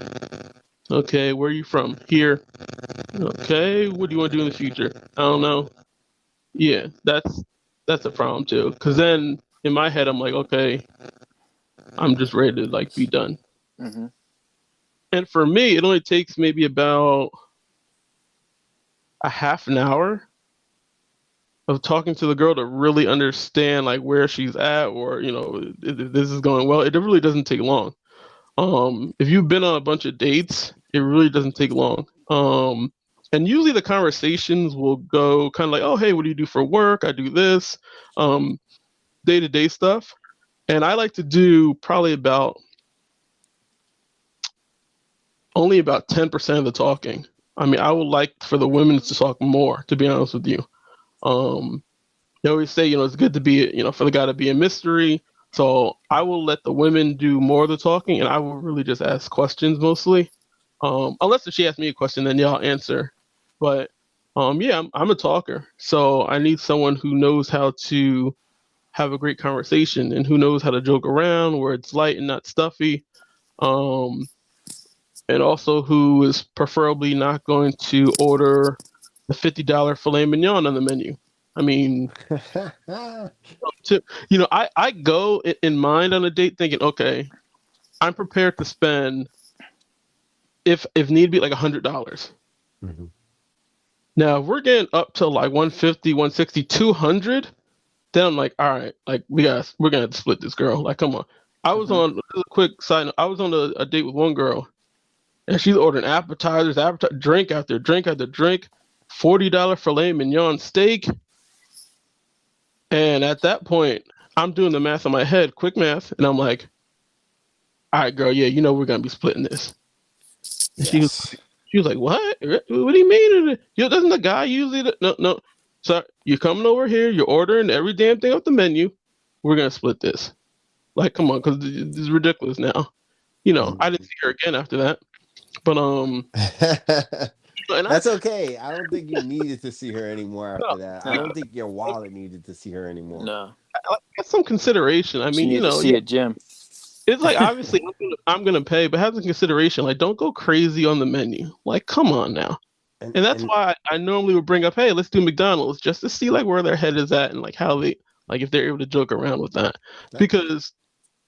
Okay, where are you from? Here. Okay, what do you want to do in the future? I don't know. Yeah, that's a problem too. Cause then in my head I'm like, okay, I'm just ready to like be done. And for me, it only takes maybe about a half an hour of talking to the girl to really understand like where she's at, or if this is going well. It really doesn't take long. If you've been on a bunch of dates, it really doesn't take long. And usually the conversations will go kind of like, oh, hey, what do you do for work? I do this, day-to-day stuff. And I like to do probably only about 10% of the talking. I mean, I would like for the women to talk more, to be honest with you. They always say, it's good to be, for the guy to be a mystery. So I will let the women do more of the talking, and I will really just ask questions mostly. Unless if she asks me a question, then I'll answer. But yeah, I'm a talker, so I need someone who knows how to have a great conversation and who knows how to joke around where it's light and not stuffy. And also who is preferably not going to order the $50 filet mignon on the menu. I mean, I go in mind on a date thinking, okay, I'm prepared to spend, if need be, like $100. Now, if we're getting up to like 150, 160, 200, then I'm like, all right, like we're gonna have to split this, girl. Like, come on. I was on a quick side note. I was on a date with one girl, and she's ordering appetizers, drink after drink after drink, $40 filet mignon steak. And at that point, I'm doing the math in my head, quick math, and I'm like, all right, girl, yeah, we're gonna be splitting this. And Yes. she was like, what? What do you mean? Doesn't the guy usually? No. So you're coming over here, you're ordering every damn thing off the menu. We're gonna split this. Like, come on, because this is ridiculous now. I didn't see her again after that. But That's okay. I don't think you needed to see her anymore after that. I don't think your wallet needed to see her anymore. No. I get some consideration. I mean, You need to see a gym. It's like, obviously I'm gonna pay, but have some consideration. Like, don't go crazy on the menu. Like, come on now. And that's why I normally would bring up, hey, let's do McDonald's, just to see like where their head is at and like how they, like, if they're able to joke around with that. Because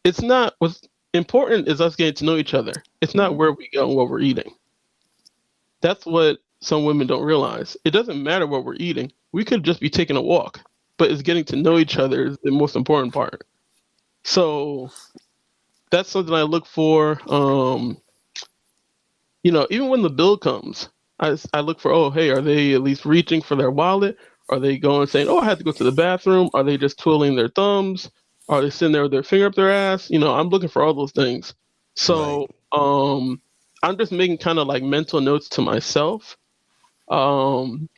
it's not, what's important is us getting to know each other. It's not where we go and what we're eating. That's what some women don't realize. It doesn't matter what we're eating. We could just be taking a walk. but it's getting to know each other is the most important part. So that's something I look for. Even when the bill comes, I look for, oh, hey, are they at least reaching for their wallet? Are they going saying, oh, I had to go to the bathroom? Are they just twiddling their thumbs? Are they sitting there with their finger up their ass? I'm looking for all those things. Right. So I'm just making kind of like mental notes to myself. Um,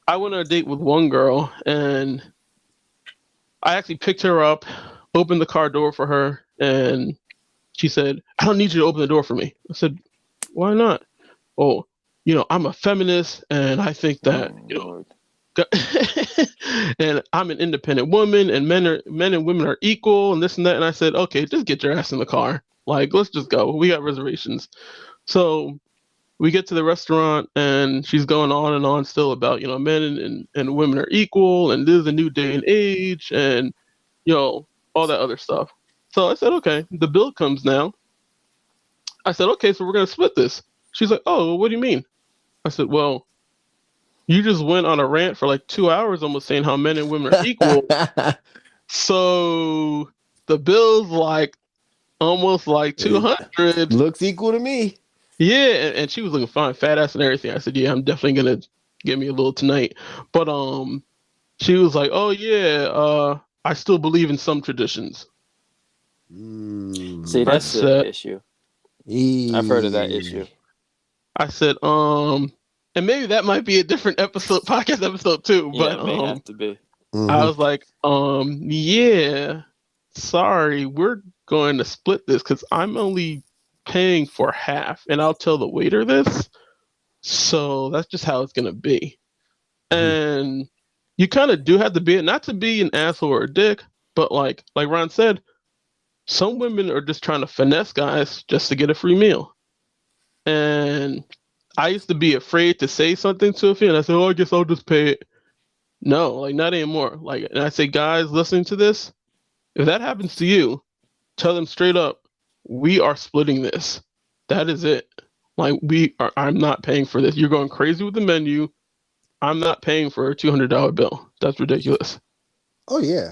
I went on a date with one girl, and I actually picked her up, opened the car door for her, and she said, I don't need you to open the door for me. I said, why not? Oh, I'm a feminist, and I think that, Oh Lord. and I'm an independent woman, and men and women are equal, and this and that. And I said, okay, just get your ass in the car. Like, let's just go. We got reservations. So we get to the restaurant, and she's going on and on still about, men and women are equal, and this is a new day and age, and all that other stuff. So I said, okay, the bill comes now. I said, okay, so we're gonna split this. She's like, oh, what do you mean? I said, well, you just went on a rant for like 2 hours almost saying how men and women are equal. So the bill's like almost like It 200. looks equal to me. Yeah, and she was looking fine, fat ass and everything. I said, yeah, I'm definitely gonna get me a little tonight. But she was like, oh yeah, I still believe in some traditions. See, I that's the said, issue. I've heard of that issue. I said, and maybe that might be a different episode, podcast episode too. Yeah, But it may have to be. I was like, yeah, sorry, we're going to split this because I'm only paying for half, and I'll tell the waiter this. So that's just how it's gonna be. And you kind of do have to be it, not to be an asshole or a dick, but like Ron said, some women are just trying to finesse guys just to get a free meal. And I used to be afraid to say something to a female. I said, "Oh, I guess I'll just pay it." No, like not anymore. Like, and I say, guys, listening to this, if that happens to you, tell them straight up, we are splitting this. That is it. Like we are. I'm not paying for this. You're going crazy with the menu. I'm not paying for a $200 bill. That's ridiculous. Oh yeah.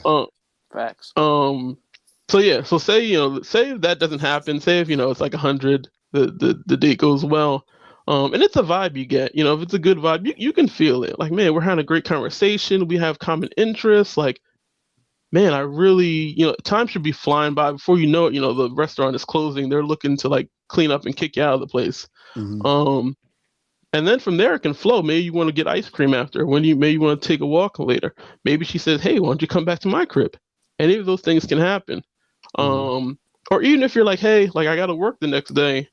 Facts. So yeah. So say if that doesn't happen. Say if it's like 100, the date goes well. And it's a vibe you get. If it's a good vibe, you can feel it. Like, man, we're having a great conversation. We have common interests. Like, man, I really, time should be flying by. Before you know it, the restaurant is closing. They're looking to like clean up and kick you out of the place. And then from there it can flow. Maybe you want to get ice cream after. Maybe you want to take a walk later. Maybe she says, "Hey, why don't you come back to my crib?" Any of those things can happen. Or even if you're like, "Hey, like I got to work the next day.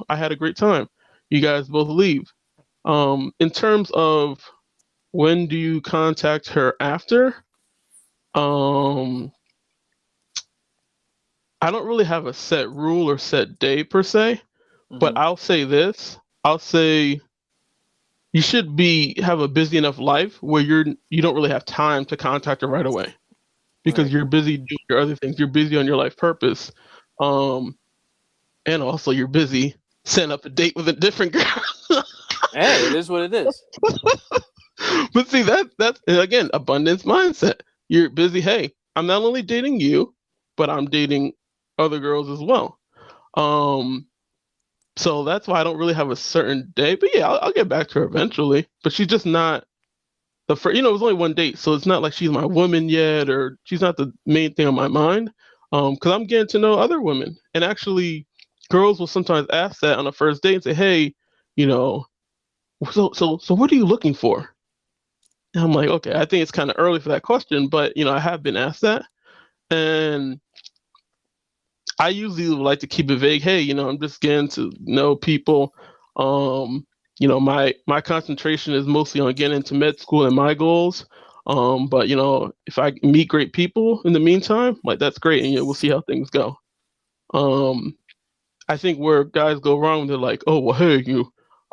I had a great time." You guys both leave. In terms of when do you contact her after? I don't really have a set rule or set day per se, but I'll say this. I'll say you should have a busy enough life where you don't really have time to contact her right away because you're busy doing your other things. You're busy on your life purpose, and also you're busy setting up a date with a different girl. Hey, it is what it is. But see, that's again abundance mindset. You're busy. Hey, I'm not only dating you, but I'm dating other girls as well. So that's why I don't really have a certain day. But yeah, I'll get back to her eventually. But she's just not the first. It was only one date, so it's not like she's my woman yet, or she's not the main thing on my mind. Because I'm getting to know other women, and actually, girls will sometimes ask that on a first date and say, "Hey, so what are you looking for?" And I'm like, okay, I think it's kind of early for that question, but I have been asked that, and I usually like to keep it vague. Hey, I'm just getting to know people. My concentration is mostly on getting into med school and my goals. But if I meet great people in the meantime, like that's great, and we'll see how things go. I think where guys go wrong, they're like, oh well, hey,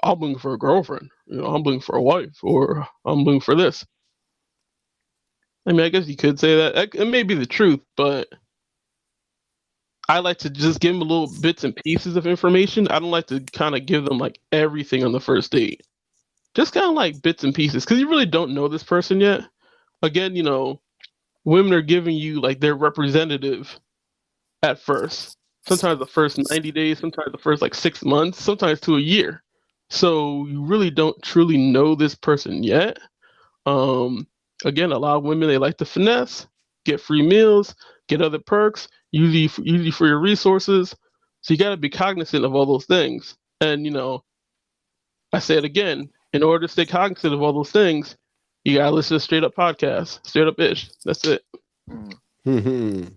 I'm looking for a girlfriend. I'm looking for a wife, or I'm looking for this. I mean, I guess you could say that. It may be the truth, but I like to just give them a little bits and pieces of information. I don't like to kind of give them like everything on the first date. Just kind of like bits and pieces because you really don't know this person yet. again, women are giving you like their representative at first. Sometimes the first 90 days, sometimes the first like 6 months, sometimes to a year. So you really don't truly know this person yet. Um, Again, a lot of women, they like to finesse, get free meals, get other perks, usually for your resources. So you got to be cognizant of all those things. And I say it again, in order to stay cognizant of all those things, you gotta listen to straight up podcasts, straight up ish. That's it. You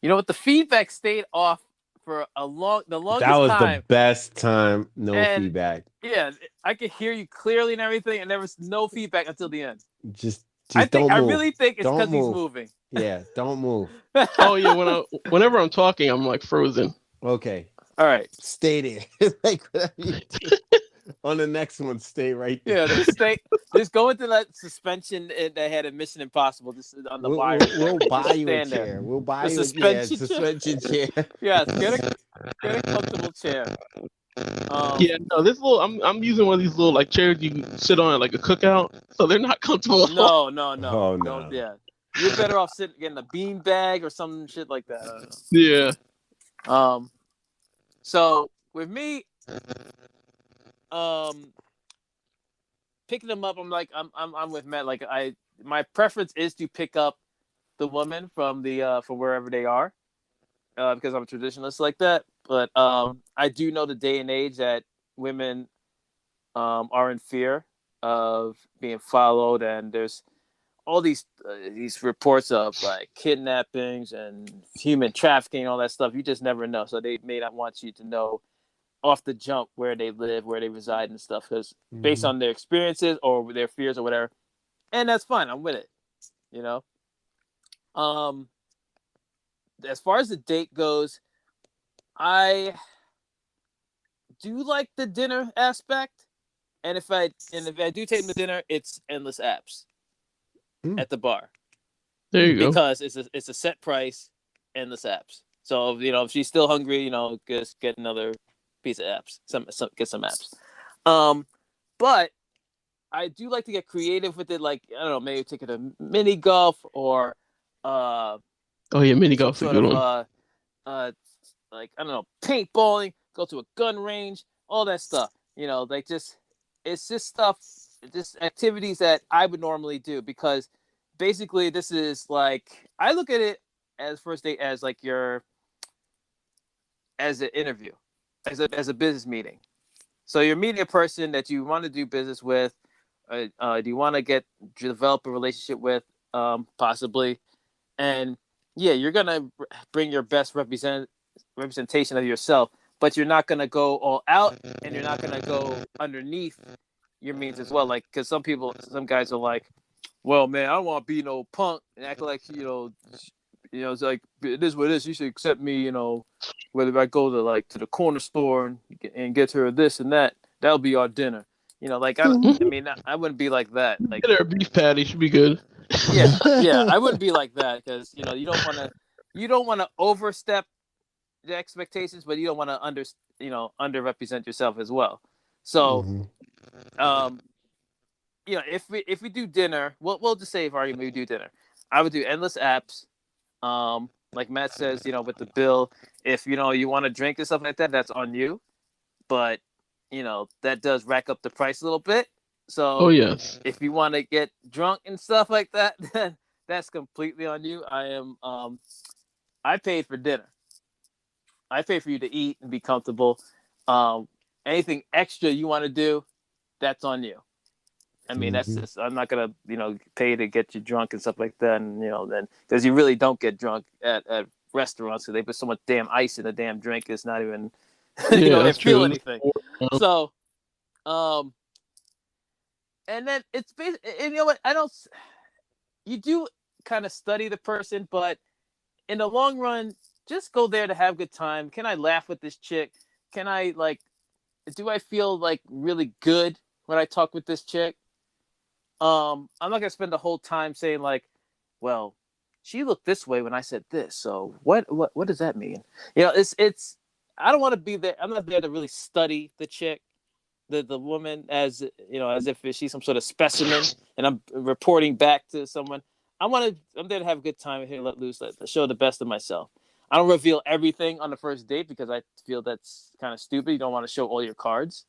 know what? The feedback stayed off for the That longest was the time, best time. No and feedback. yeah, I could hear you clearly and everything, and there was no feedback until the end. Just don't I move. really think it's Don't because he's move. moving. Yeah, don't move. Oh yeah, whenever I'm talking, I'm like frozen. Okay, All right. stay there. Like whatever you do. On the next one, stay right there. Yeah, just go into that suspension that had a Mission Impossible. Just on the wire. We'll buy Just you a stand there. chair. We'll buy The you a suspension suspension chair. Yeah, get a comfortable chair. Yeah, no, this little I'm using one of these little like chairs you can sit on at like a cookout, so they're not comfortable at all. No. Oh Don't. no. Yeah, you're better off getting a bean bag or some shit like that. I don't know. Yeah. So with me, picking them up, I'm with Matt. Like my preference is to pick up the woman from from wherever they are, because I'm a traditionalist like that. But I do know the day and age that women are in fear of being followed, and there's all these reports of like kidnappings and human trafficking, all that stuff. You just never know. So they may not want you to know off the jump where they live, where they reside, and stuff, because based on their experiences or their fears or whatever, and that's fine. I'm with it. You know. As far as the date goes, I do like the dinner aspect, and if I do take them to dinner, it's endless apps at the bar. There you go. Because it's a set price, endless apps. So if she's still hungry, just get another piece of apps. Get some apps. But I do like to get creative with it. Like I don't know, maybe take it to mini golf or Oh yeah, mini some golf's a sort good of one. like I don't know, paintballing, go to a gun range, all that stuff. Like it's just stuff, just activities that I would normally do, because basically this is like, I look at it as first date as like as an interview, as a business meeting. So you're meeting a person that you want to do business with, do you want to develop a relationship with, possibly, and yeah, you're gonna bring your best representation of yourself, but you're not gonna go all out, and you're not gonna go underneath your means as well. Like, because some guys are like, well, man, I don't want to be no punk and act like it's like, it is what it is. You should accept me, whether I go to the corner store and get her this and that. That'll be our dinner. Like I mean, I wouldn't be like that. Like, Get her a beef patty, should be good. yeah, I wouldn't be like that, because you don't want to overstep the expectations, but you don't want to underrepresent yourself as well. So, if we do dinner, we'll just say, if argument we do dinner, I would do endless apps. Like Matt says, with the bill, if you want to drink and stuff like that, that's on you. But that does rack up the price a little bit. Oh So yes. if you want to get drunk and stuff like that, then that's completely on you. I paid for dinner. I pay for you to eat and be comfortable. Anything extra you want to do, that's on you. I mean, that's just, I'm not gonna pay to get you drunk and stuff like that, and then, because you really don't get drunk at restaurants, because they put so much damn ice in the damn drink, it's not even you don't That's even feel true. anything. So, and then it's basically, and you know what? You do kind of study the person, but in the long run, just go there to have a good time. Can I laugh with this chick? Can I do I feel like really good when I talk with this chick? I'm not gonna spend the whole time saying like, well, she looked this way when I said this. So what does that mean? It's I don't want to be there. I'm not there to really study the chick. the woman as as if she's some sort of specimen, and I'm reporting back to someone. I'm there to have a good time here, let loose, let show the best of myself. I don't reveal everything on the first date because I feel that's kind of stupid. You don't want to show all your cards.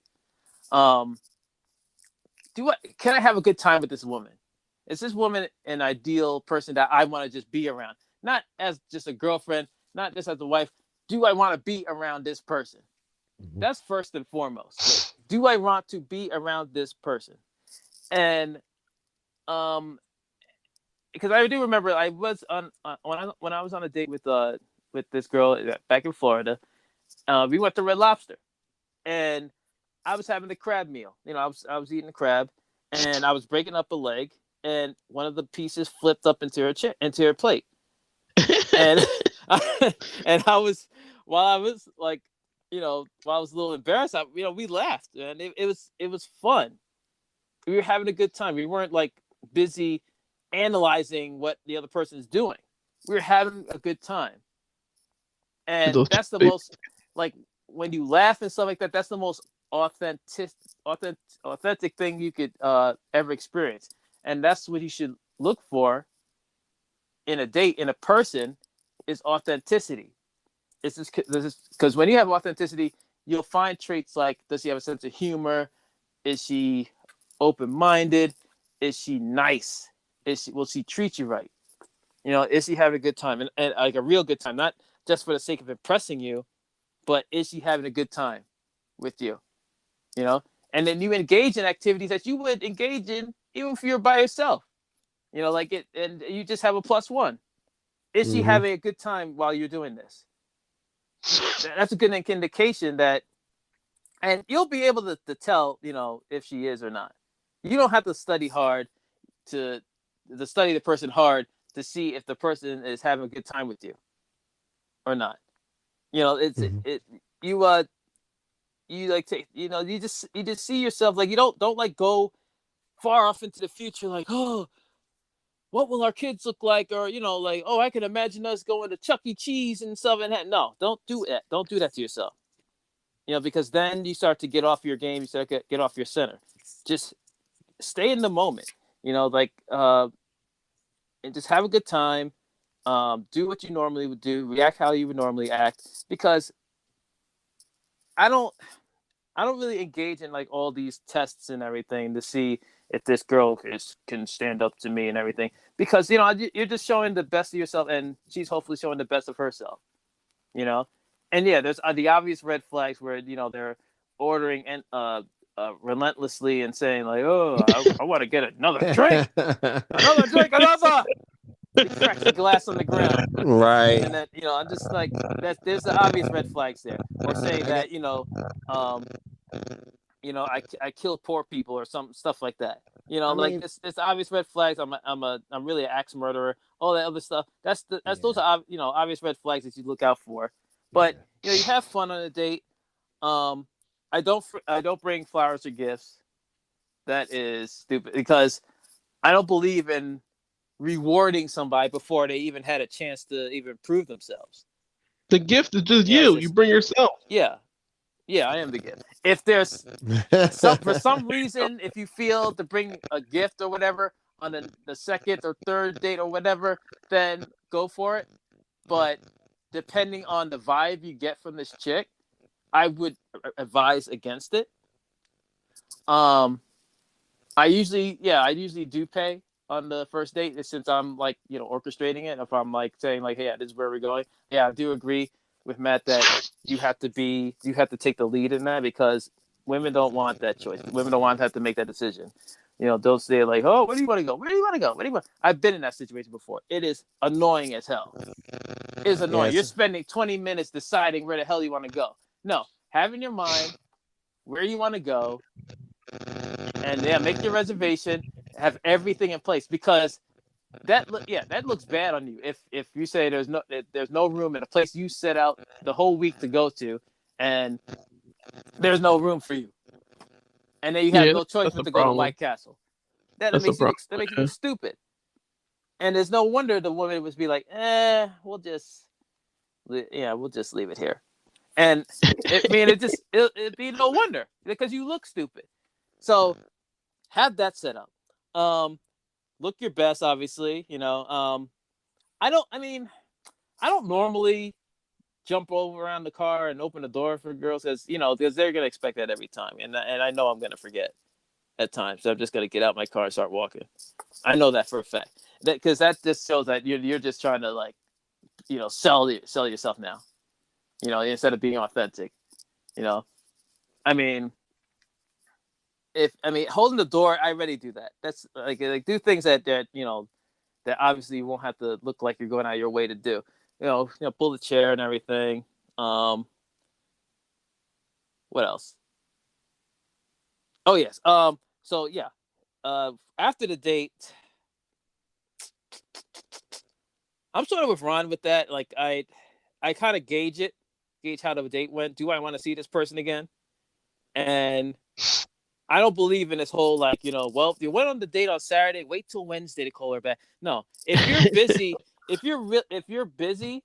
Can I have a good time with this woman? Is this woman an ideal person that I want to just be around? Not as just a girlfriend, not just as a wife. Do I want to be around this person? That's first and foremost. Do I want to be around this person? And because I do remember I was on when I was on a date with this girl back in Florida. We went to Red Lobster, and I was having the crab meal. I was eating the crab, and I was breaking up a leg, and one of the pieces flipped up into her plate, and and I was while I was like, while I was a little embarrassed, we laughed, and it was fun. We were having a good time. We weren't like busy analyzing what the other person is doing. We were having a good time, and that's the most like when you laugh and stuff like that. That's the most authentic thing you could ever experience, and that's what you should look for in a date, in a person, is authenticity. It's just because when you have authenticity, you'll find traits like, does she have a sense of humor? Is she open-minded? Is she nice? Will she treat you right? Is she having a good time, and like a real good time, not just for the sake of impressing you, but is she having a good time with you? And then you engage in activities that you would engage in even if you're by yourself. Like it, and you just have a +1. Is she having a good time while you're doing this? That's a good indication that, and you'll be able to tell, if she is or not. You don't have to study hard to study the person hard to see if the person is having a good time with you or not. You like take, you just see yourself, like, you don't like go far off into the future, like, oh, what will our kids look like? Or, like, oh, I can imagine us going to Chuck E. Cheese and stuff. And no, don't do that. Don't do that to yourself. Because then you start to get off your game. You start to get off your center. Just stay in the moment, and just have a good time. Do what you normally would do. React how you would normally act. Because I don't really engage in like all these tests and everything to see if this girl can stand up to me and everything, because you're just showing the best of yourself, and she's hopefully showing the best of herself. And yeah, there's the obvious red flags where they're ordering and relentlessly and saying like, oh, I want to get another drink, another. He cracks the glass on the ground, right? And then I'm just like, there's the obvious red flags there, or saying that I kill poor people or some stuff like that. It's obvious red flags. I'm really an axe murderer. All that other stuff. Those are obvious red flags that you look out for. But you have fun on a date. I don't bring flowers or gifts. That is stupid, because I don't believe in rewarding somebody before they even had a chance to even prove themselves. The gift is just you. You bring yourself. Yeah, I am the gift. If there's for some reason, if you feel to bring a gift or whatever on the second or third date or whatever, then go for it. But depending on the vibe you get from this chick, I would advise against it. I usually do pay on the first date, since I'm like, orchestrating it. If I'm like saying like, hey, this is where we're going. Yeah, I do agree with Matt that you have to take the lead in that, because women don't want that choice. Women don't want to have to make that decision. They'll say like, oh, where do you want to go? Where do you want to go? Where do you want? I've been in that situation before. It is annoying as hell. It is annoying. Yes. You're spending 20 minutes deciding where the hell you want to go. No, have in your mind where you want to go, and make your reservation, have everything in place, because that looks bad on you if you say there's no room in a place you set out the whole week to go to, and there's no room for you, and then you have no choice but to go to White Castle. That makes you look stupid. And there's no wonder the woman would be like, we'll just leave it here. And it'd be no wonder because you look stupid. So have that set up. Look your best, obviously. I don't normally jump over around the car and open the door for girls because they're gonna expect that every time, and I know I'm gonna forget at times. So I'm just gonna get out my car and start walking. I know that for a fact. Because that just shows that you're just trying to sell yourself now. Instead of being authentic. You know, I mean, holding the door, I already do that. That's like do things that obviously you won't have to look like you're going out of your way to do. Pull the chair and everything. What else? Oh yes. So yeah. After the date, I'm sort of with Ron with that. Like I kind of gauge how the date went. Do I want to see this person again? And I don't believe in this whole well, if you went on the date on Saturday, wait till Wednesday to call her back. No, if you're busy, if you're busy,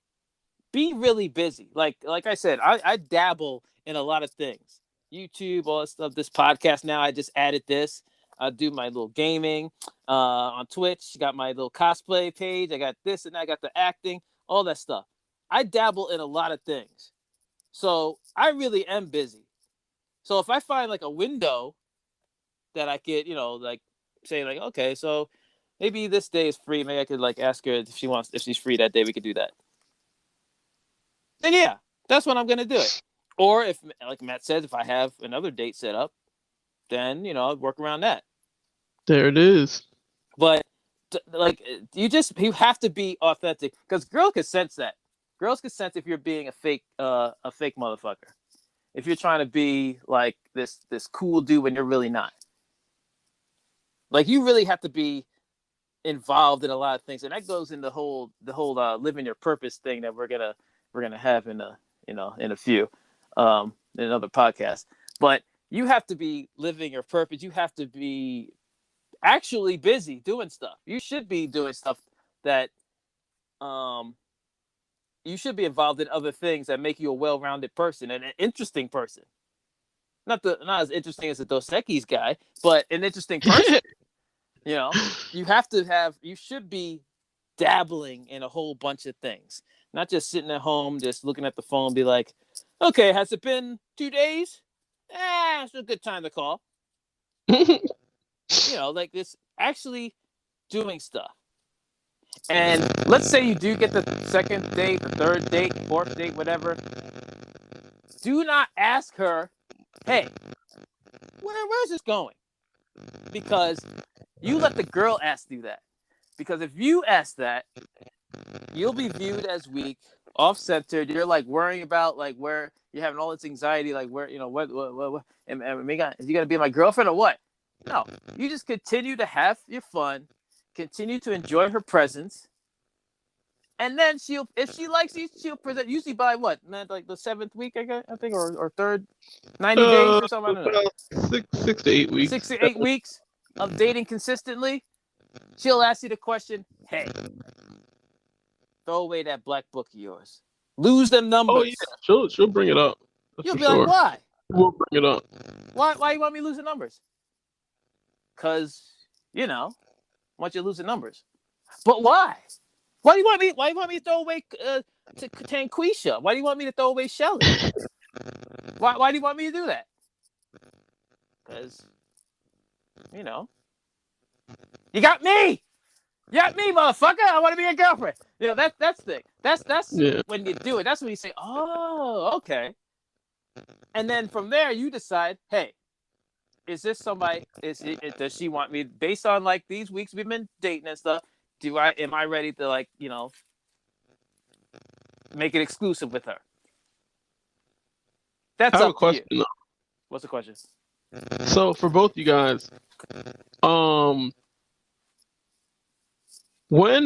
be really busy. Like I said, I dabble in a lot of things. YouTube, all that stuff. This podcast now, I just added this. I do my little gaming on Twitch. Got my little cosplay page. I got this and I got the acting, all that stuff. I dabble in a lot of things, so I really am busy. So if I find like a window that I could, say okay, so maybe this day is free. Maybe I could ask her if she's free that day. We could do that. Then yeah, that's when I'm gonna do it. Or if, like Matt says, if I have another date set up, then I'll work around that. There it is. But you have to be authentic because girls can sense that. Girls can sense if you're being a fake motherfucker. If you're trying to be like this cool dude when you're really not. Like you really have to be involved in a lot of things, and that goes in the whole living your purpose thing that we're gonna have in a few in another podcast. But you have to be living your purpose. You have to be actually busy doing stuff. You should be doing stuff that you should be involved in other things that make you a well-rounded person and an interesting person. Not as interesting as the Dos Equis guy, but an interesting person. You should be dabbling in a whole bunch of things, not just sitting at home, just looking at the phone, be like, okay, has it been 2 days? It's a good time to call. Like this, actually doing stuff. And let's say you do get the second date, the third date, fourth date, whatever. Do not ask her, hey, where's this going? Because you let the girl ask you that. Because if you ask that, you'll be viewed as weak, off-centered. You're worrying about where you're having all this anxiety, where what am is you gonna be my girlfriend or what? No, you just continue to have your fun, continue to enjoy her presence, and then if she likes you, she'll present. Usually by what, man? Like the 7th week, I think, or third, 90 days or something. I don't know. 6 to 8 weeks. 6 to 8 weeks of dating consistently. She'll ask you the question, hey, throw away that black book of yours. Lose them numbers. Oh, yeah. She'll bring it up. You'll be like, why? We'll bring it up. Why you want me to lose the numbers? Because, I want you to lose the numbers. But why? Why do you want me to throw away Tanquisha? Why do you want me to throw away Shelly? Why do you want me to do that? Because, you got me! You got me, motherfucker! I want to be your girlfriend! That's the thing. That's when you do it. That's when you say, oh, okay. And then from there, you decide, hey, is this somebody, does she want me, based on these weeks we've been dating and stuff, am I ready to make it exclusive with her? That's I have up a question, to you. What's the question? So for both you guys, when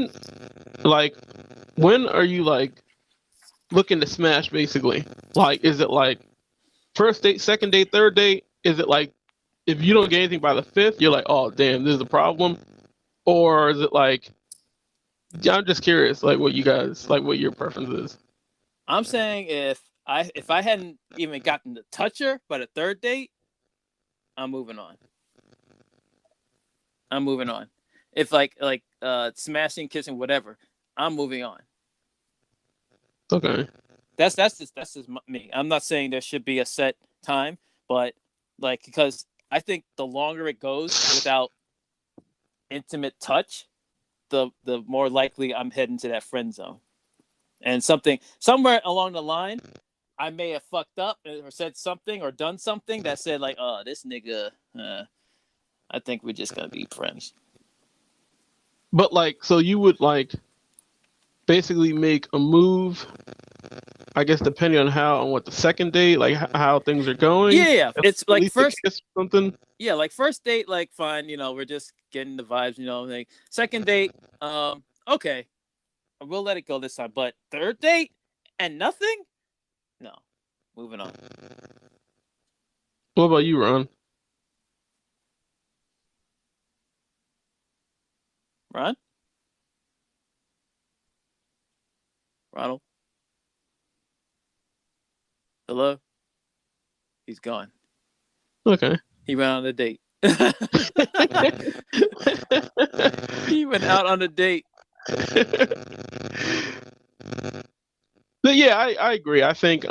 are you looking to smash basically? Is it first date, second date, third date? Is it if you don't get anything by the 5th, you're like, oh damn, this is a problem? Or is it I'm just curious, what you guys, what your preference is? I'm saying if if I hadn't even gotten to touch her, but a third date, I'm moving on. If like smashing, kissing, whatever, I'm moving on. Okay. That's just me. I'm not saying there should be a set time, but like because I think the longer it goes without intimate touch, the more likely I'm heading to that friend zone. And somewhere along the line, I may have fucked up or said something or done something that said like, "Oh, this nigga, I think we're just gonna be friends." But like, so you would like basically make a move, I guess, depending on what the second date, like how things are going. Yeah. It's At like least a first, kiss or something. yeah, like first date, like fine, we're just getting the vibes, like second date, okay, we'll let it go this time. But third date and nothing, no, moving on. What about you, Ron? Ron, Ronald, hello, he's gone. Okay. He went on a date. He went out on a date. But yeah, I agree. I think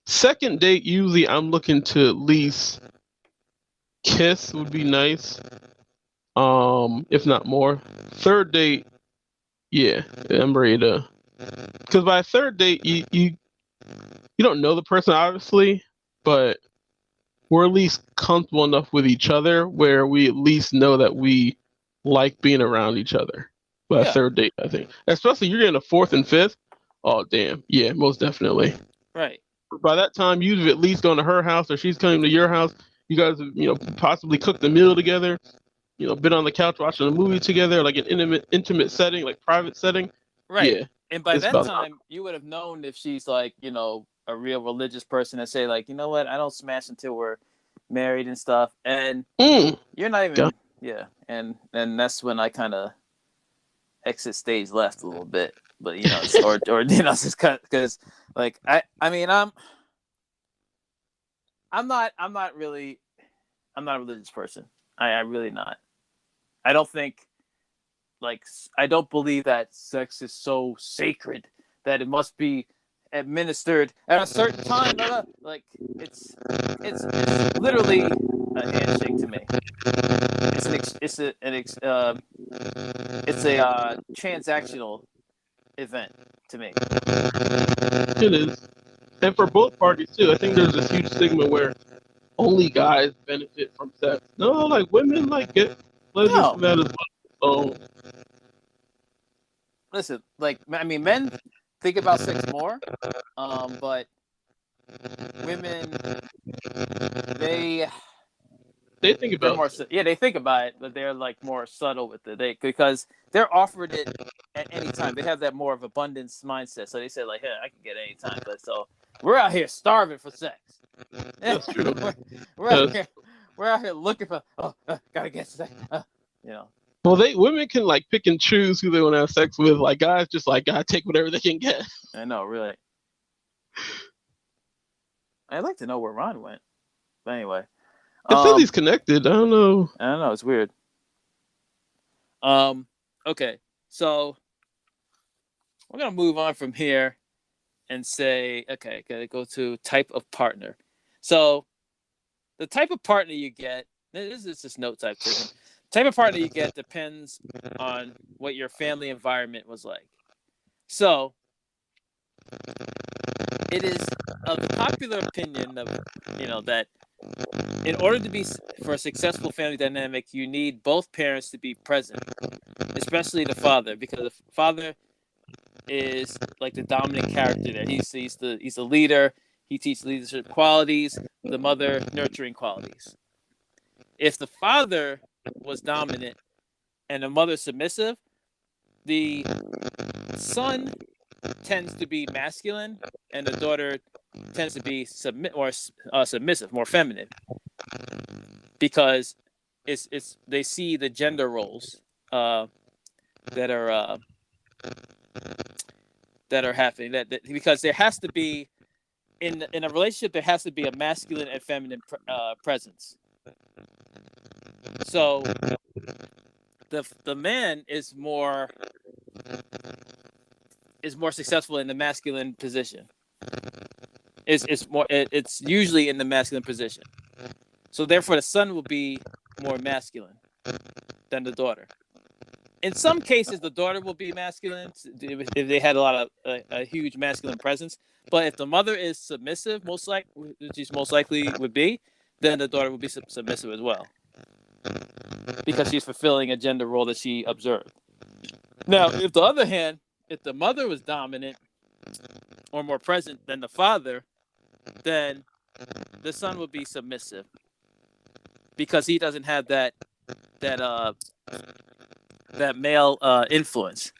second date usually I'm looking to at least kiss would be nice. If not more. Third date, yeah, I'm ready to. Because by third date, you don't know the person obviously, but we're at least comfortable enough with each other where we at least know that we like being around each other. By Yeah. third date, I think, especially you're getting a fourth and fifth. Oh damn, yeah, most definitely. Right. By that time, you've at least gone to her house or she's coming to your house. You guys have, possibly cooked a meal together. Been on the couch watching a movie together, like an intimate setting, like private setting. Right. Yeah, And by it's that about time, you would have known if she's like, a real religious person and say like, you know what, I don't smash until we're married and stuff. And you're not even, yeah. And that's when I kind of exit stage left a little bit. But or just cut because like I mean I'm not really I'm not a religious person. I really not. I don't think I don't believe that sex is so sacred that it must be administered at a certain time. Like it's literally a handshake to me. It's a transactional event to me. it is, and for both parties too. I think there's this huge stigma where only guys benefit from sex. No, like women like get pleasure from that as well. So listen, like I mean, men think about sex more, but women they think about more they think about it, but they're like more subtle with it. Because they're offered it at any time. They have that more of abundance mindset, so they say like, "Hey, I can get it anytime." But so we're out here starving for sex. That's true. We're out here looking for. Gotta get sex. Well, women can like pick and choose who they want to have sex with. Like guys, just like gotta take whatever they can get. I know, really. I'd like to know where Ron went. But anyway, It says he's connected. I don't know. It's weird. Okay, so we're gonna move on from here and say, okay, gotta go to type of partner. So the type of partner you get, this is just note type taken. Type of partner you get depends on what your family environment was like. So it is of the popular opinion of that in order to be for a successful family dynamic, you need both parents to be present, especially the father, because the father is like the dominant character there. He's the leader. He teaches leadership qualities. The mother nurturing qualities. If the father was dominant and the mother submissive, the son tends to be masculine and the daughter tends to be submissive, more feminine, because it's they see the gender roles that are that are happening. That because there has to be in a relationship, there has to be a masculine and feminine presence. So the man is more successful in the masculine position. It's usually in the masculine position. So therefore, the son will be more masculine than the daughter. In some cases, the daughter will be masculine if they had a huge masculine presence. But if the mother is submissive, most likely would be, then the daughter will be submissive as well, because she's fulfilling a gender role that she observed. Now, if the mother was dominant or more present than the father, then the son will be submissive because he doesn't have that male influence.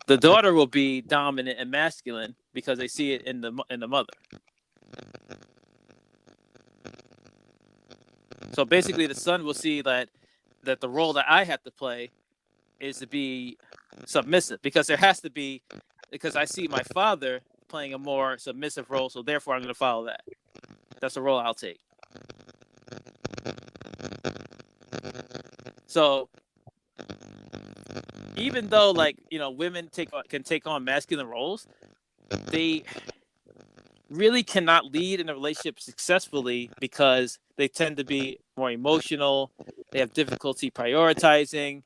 The daughter will be dominant and masculine because they see it in the mother. So basically, the son will see that the role that I have to play is to be submissive, because I see my father playing a more submissive role, so therefore I'm going to follow that. That's the role I'll take. So even though, like, women can take on masculine roles, they really cannot lead in a relationship successfully because they tend to be more emotional. They have difficulty prioritizing,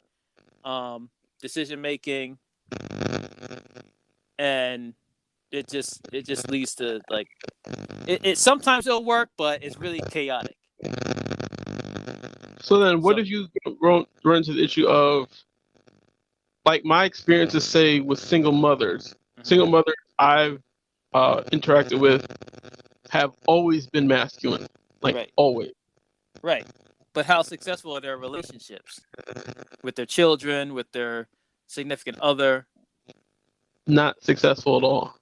decision making, and it just leads to, like, it sometimes it'll work, but it's really chaotic. So then, what if you run into the issue of, like, my experiences, say, with single mothers? Mm-hmm. Single mothers I've interacted with have always been masculine, like, right. Always. Right. But how successful are their relationships with their children, with their significant other? Not successful at all.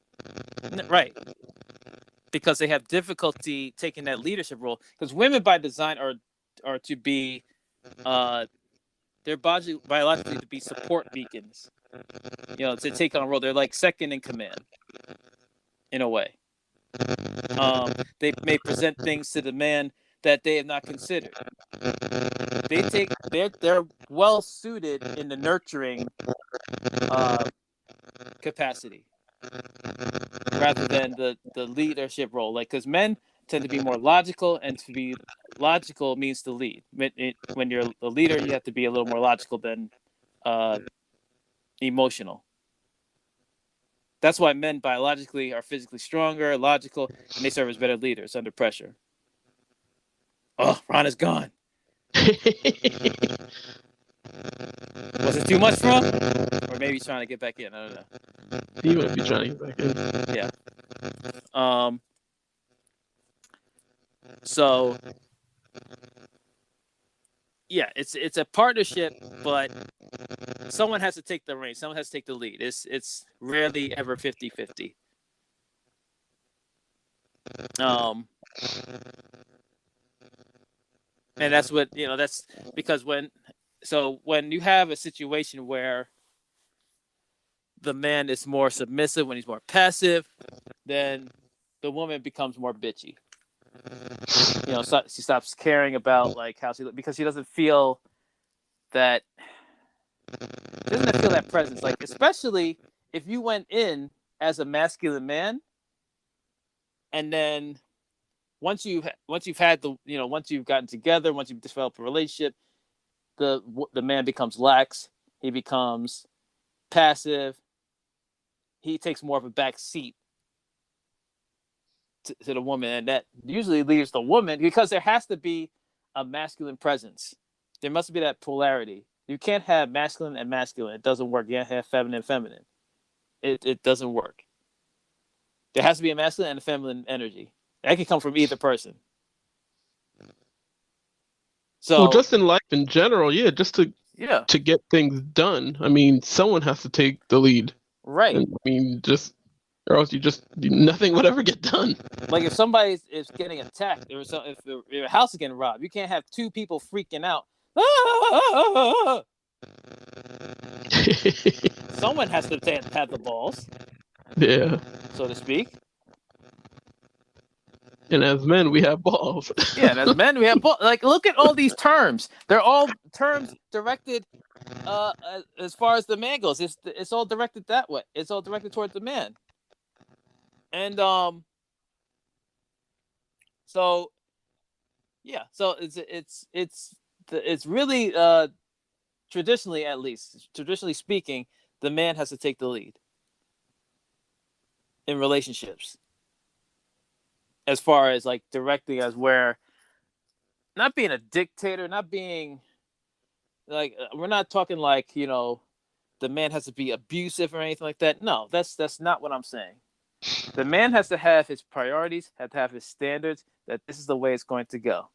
Right. Because they have difficulty taking that leadership role. Because women by design are to be, they're biologically to be support beacons. To take on a role. They're like second in command, in a way. They may present things to the man that they have not considered. They're well suited in the nurturing capacity rather than the leadership role. Like, because men tend to be more logical, and to be logical means to lead. When you're a leader, you have to be a little more logical than emotional. That's why men biologically are physically stronger, logical, and they serve as better leaders under pressure. Oh, Ron is gone. Was it too much for him? Or maybe he's trying to get back in. I don't know. He might be trying to get back in. Yeah. So yeah, it's a partnership, but someone has to take the reins. Someone has to take the lead. It's rarely ever 50-50. And that's what, that's because when you have a situation where the man is more submissive, when he's more passive, then the woman becomes more bitchy. So she stops caring about, like, how she looks, because she doesn't feel that presence. Like, especially if you went in as a masculine man, and then once you've had once you've gotten together, once you've developed a relationship, the man becomes lax. He becomes passive. He takes more of a back seat to the woman, and that usually leaves the woman, because there has to be a masculine presence. There must be that polarity. You can't have masculine and masculine. It doesn't work. You can't have feminine and feminine. It doesn't work. There has to be a masculine and a feminine energy. That can come from either person. So, well, just in life in general, just to get things done. I mean, someone has to take the lead. Right. And, I mean, or else nothing would ever get done. Like, if somebody is getting attacked, or if your house is getting robbed, you can't have two people freaking out. Someone has to have the balls. Yeah. so to speak. And as men, we have balls. Yeah, and as men, we have like look at all these terms. They're all terms directed as far as the man goes. It's all directed that way. It's all directed towards the man. And so yeah, so it's really traditionally, at least traditionally speaking, the man has to take the lead in relationships as far as like directing as where not being a dictator, not being like we're not talking like, you know, the man has to be abusive or anything like that. No, that's not what I'm saying. The man has to have his priorities, have to have his standards, that this is the way it's going to go.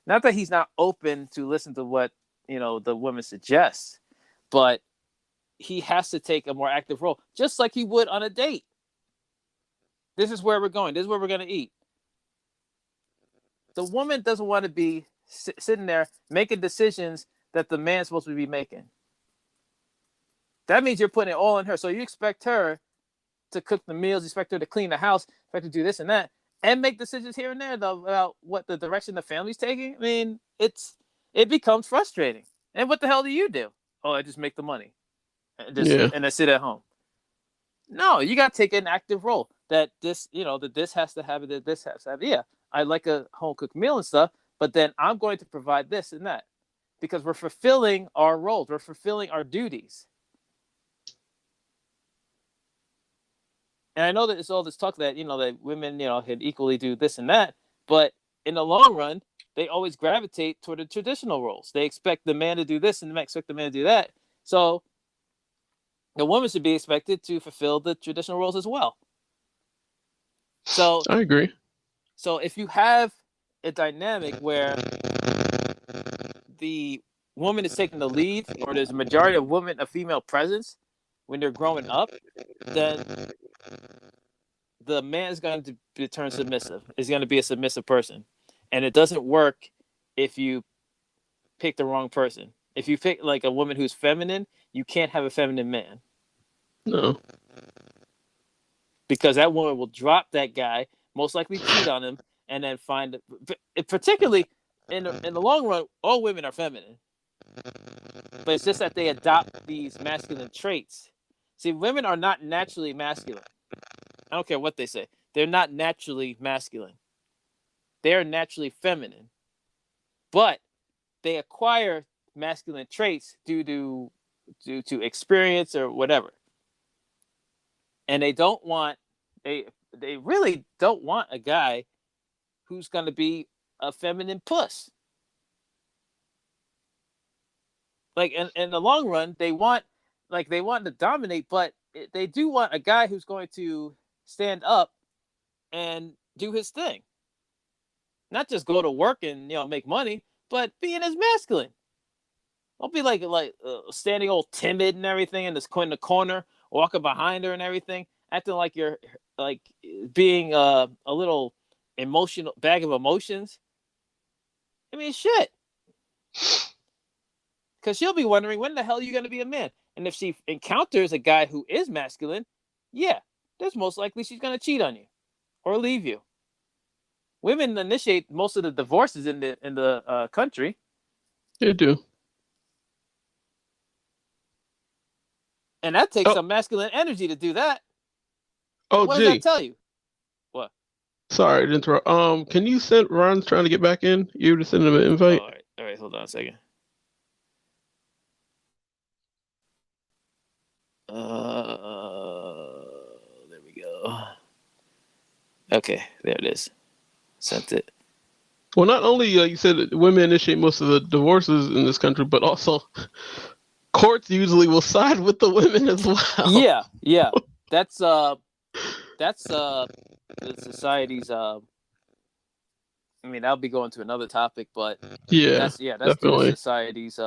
Not that he's not open to listen to what, you know, the woman suggests, but he has to take a more active role, just like he would on a date. This is where we're going. This is where we're going to eat. The woman doesn't want to be sitting there making decisions that the man's supposed to be making. That means you're putting it all on her. So you expect her to cook the meals, you expect her to clean the house, expect her to do this and that, and make decisions here and there about what the direction the family's taking. I mean, it becomes frustrating. And what the hell do you do? Oh, I just make the money and I sit at home. No, you got to take an active role. That this, you know, that this has to have it. That this has to have it. Yeah, I like a home cooked meal and stuff, but then I'm going to provide this and that because we're fulfilling our roles. We're fulfilling our duties. And I know that it's all this talk that, you know, that women, you know, can equally do this and that, but in the long run, they always gravitate toward the traditional roles. They expect the man to do this and they expect the man to do that. So the woman should be expected to fulfill the traditional roles as well. So I agree. So if you have a dynamic where the woman is taking the lead, or there's a majority of women, a female presence when they're growing up, then the man is going to turn submissive. Is going to be a submissive person, and it doesn't work if you pick the wrong person. If you pick like a woman who's feminine, you can't have a feminine man. No. Because that woman will drop that guy, most likely cheat on him, and then find, particularly in the long run, all women are feminine. But it's just that they adopt these masculine traits. See, women are not naturally masculine. I don't care what they say. They're not naturally masculine. They're naturally feminine. But they acquire masculine traits due to experience or whatever. And they really don't want a guy who's going to be a feminine puss. Like in the long run, they want to dominate, but they do want a guy who's going to stand up and do his thing. Not just go to work and, you know, make money, but being as masculine. Don't be like standing all timid and everything in the corner, walking behind her and everything, acting like you're like being a little emotional bag of emotions. I mean, shit. Because she'll be wondering, when the hell are you going to be a man? And if she encounters a guy who is masculine, yeah, there's most likely she's going to cheat on you or leave you. Women initiate most of the divorces in the country. They do. And that takes some masculine energy to do that. Oh, what does that tell you? What? Sorry to interrupt. Can you send Ron's trying to get back in? You able to send him an invite? All right, hold on a second. There we go. Okay, there it is. Sent it. Well, not only you said that women initiate most of the divorces in this country, but also courts usually will side with the women as well. Yeah. That's the society's. I mean, I'll be going to another topic, but that's the society's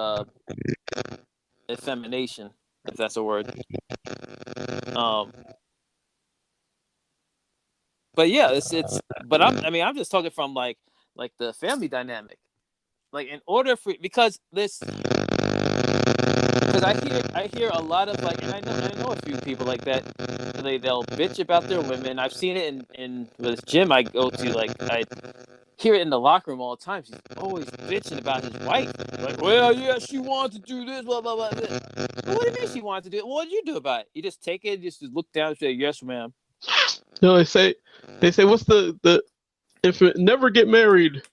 effemination, if that's a word. But yeah, it's. But I'm just talking from like the family dynamic. Like in order for because this. because I hear a lot of like, and I know a few people like that. They'll bitch about their women. I've seen it in this gym I go to. Like I hear it in the locker room all the time. He's always bitching about his wife. Like, well, yeah, she wanted to do this, blah blah blah. Well, what do you mean she wanted to do it? What did you do about it? You just take it, just look down and say, yes, ma'am. No, they say, what's the if it never get married?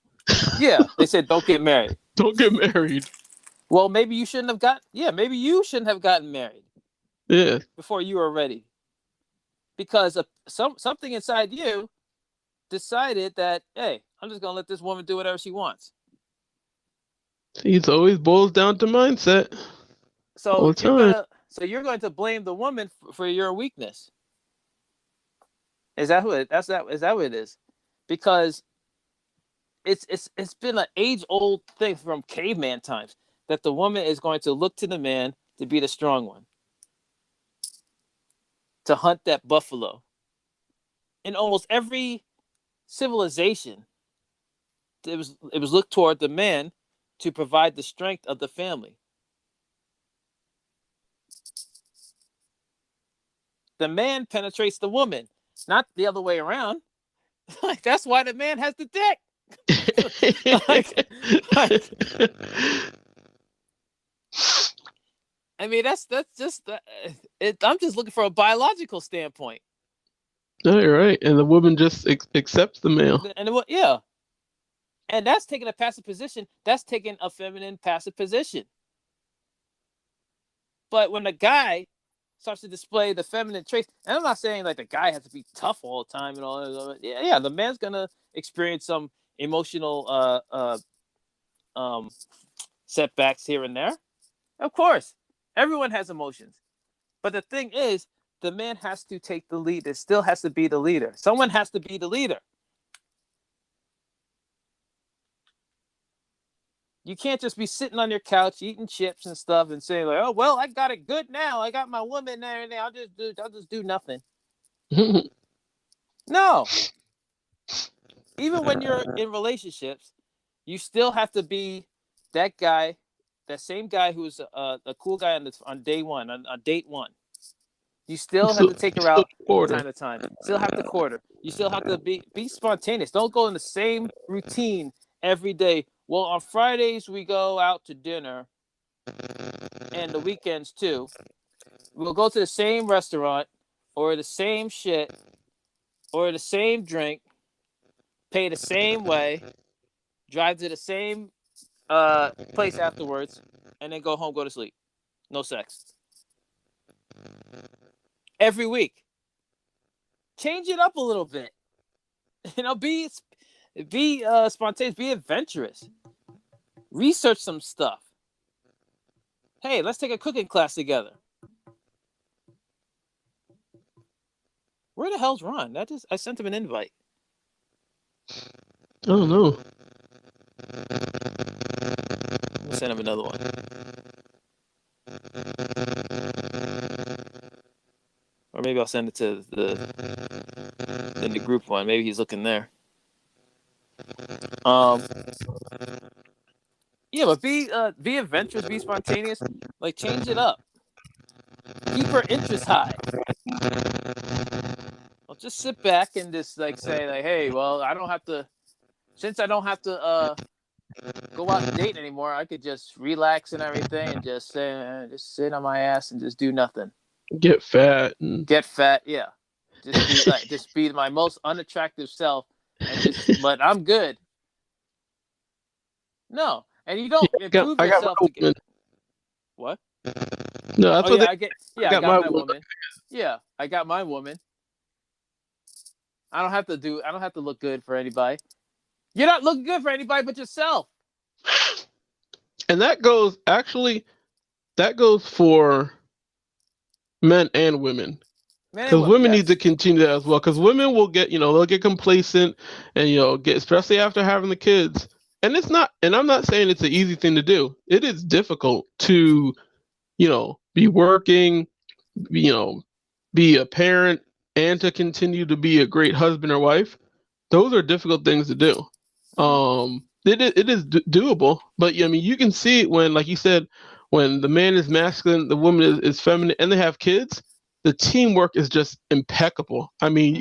Yeah, they said don't get married. Don't get married. Well, maybe you shouldn't have maybe you shouldn't have gotten married. Yeah. Before you were ready. Because something inside you decided that, hey, I'm just gonna let this woman do whatever she wants. It always boils down to mindset. So you're going to blame the woman for your weakness. Is that what it is? Because it's been an age-old thing from caveman times that the woman is going to look to the man to be the strong one, to hunt that buffalo. In almost every civilization, it was looked toward the man to provide the strength of the family. The man penetrates the woman, not the other way around. Like that's why the man has the dick. I mean, that's just I'm just looking for a biological standpoint. No, you're right, and the woman just accepts the male. And yeah, and that's taking a passive position. That's taking a feminine passive position. But when a guy starts to display the feminine traits, and I'm not saying like the guy has to be tough all the time and all that. Yeah, the man's gonna experience some emotional setbacks here and there. Of course, everyone has emotions, but the thing is, the man has to take the lead. It still has to be the leader. Someone has to be the leader. You can't just be sitting on your couch eating chips and stuff and saying like, "Oh well, I got it good now. I got my woman there, and I'll just do nothing." No. Even when you're in relationships, you still have to be that guy, that same guy who's a cool guy on day one, on date one. You still have to take her out from time to time. Still have to court her. You still have to be spontaneous. Don't go in the same routine every day. Well, on Fridays we go out to dinner, and the weekends too. We'll go to the same restaurant, or the same shit, or the same drink, pay the same way, drive to the same place afterwards, and then go home, go to sleep. No sex. Every week. Change it up a little bit. You know, be spontaneous, be adventurous. Research some stuff. Hey, let's take a cooking class together. Where the hell's Ron? I sent him an invite. I don't know. I'll send him another one. Or maybe I'll send it to the group one. Maybe he's looking there. Yeah, but be adventurous, be spontaneous. Like, change it up. Keep her interest high. Well, just sit back and just like say like, hey, well, since I don't have to go out and date anymore, I could just relax and everything and just sit on my ass and just do nothing. Get fat, yeah. Just be my most unattractive self, but I'm good. No, and you don't improve yourself to get what? No, that's what I got my woman. Yeah, I got my woman. I don't have to look good for anybody. You're not looking good for anybody but yourself. And that goes for men and women. Because women need to continue that as well. Because women will get, they'll get complacent and, get, especially after having the kids. And I'm not saying it's an easy thing to do. It is difficult to, be working, be a parent, and to continue to be a great husband or wife. Those are difficult things to do. It is doable, but you can see it when, like you said, when the man is masculine, the woman is feminine, and they have kids, the teamwork is just impeccable. I mean,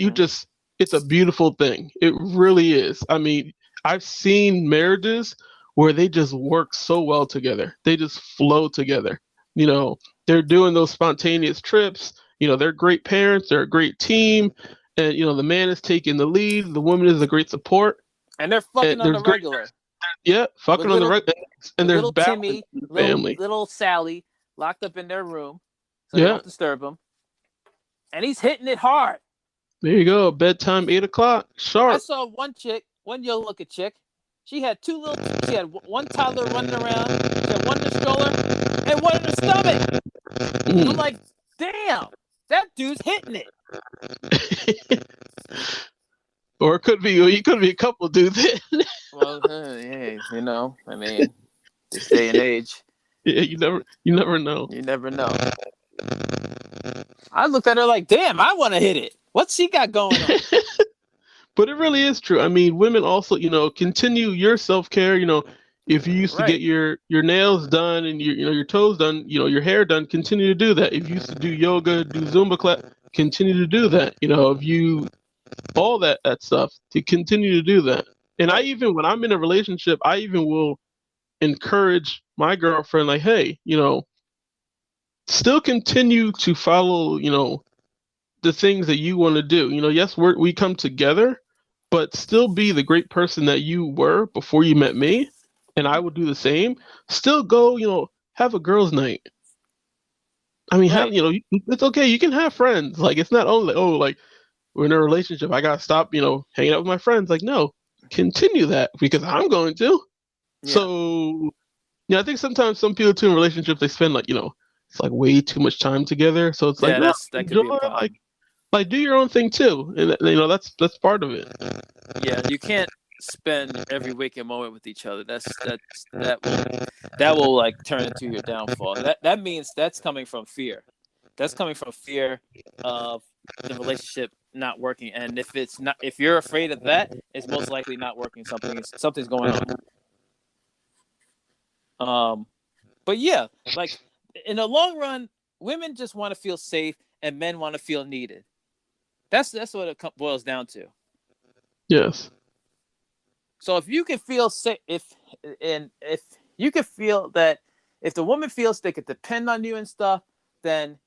it's a beautiful thing. It really is. I mean, I've seen marriages where they just work so well together. They just flow together. You know, they're doing those spontaneous trips. You know, they're great parents. They're a great team. And, you know, the man is taking the lead. The woman is a great support. And they're fucking And on there's the great, regular. yeah, fucking on the regular. And With there's little balance Timmy, in the family. little Sally locked up in their room so they Yeah, don't disturb him. And he's hitting it hard. there you go. Bedtime, 8 o'clock, I sharp. saw one young-looking chick. She had she had one toddler running around. She had one in the stroller and one in the stomach. I'm like, damn, that dude's hitting it. Or it could be a couple dudes. Well, hey, you know, I mean, this day and age, Yeah, you never know. you never know. I looked at her like, damn, I want to hit it. What's she got going on? But it really is true. I mean, women also, you know, continue your self-care. You know, if you used to get your nails done and your toes done, you know, your hair done, continue to do that. If you used to do yoga, do Zumba class, continue to do that. You know, if you all that stuff, to continue to do that. And I even, when I'm in a relationship, I even will encourage my girlfriend, like, hey, you know, still continue to follow, you know, the things that you want to do. You know, yes, we come together, but still be the great person that you were before you met me. And I would do the same. Still go, you know, have a girls' night. I mean, have, you know, it's okay. You can have friends. Like, it's not only, oh, like, we're in a relationship, I gotta stop, you know, hanging out with my friends. Like, no, continue that because I'm going to. Yeah. So, yeah, I think sometimes some people too in relationships, they spend like, you know, it's like way too much time together. So it's like, no, that could be a problem. Like do your own thing too, and you know that's part of it. Yeah, you can't spend every waking moment with each other. That will like turn into your downfall. That means that's coming from fear. That's coming from fear of the relationship not working. And if you're afraid of that, it's most likely not working. Something's going on. But yeah, like in the long run, women just want to feel safe and men want to feel needed. That's what it boils down to. Yes. So if you can feel safe, if you can feel that if the woman feels they could depend on you and stuff, then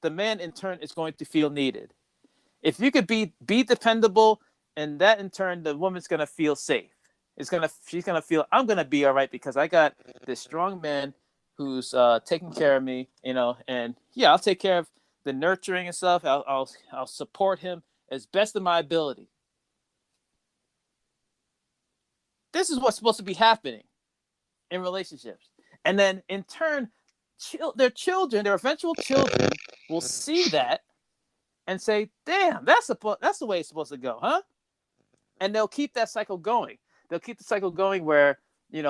the man in turn is going to feel needed. If you could be dependable, and that in turn the woman's gonna feel safe. She's gonna feel I'm gonna be all right because I got this strong man who's taking care of me, you know, and yeah, I'll take care of the nurturing and stuff. I'll support him as best of my ability. This is what's supposed to be happening in relationships, and then in turn, their eventual children, will see that and say, "Damn, that's the way it's supposed to go, huh?" And they'll keep that cycle going. They'll keep the cycle going where the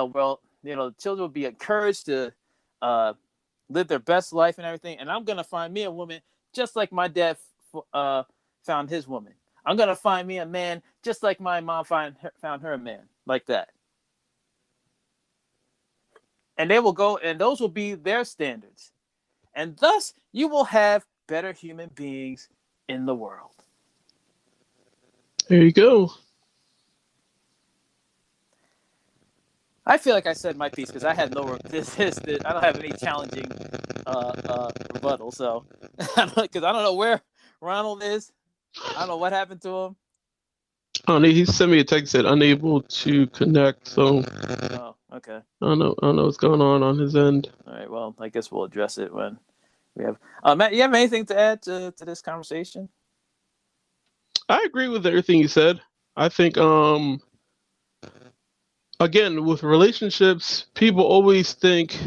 children will be encouraged to live their best life and everything. And I'm gonna find me a woman just like my dad found his woman. I'm gonna find me a man just like my mom found her a man, like that. And they will go, and those will be their standards. And thus, you will have better human beings in the world. There you go. I feel like I said my piece because I had no. I don't have any challenging rebuttal. So, because I don't know where Ronald is. I don't know what happened to him. Oh, he sent me a text that said unable to connect. So. Oh, okay. I don't know what's going on his end. All right. Well, I guess we'll address it when we have. Matt, you have anything to add to this conversation? I agree with everything you said. I think again, with relationships, people always think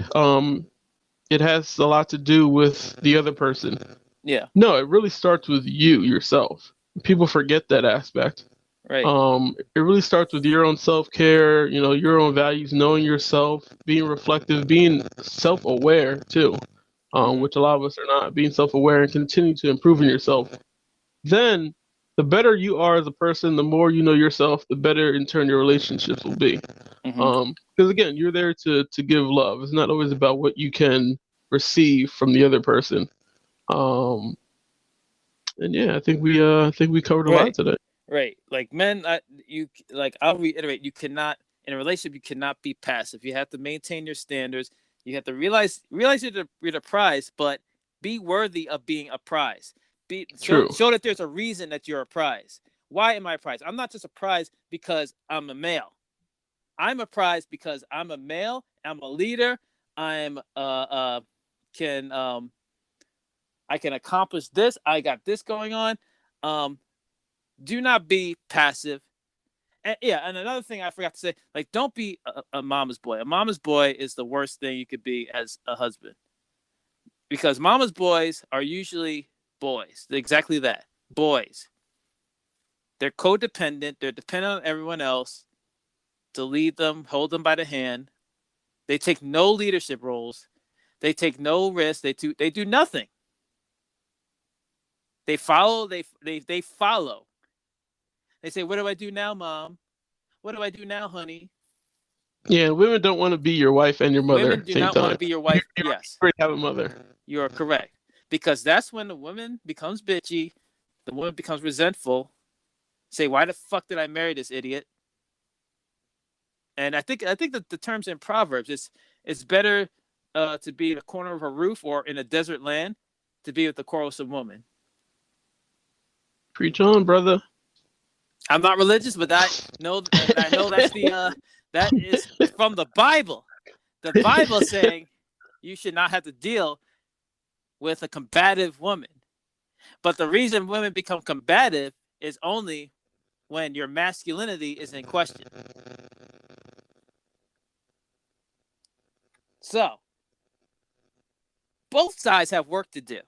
it has a lot to do with the other person. Yeah. No, it really starts with you yourself. People forget that aspect. Right. It really starts with your own self-care, you know, your own values, knowing yourself, being reflective, being self-aware too, which a lot of us are not, being self-aware and continue to improve in yourself. Then the better you are as a person, the more you know yourself, the better in turn your relationships will be. Mm-hmm. because again, you're there to give love. It's not always about what you can receive from the other person. Um, and yeah, I think we covered a lot Right. today. Right. Like men, I'll reiterate, you cannot in a relationship, you cannot be passive. You have to maintain your standards. You have to realize you're the prize, but be worthy of being a prize. True. Show that there's a reason that you're a prize. Why am I a prize? I'm not just a prize because I'm a male. I'm a prize because I'm a male. I'm a leader. I'm can I can accomplish this. I got this going on. Do not be passive. And and another thing I forgot to say, like, don't be a mama's boy. A mama's boy is the worst thing you could be as a husband, because mama's boys are usually boys. Exactly that, boys. They're codependent. They're dependent on everyone else to lead them, hold them by the hand. They take no leadership roles. They take no risks. They do nothing. They follow. They follow. They say, "What do I do now, Mom? What do I do now, honey?" Yeah, women don't want to be your wife and your mother Women at the do same not want to time. be your wife. You Yes, already have a mother. you are correct. Because that's when the woman becomes bitchy, the woman becomes resentful. Say, "Why the fuck did I marry this idiot?" And I think that the terms in Proverbs, it's better to be in a corner of a roof or in a desert land to be with a quarrelsome woman. Preach on, brother. I'm not religious, but I know that's that is from the Bible. The Bible saying you should not have to deal with a combative woman. But the reason women become combative is only when your masculinity is in question. So, both sides have work to do.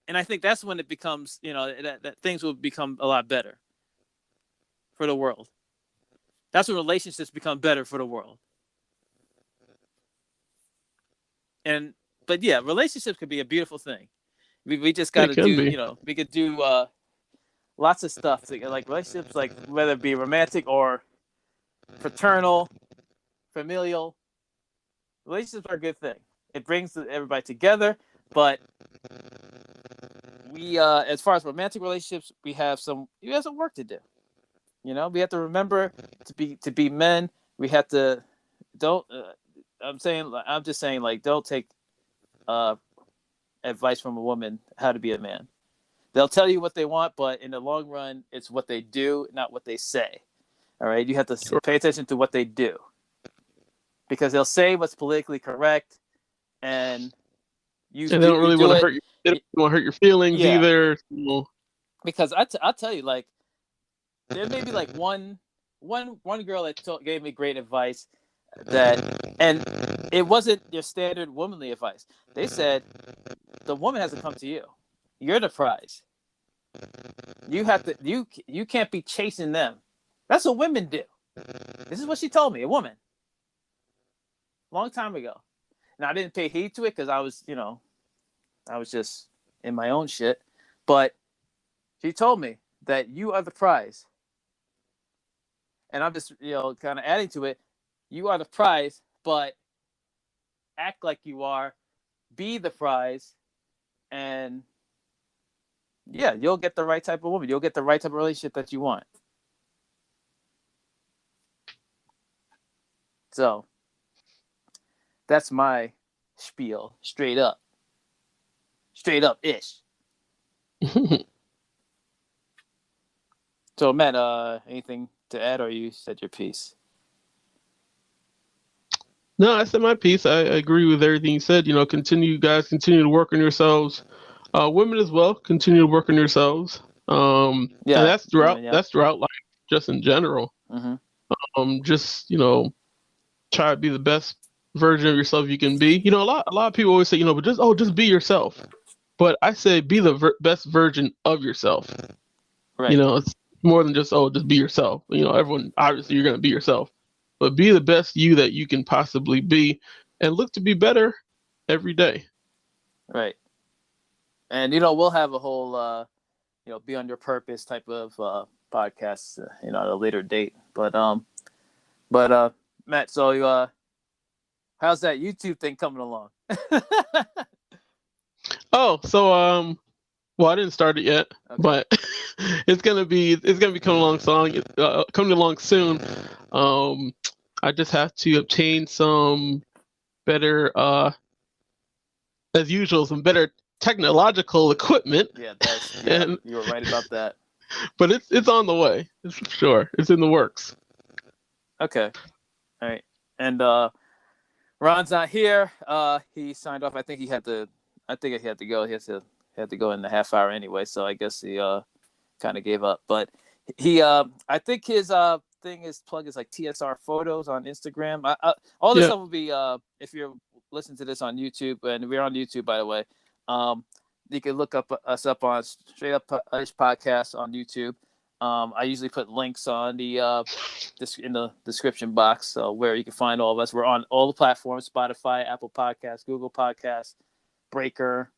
And I think that's when it becomes, that things will become a lot better for the world. That's when relationships become better for the world. But yeah, relationships could be a beautiful thing. We just got to can do, be. we could do lots of stuff like relationships, like whether it be romantic or fraternal, familial. Relationships are a good thing. It brings everybody together, but we, as far as romantic relationships, we have some work to do. We have to remember to be men. We have to don't. I'm just saying, like, don't take advice from a woman how to be a man. They'll tell you what they want, but in the long run, it's what they do, not what they say. All right, you have to pay attention to what they do, because they'll say what's politically correct, and they don't really want to hurt you. They don't want to hurt your feelings either. Because I'll tell you, like, there may be like one girl that gave me great advice, and it wasn't your standard womanly advice. They said the woman has to come to you. You're the prize. You have to. You can't be chasing them. That's what women do. This is what she told me. A woman, long time ago. And I didn't pay heed to it because I was just in my own shit. But she told me that you are the prize. And I'm just, kind of adding to it. You are the prize, but act like you are. Be the prize. And yeah, you'll get the right type of woman. You'll get the right type of relationship that you want. So that's my spiel, straight up-ish. So, Matt, anything to add, or you said your piece? No, I said my piece. I agree with everything you said. Continue to work on yourselves. Women as well, continue to work on yourselves. And that's throughout life, just in general. Mm-hmm. Just try to be the best version of yourself you can be. A lot of people always say, but just be yourself. But I say be the best version of yourself. Right. It's more than just be yourself. Everyone, obviously you're going to be yourself, but be the best you that you can possibly be, and look to be better every day. Right. And we'll have a whole be on your purpose type of podcast at a later date. But Matt, so how's that YouTube thing coming along? Oh, so well, I didn't start it yet, Okay. but it's gonna be coming along soon. I just have to obtain some better, as usual, some better technological equipment. Yeah, And you were right about that. but it's on the way. It's for sure. It's in the works. Okay. All right. And Ron's not here. He signed off. I think he had to go. He had to go in the half hour anyway, so I guess he kind of gave up. But he I think his his plug is like TSR Photos on Instagram. All this stuff will be if you're listening to this on YouTube, and we're on YouTube, by the way. You can look us up on Straight Up Ish Podcast on YouTube. I usually put links on in the description box, so where you can find all of us. We're on all the platforms: Spotify, Apple Podcasts, Google Podcasts, Breaker,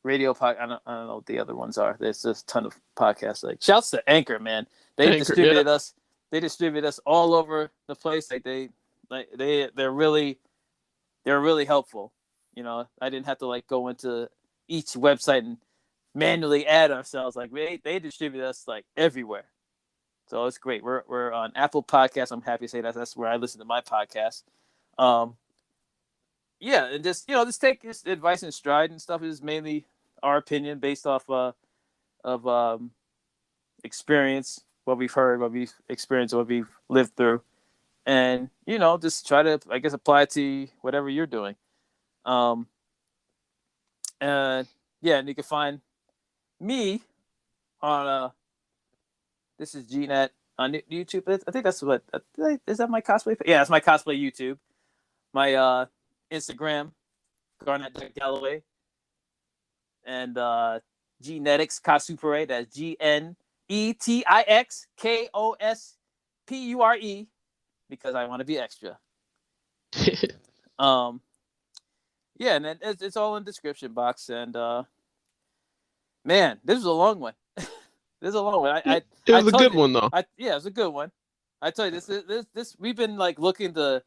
RadioPublic. I don't know what the other ones are. There's just a ton of podcasts. Like, shouts to Anchor, man. They distributed us. They distribute us all over the place. They're really helpful. You know, I didn't have to like go into each website and manually add ourselves. Like they distribute us like everywhere. So it's great. We're on Apple Podcasts. I'm happy to say that's where I listen to my podcast. Yeah, and just take this advice in stride and stuff. Is mainly our opinion based off of experience, what we've heard, what we've experienced, what we've lived through, and just try to, I guess, apply it to whatever you're doing. And you can find me on this is GNet on YouTube. I think that's what is that my cosplay? Yeah, it's my cosplay YouTube. My Instagram, Garnett Galloway, and Genetics Cosupure. That's GNETIXKOSPURE because I want to be extra. Yeah, and it's all in the description box. And man, this was a long one. This is a long one. It was a good one though. Yeah, it was a good one. I tell you, this we've been like looking to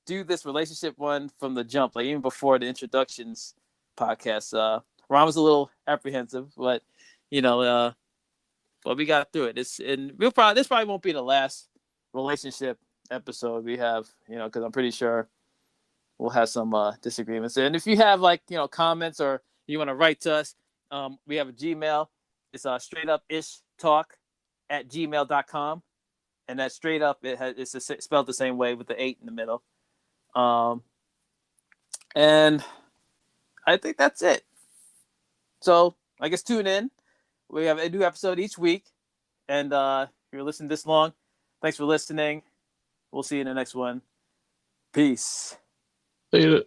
do this relationship one from the jump, like even before the introductions podcast. Ron was a little apprehensive, but but we got through it. This probably won't be the last relationship episode we have, because I'm pretty sure we'll have some disagreements. And if you have comments or you want to write to us, we have a Gmail. It's straightupishtalk@gmail.com, and that straight up it's spelled the same way with the 8 in the middle. And I think that's it. So I guess tune in. We have a new episode each week, and if you're listening this long, thanks for listening. We'll see you in the next one. Peace. Later.